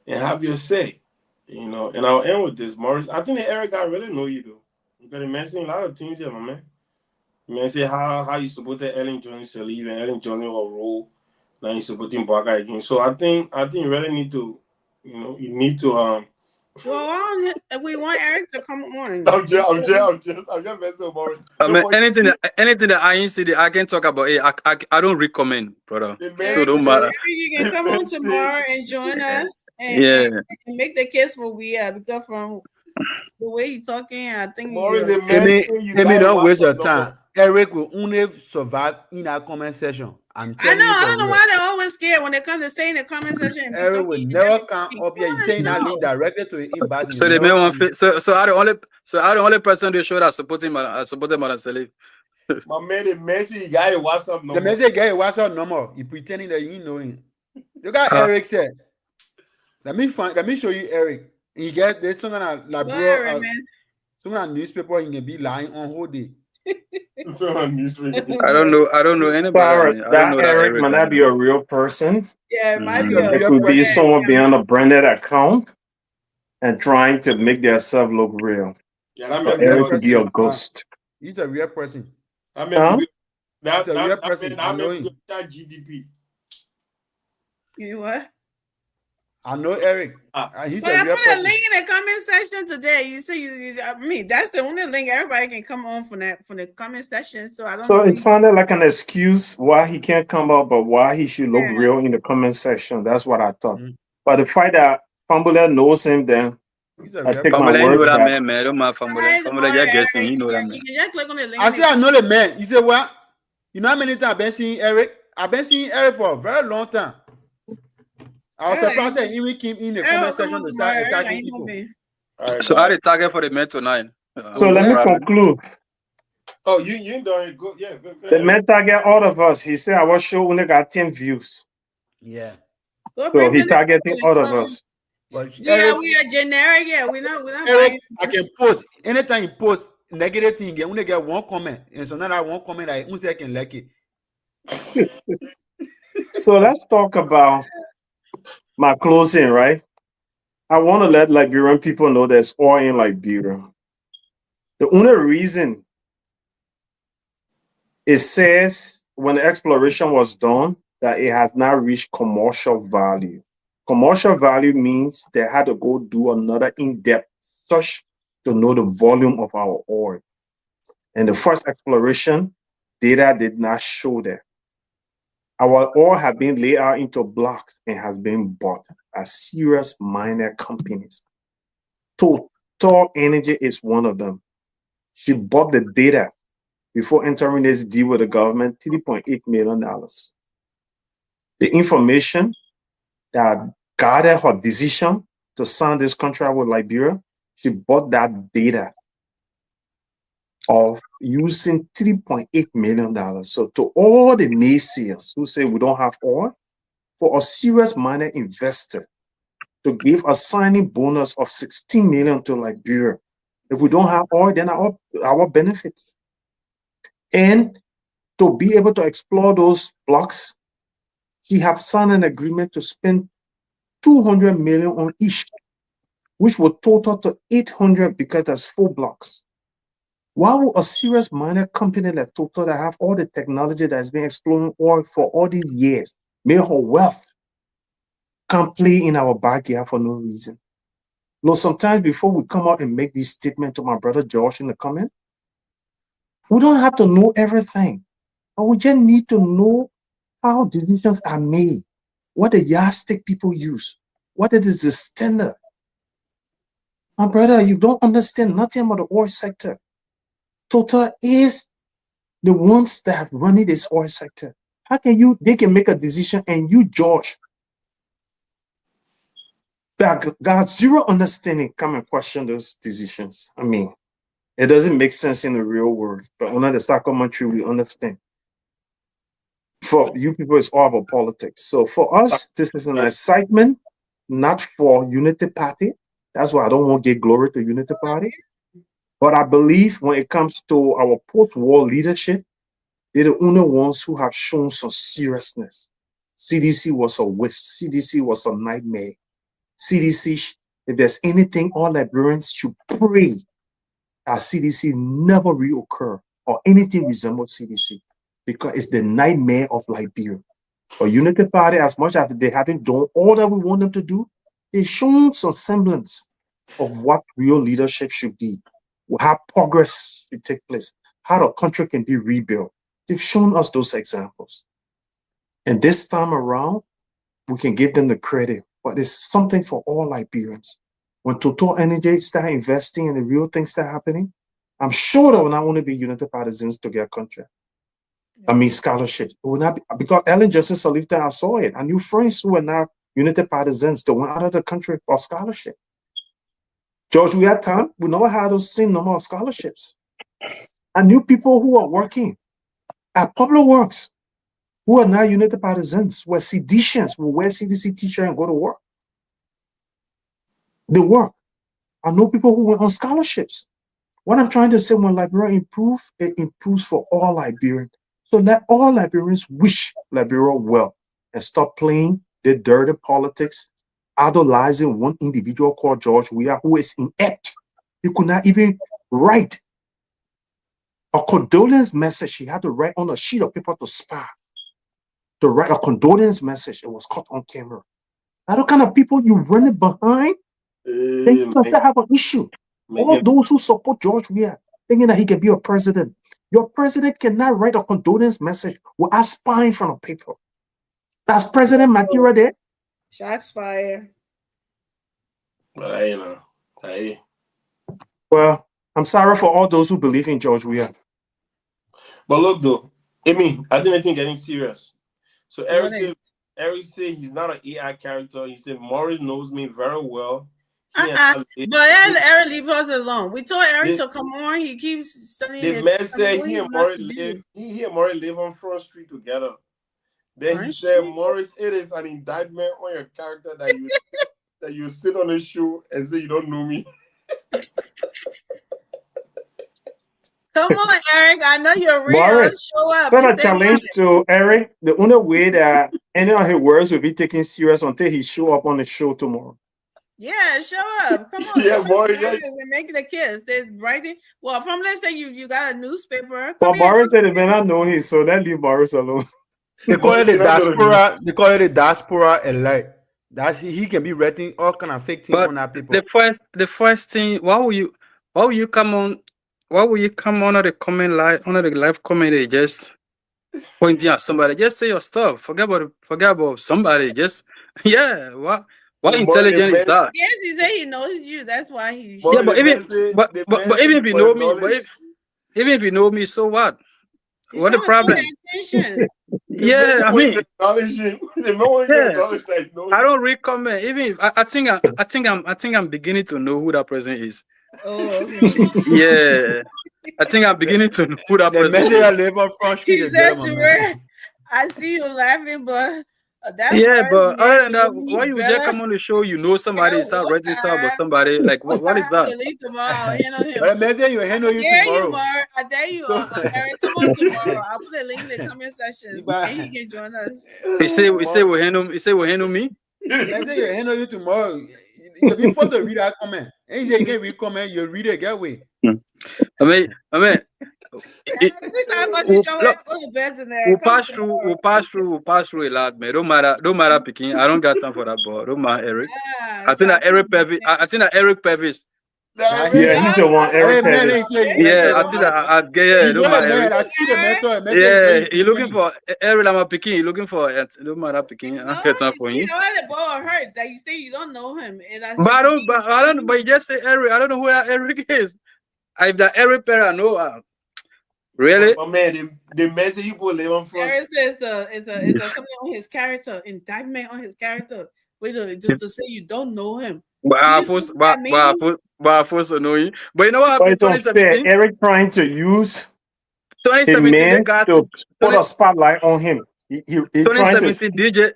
have your say, And I'll end with this, Morris. I think the Eric guy really know you though. You got to mention a lot of things here, my man. You may say how you supported Ellen Jones to leave and Ellen Jones will roll. Now you're supporting Baka again. So I think you really need to, you need to Well, we want Eric to come on. I'm just messing with Morris. I No, mean, but anything that I ain't see, that I can talk about it. I don't recommend, brother. the So man don't matter. said- You can come on tomorrow and join us Yeah. and make the case for we are, because from the way you're talking, I think Morris, you're the man Amy, said you Amy, got don't waste your WhatsApp time. number. Eric will only survive in our comment section. I'm I telling know. you I for don't know real. why they're always scared when they come to stay in the comment section and be Eric will talking. never come up here. He's saying that No. link directly to his inbox. He So will they may never want come. so I the only person they show that supporting Madam Salif. My man, the man said you got a WhatsApp The number. message guy, WhatsApp number. He pretending that you know him. Look at Eric said. Let me show you Eric. He get this some kind of like Go bro, ahead, man. some kind of newspaper. He can be lying on whole day. So on newspaper. I don't know anybody. Sarah, I don't that know that Eric might not Eric. be a real person. Yeah, it might He's be a a It real could be person. someone behind a branded account and trying to make themselves look real. Yeah, that So man be Eric good. could be a ghost. He's a real person. That man be good. He's a real person. I That know man be him. good. That GDP. You know what? I know Eric. He's But a I real put a person. link in the comment section today. You say I mean, that's the only link everybody can come on from the comment section. So I don't So know. it sounded like an excuse why he can't come up, but why he should look Yeah. real in the comment section. That's what I thought. Mhm. But the fact that Fambula knows him, then He's a I real take my person. Family, you know word that back. man. Don't mind family. Hi, Family, you're guessing. You know that man. You can just click on the link. I say I know the man. He said, "What? You know how many times I've been seeing Eric? I've been seeing Eric for a very long time. I was Eric, surprised that he even came in the Eric, comment come section on to tomorrow. start Eric, attacking ain't people." gonna be- All right, So bye. I the target for the man tonight. So let me Yeah. conclude. Oh, you done go. Yeah, go The ahead. man target all of us. He said our show only got 10 views. Yeah. Go So bring he the- targeting all of us. But Yeah, Eric, we are generic. Yeah, we're not Eric, buying. I can post anytime he posts negative thing. You only get one comment, and so now that one comment, I only can like it. So let's talk about my closing, right? I want to let Liberian people know there's oil in Liberia. The only reason it says when the exploration was done that it has not reached commercial value. Commercial value means they had to go do another in-depth search to know the volume of our oil. And the first exploration data did not show that. Our oil has been laid out into blocks and has been bought by serious miner companies. Total Energy is one of them. She bought the data before entering this deal with the government, $3.8 million. The information that guided her decision to sign this contract with Liberia, she bought that data of using $3.8 million. So to all the naysayers who say we don't have oil, for a serious miner investor to give a signing bonus of $16 million to Liberia, if we don't have oil, then our benefits. And to be able to explore those blocks, she have signed an agreement to spend $200 million on each, which would total to $800 because there's 4 blocks. Why would a serious miner company like Total that have all the technology that has been exploring oil for all these years, made her wealth, come play in our backyard for no reason? No, sometimes before we come out and make this statement to my brother Josh in the comment, we don't have to know everything, but we just need to know how decisions are made, what the yardstick people use, what it is the standard. My brother, you don't understand nothing about the oil sector. Total is the ones that have running this oil sector. How can they can make a decision and you, George, that got zero understanding, come and question those decisions? I mean, it doesn't make sense in the real world, but under the stock commentary, we understand. For you people, it's all about politics. So for us, this is an excitement, not for Unity Party. That's why I don't want to give glory to Unity Party. But I believe when it comes to our post-war leadership, they're the only ones who have shown some seriousness. CDC was a waste. CDC was a nightmare. CDC, if there's anything, all Liberians should pray that CDC never reoccur or anything resemble CDC, because it's the nightmare of Liberia. For Unity Party, as much as they haven't done all that we want them to do, they've shown some semblance of what real leadership should be, how progress should take place, how the country can be rebuilt. They've shown us those examples. And this time around, we can give them the credit, but it's something for all Liberians. When Total Energy start investing and the real things start happening, I'm sure there will not only be United Partisans to get country. I mean, scholarship. It will not be, because Ellen Johnson Sirleaf, I saw it. I knew friends who were now United Partisans that went out of the country for scholarship. George, we had time, we never had those same number of scholarships. I knew people who are working at Public Works who are now United Partisans, were seditious, who wear CDC t-shirt and go to work. They work. I know people who went on scholarships. What I'm trying to say, when Liberia improve, it improves for all Liberians. So let all Liberians wish Liberia well and stop playing the dirty politics, idolizing one individual called George Weah, who is inept. He could not even write a condolence message. He had to write on a sheet of paper to spy. To write a condolence message. It was caught on camera. Now, the kind of people you running behind, then you have an issue. All those who support George Weah, thinking that he can be a president. Your president cannot write a condolence message without spying from a paper. That's president material there. Shots fired. But Well, I'm sorry for all those who believe in George Weah. But look though, I think getting serious. So Eric said he's not an AI character. He said Morris knows me very well. But Eric leave us alone. We told Eric to come on. He keeps studying. The man said he and Morris live on Front Street together. Then he said, Morris, it is an indictment on your character that you sit on the show and say you don't know me. Come on, Eric. I know you're real. Morris, show up. Send a challenge to Eric. The only way that any of his words will be taken serious until he show up on the show tomorrow. Yeah, show up. Come on. Yeah, Morris. And make the kids. They're writing. Well, from let's say you got a newspaper. But Morris said they may not know him, so that leave Morris alone. They call it the diaspora. They call it the diaspora alert. That's he can be writing all kind of fake things on our people. The first thing, why will you come on under the comment the live comment? They just pointing at somebody. Just say your stuff. Forget about somebody. Just What intelligent is that? Yes, he said he knows you. That's why he. Yeah, but even if you know me, even if you know me, so what? What the problem? Yeah, I mean, I don't read comment. Even if I think I'm beginning to know who that person is. Oh, okay. Yeah, I think I'm beginning to know who that person is. He said to her, "I see you laughing, but." But other than that, why you just come on the show? You know somebody start writing stuff about somebody. Like what is that? You handle you tomorrow. I dare you, Eric. Come on tomorrow. I'll put a link in the comment section. And he can join us. He say we'll handle me. I say you handle you tomorrow. You'll be forced to read that comment. And he say you can't read comment. You read it. Get away. I mean. We'll pass through a lot, man. Don't matter picking. I don't got time for that, boy. Don't matter, Eric. I think that Eric Purvis. Yeah, he's the one. Eric Purvis. Yeah, I think that. Don't matter, Eric. Yeah, he looking for Eric. I'm picking. He looking for. Don't matter picking. I don't get time for him. The ball hurt that you say you don't know him. But I don't. But you just say Eric. I don't know who that Eric is. If that Eric Perry, I know. Really? Oh man, the message you put live on front. It's something on his character, indictment on his character. Just to say you don't know him. But I force to know him. But you know what happened? 2017. Eric trying to use 2017 to put a spotlight on him. He 2017 DJ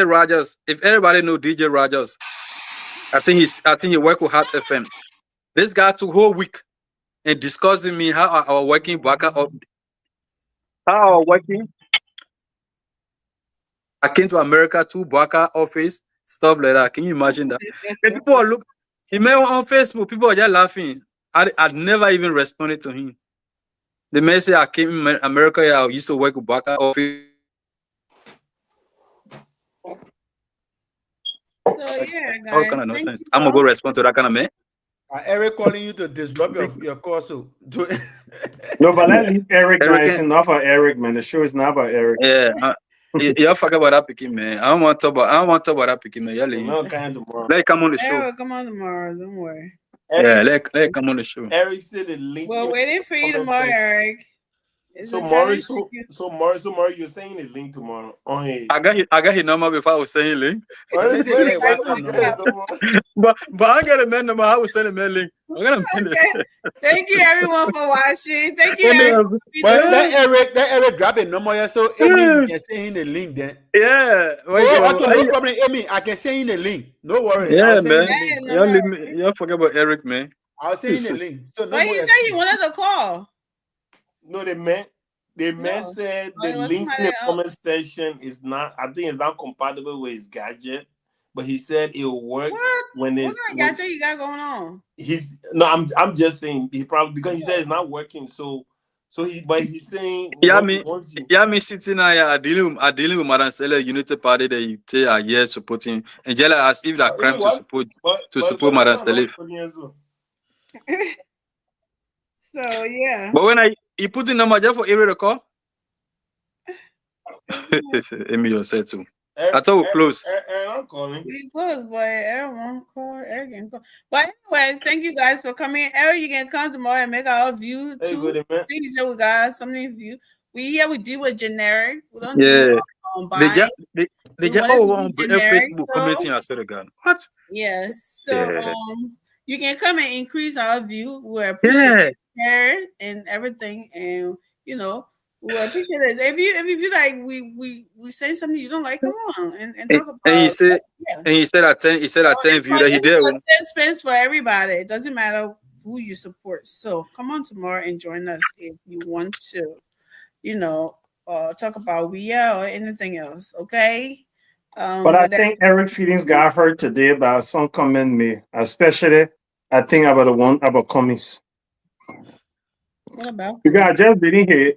Rogers. If everybody know DJ Rogers, I think he work with Hot FM. This guy took whole week and discussing me how our working I came to America to Baka office, stuff like that. Can you imagine that? People look, he made on Facebook, people are just laughing. I'd never even responded to him. The man said I came in America, I used to work with Baka office. So So yeah, All guys, kind of thank nonsense. you I'm gonna go all. respond to that kind of man. Eric calling you to disrupt your course. So No, but let's leave Eric now. Eric, It's enough of Eric, man. The show is not about Eric. yeah, you forget about that picking man. I don't want to talk about that picking man. Yeah, No, kind tomorrow. let it come on the show. Eric, come on tomorrow. Don't worry. Yeah, let it come on the show. Eric said the link. We're waiting for you comment tomorrow, section. Eric. It's So a Morris, challenge to you. Morris, you're saying the link tomorrow on his. I got his number before I was saying link. Where Maybe where they you get get WhatsApp his number? But I got a man number. I was sending a link. I'm gonna Okay. Thank you everyone for watching. Thank you, Amy, Eric. but let Eric drop a number here so Amy you can send him the link then. Yeah. Oh, okay, no problem, Amy. I can send him the link. No worry. Yeah, I'll send man. him the link. No Y'all leave worries. me. Y'all forget about Eric, man. I'll send him the link. So no But more he said he excuse. wanted to call. No, the man No. said Oh, the it was link in somebody the else. comment section is not. I think it's not compatible with his gadget, but he said it will work What? when What it's. kind of gadget you got going on? He's no. I'm just saying he probably because he said it's not working. So he's saying Yeah, once you. me sitting here, I dealing with Madam Stella Unity Party that you say are here supporting. And Jella as if that crime to support Madam Stella. So yeah. But when he put in number just for area to call, Amy yourself too. I thought we close. I'm calling. We close, but Eric won't call. Eric can call. But anyways, thank you guys for coming. Eric, you can come tomorrow and make our view Hey, too. good, man. See, you said we got something for you. We deal with generic. We don't Yeah. do They We just wanted to on be generic, Facebook so- commenting. I swear to God. What? Yes. So Yeah. you can come and increase our view. We appreciate it and everything, and we appreciate it. If you feel like we say something you don't like, come on and talk about. And he said, yeah. and he said at 10 view that he did. It's a safe space for everybody. It doesn't matter who you support. So come on tomorrow and join us if you want to, talk about WIA or anything else. Okay. But I think Eric feelings got hurt today by some comment made, especially I think about the one about comments. What about? Because I just didn't hear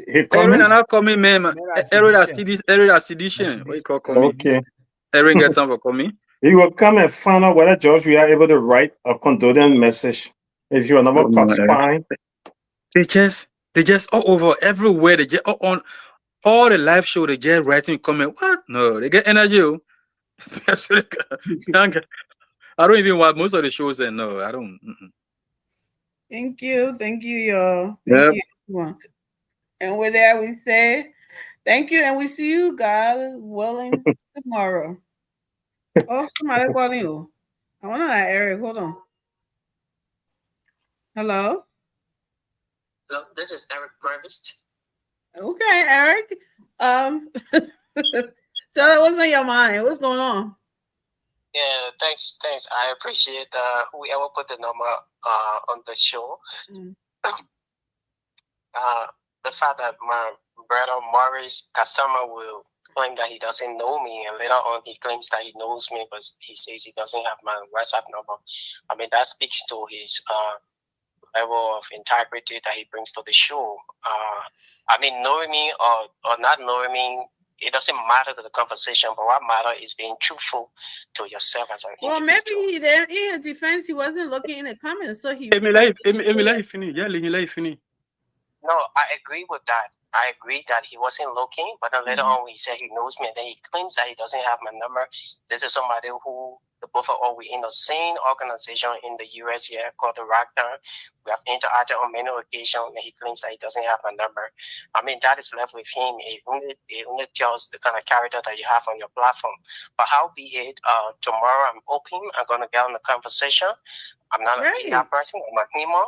Eric comments. not coming, man. Eric as sedition. What you call coming? Okay. Eric get time for coming. You will come and find out whether George we are able to write a condolence message if you are never participating. They just all over everywhere. They get on all the live show. They get writing comment. What? No, they get energy. I don't even watch most of the shows. And no, I don't. Thank you, y'all. Thank you, everyone. And with that, we say thank you, and we see you, God willing, tomorrow. Oh, somebody calling you. I want to know Eric. Hold on. Hello. Hello, this is Eric Brevis. Okay, Eric. Tell us what's on your mind. What's going on? Yeah, thanks. I appreciate whoever put the number on the show. Mm. The fact that my brother Maurice Kasama will claim that he doesn't know me, and later on he claims that he knows me, but he says he doesn't have my WhatsApp number. I mean, that speaks to his level of integrity that he brings to the show. I mean, knowing me or not knowing me, it doesn't matter to the conversation, but what matters is being truthful to yourself as an Well, individual. maybe in his defense, he wasn't looking in the comments, so he. Emi, let you finish. Yeah, let you finish. No, I agree with that. I agree that he wasn't looking, but then later on he said he knows me, and then he claims that he doesn't have my number. This is somebody who the both of us we in the same organization in the US here called the Rockdown. We have interacted on many occasions, and he claims that he doesn't have my number. I mean, that is left with him. It only tells the kind of character that you have on your platform. But how be it, tomorrow I'm open. I'm going to get on the conversation. I'm not a PR person. I'm a human.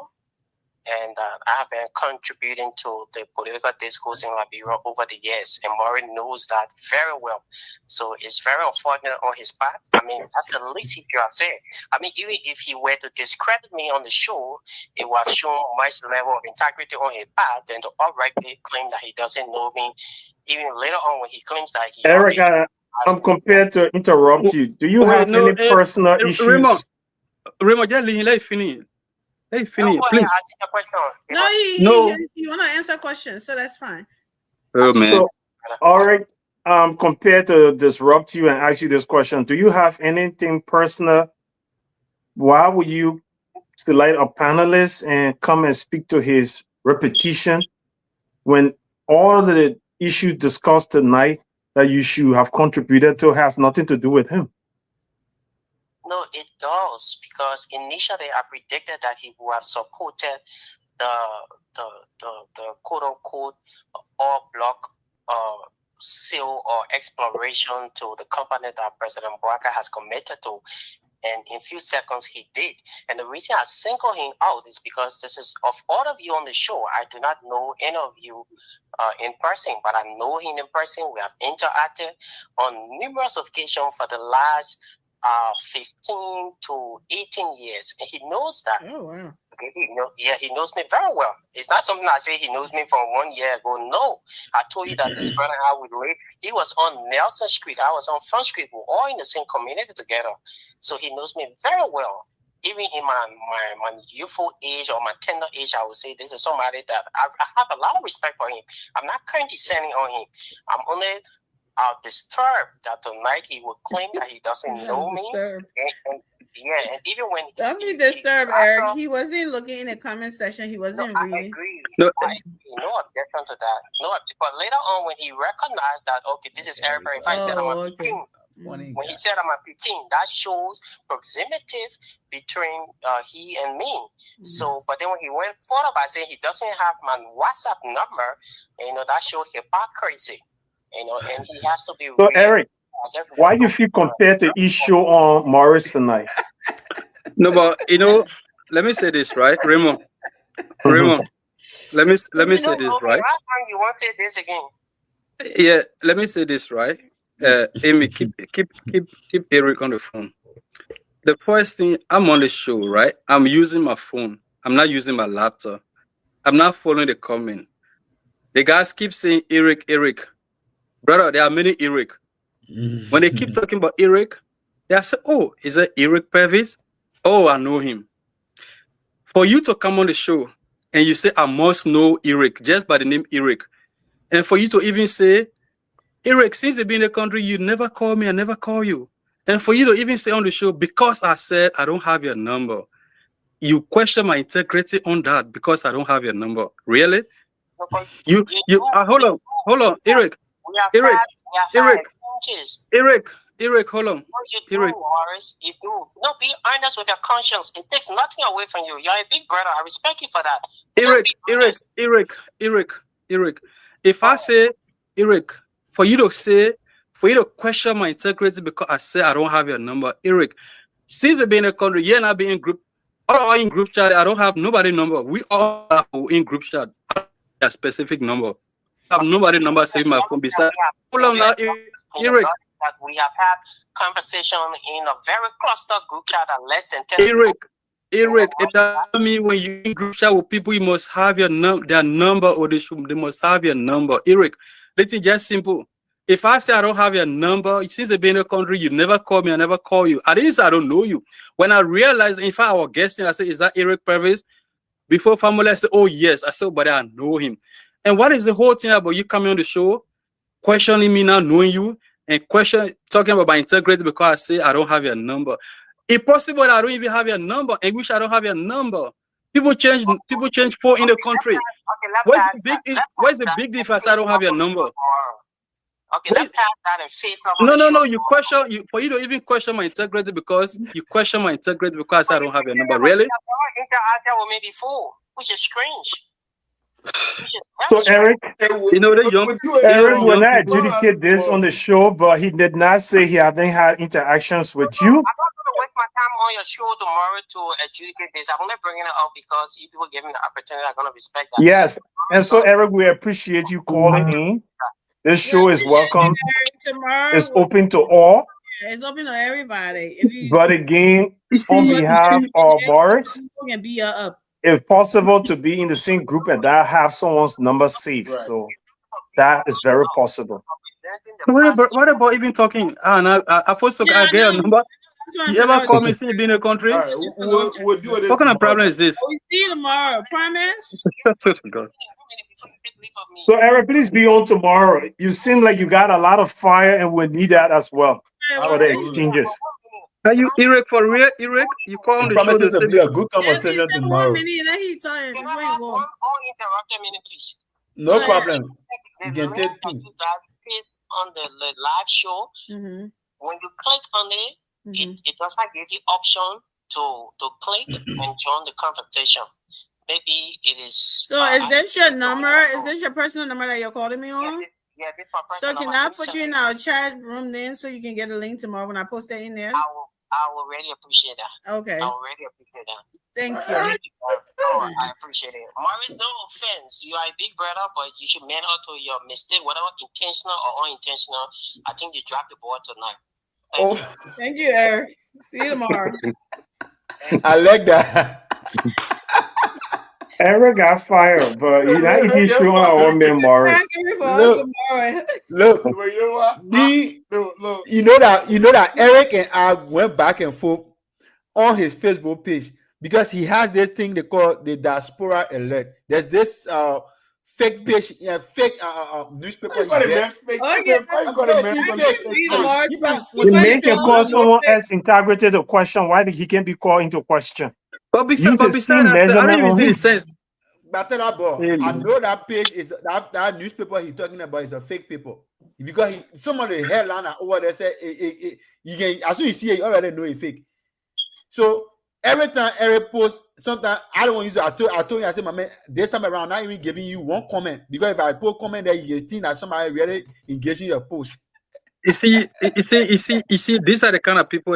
And I have been contributing to the political discourse in Liberia over the years, and Maury knows that very well. So it's very unfortunate on his part. I mean, that's the least he could have said. I mean, even if he were to discredit me on the show, it would have shown much level of integrity on his part than to outrightly claim that he doesn't know me. Even later on, when he claims that he. Eric, I'm compared to interrupt you. Do you have any personal issues? Raymond, just let him finish. Hey, Finny, please. No, you want to answer questions, so that's fine. Oh, man. So, all right, compared to disrupt you and ask you this question, do you have anything personal? Why would you select a panelist and come and speak to his repetition when all of the issues discussed tonight that you should have contributed to has nothing to do with him? No, it does, because initially I predicted that he would have supported the quote unquote all block sale or exploration to the company that President Bouaka has committed to. And in a few seconds, he did. And the reason I single him out is because this is, of all of you on the show, I do not know any of you in person, but I know him in person. We have interacted on numerous occasions for the last 15 to 18 years. And he knows that. Oh, wow. He knows me very well. It's not something I say he knows me from 1 year ago. No, I told you that this brother I would rate. He was on Nelson Street. I was on Front Street. We're all in the same community together. So he knows me very well. Even in my youthful age or my tender age, I would say this is somebody that I have a lot of respect for him. I'm not condescending on him. I'm only disturbed that tonight he will claim that he doesn't know me. And even when don't be disturbed, Eric. He wasn't looking in the comment section. He wasn't reading. I agree. No objection to that. No, but later on, when he recognized that, okay, this is Eric Perry, if I said I'm a 15, when he said I'm a 15, that shows proximity between he and me. Mm-hmm. So, but then when he went further by saying he doesn't have my WhatsApp number, that showed hypocrisy. And he has to be. So, Eric, why you feel compared to issue on Morris tonight? No, but let me say this, right, Raymond. Raymond, let me say this, right? You wanted this again? Yeah, let me say this, right. Amy, keep Eric on the phone. The first thing, I'm on the show, right? I'm using my phone. I'm not using my laptop. I'm not following the comment. The guys keep saying Eric. Brother, there are many Eric. When they keep talking about Eric, they say, oh, is that Eric Purvis? Oh, I know him. For you to come on the show and you say, I must know Eric just by the name Eric. And for you to even say, Eric, since you've been in the country, you never call me, I never call you. And for you to even say on the show, because I said I don't have your number, you question my integrity on that because I don't have your number. Really? Hold on, Eric. Eric, hold on. You do, Morris. You do. No, be honest with your conscience. It takes nothing away from you. You're a big brother. I respect you for that. Eric. If I say, Eric, for you to question my integrity because I say I don't have your number, Eric, since you've been in the country, you're not being in group, all in group chat, I don't have nobody number. We all are in group chat. A specific number. I have nobody number saving my phone besides. Hold on now, Eric. That we have had conversation in a very clustered group chat at less than 10 Eric, it doesn't mean when you in group chat with people, you must have their number or they must have your number. Eric, this is just simple. If I say I don't have your number, since you've been in the country, you never call me, I never call you. At least I don't know you. When I realized, in fact, I was guessing, I said, is that Eric Purvis? Before family, I said, oh yes. I said, but I know him. And what is the whole thing about you coming on the show, questioning me, not knowing you, and talking about my integrity because I say I don't have your number? It's possible that I don't even have your number, and wish I don't have your number. People change phone in the country. What's the big difference? I don't have your number. Okay, let's pass that and faith. No. For you to even question my integrity because you question my integrity because I don't have your number. Really? Interacted with me before, which is strange. So Eric, the when I adjudicate this on the show, but he did not say he hadn't had interactions with you. I'm not going to waste my time on your show tomorrow to adjudicate this. I'm only bringing it up because you people give me the opportunity. I'm going to respect that. Yes, and so Eric, we appreciate you calling in. This show is welcome. It's open to all. It's open to everybody. But again, on behalf of Morris, if possible, to be in the same group and that have someone's number saved. Right. So that is very possible. What about even talking? I supposed to get a number. You ever call me since you been in the country? Right. We'll do it. What kind of problem is this? We see you tomorrow. Promise? for me. So Eric, please be on tomorrow. You seem like you got a lot of fire, and we need that as well for the exchanges. Are you Eric for real? Eric, you call on He the show promises to to say be a good Let me conversation say 1 tomorrow. minute, let he talking Can before I you have go. one uninterrupted minute, please? No Yeah. problem. The You can link take that 2. you guys paste on the live show, Mm-hmm. when you click on it, Mm-hmm. it does not give you option to click and join the conversation. Maybe it is. So is this your number? Is this your personal number that you're calling me on? Yeah, this is my So personal can number. I put you in our chat room then so you can get a link tomorrow when I post that in there? I will really appreciate that. Okay. I will really appreciate that. Thank you. Oh, I appreciate it. Maurice, no offense. You are a big brother, but you should man up to your mistake, whatever intentional or unintentional. I think you dropped the ball tonight. Thank you. Thank you, Eric. See you tomorrow. I like that. Eric got fired, but he's not even showing our memory. Thank you for Look. tomorrow. Look, But you know what? me, Look. you know that Eric and I went back and forth on his Facebook page because he has this thing they call the diaspora alert. There's this fake page, fake newspaper. Got it, man. Fake. Oh, yeah. You got it, man. I You got can it. see tomorrow. The man can call someone else integrity to question. Why he can't be called into question? But Use besides the same that, I measurement don't even on see him. the sense. But that boy, Hey, I man. know that page is that newspaper he's talking about is a fake paper because some of the headliner over there said you can, as soon as you see it, you already know it's fake. So every time Eric posts, sometimes I don't want to use it. I told you, I said, my man, this time around, I'm not even giving you one comment because if I put comment there, you think that somebody really engaging your post. You see, these are the kind of people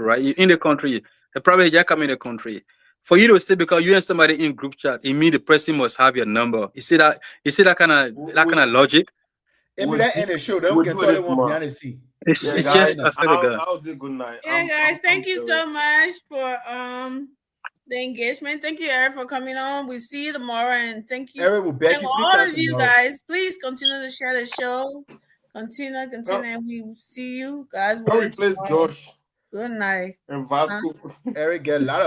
right? You in the country, they probably just come in the country. For you to stay because you and somebody in group chat, it means the person must have your number. You see that kind of logic? If that end the show, then we we'll can do tell it them one tomorrow. behind the scene. It's Yeah, it's guys, just I said again. I'll say good night. Yeah, guys, thank you so much for the engagement. Thank you, Eric, for coming on. We'll see you tomorrow, and thank you. Eric will beg And you, all please of you tomorrow. guys, please continue to share the show. Continue, and we will see you guys. I'll replace Josh Good night. and Vasco. Eric get a lot of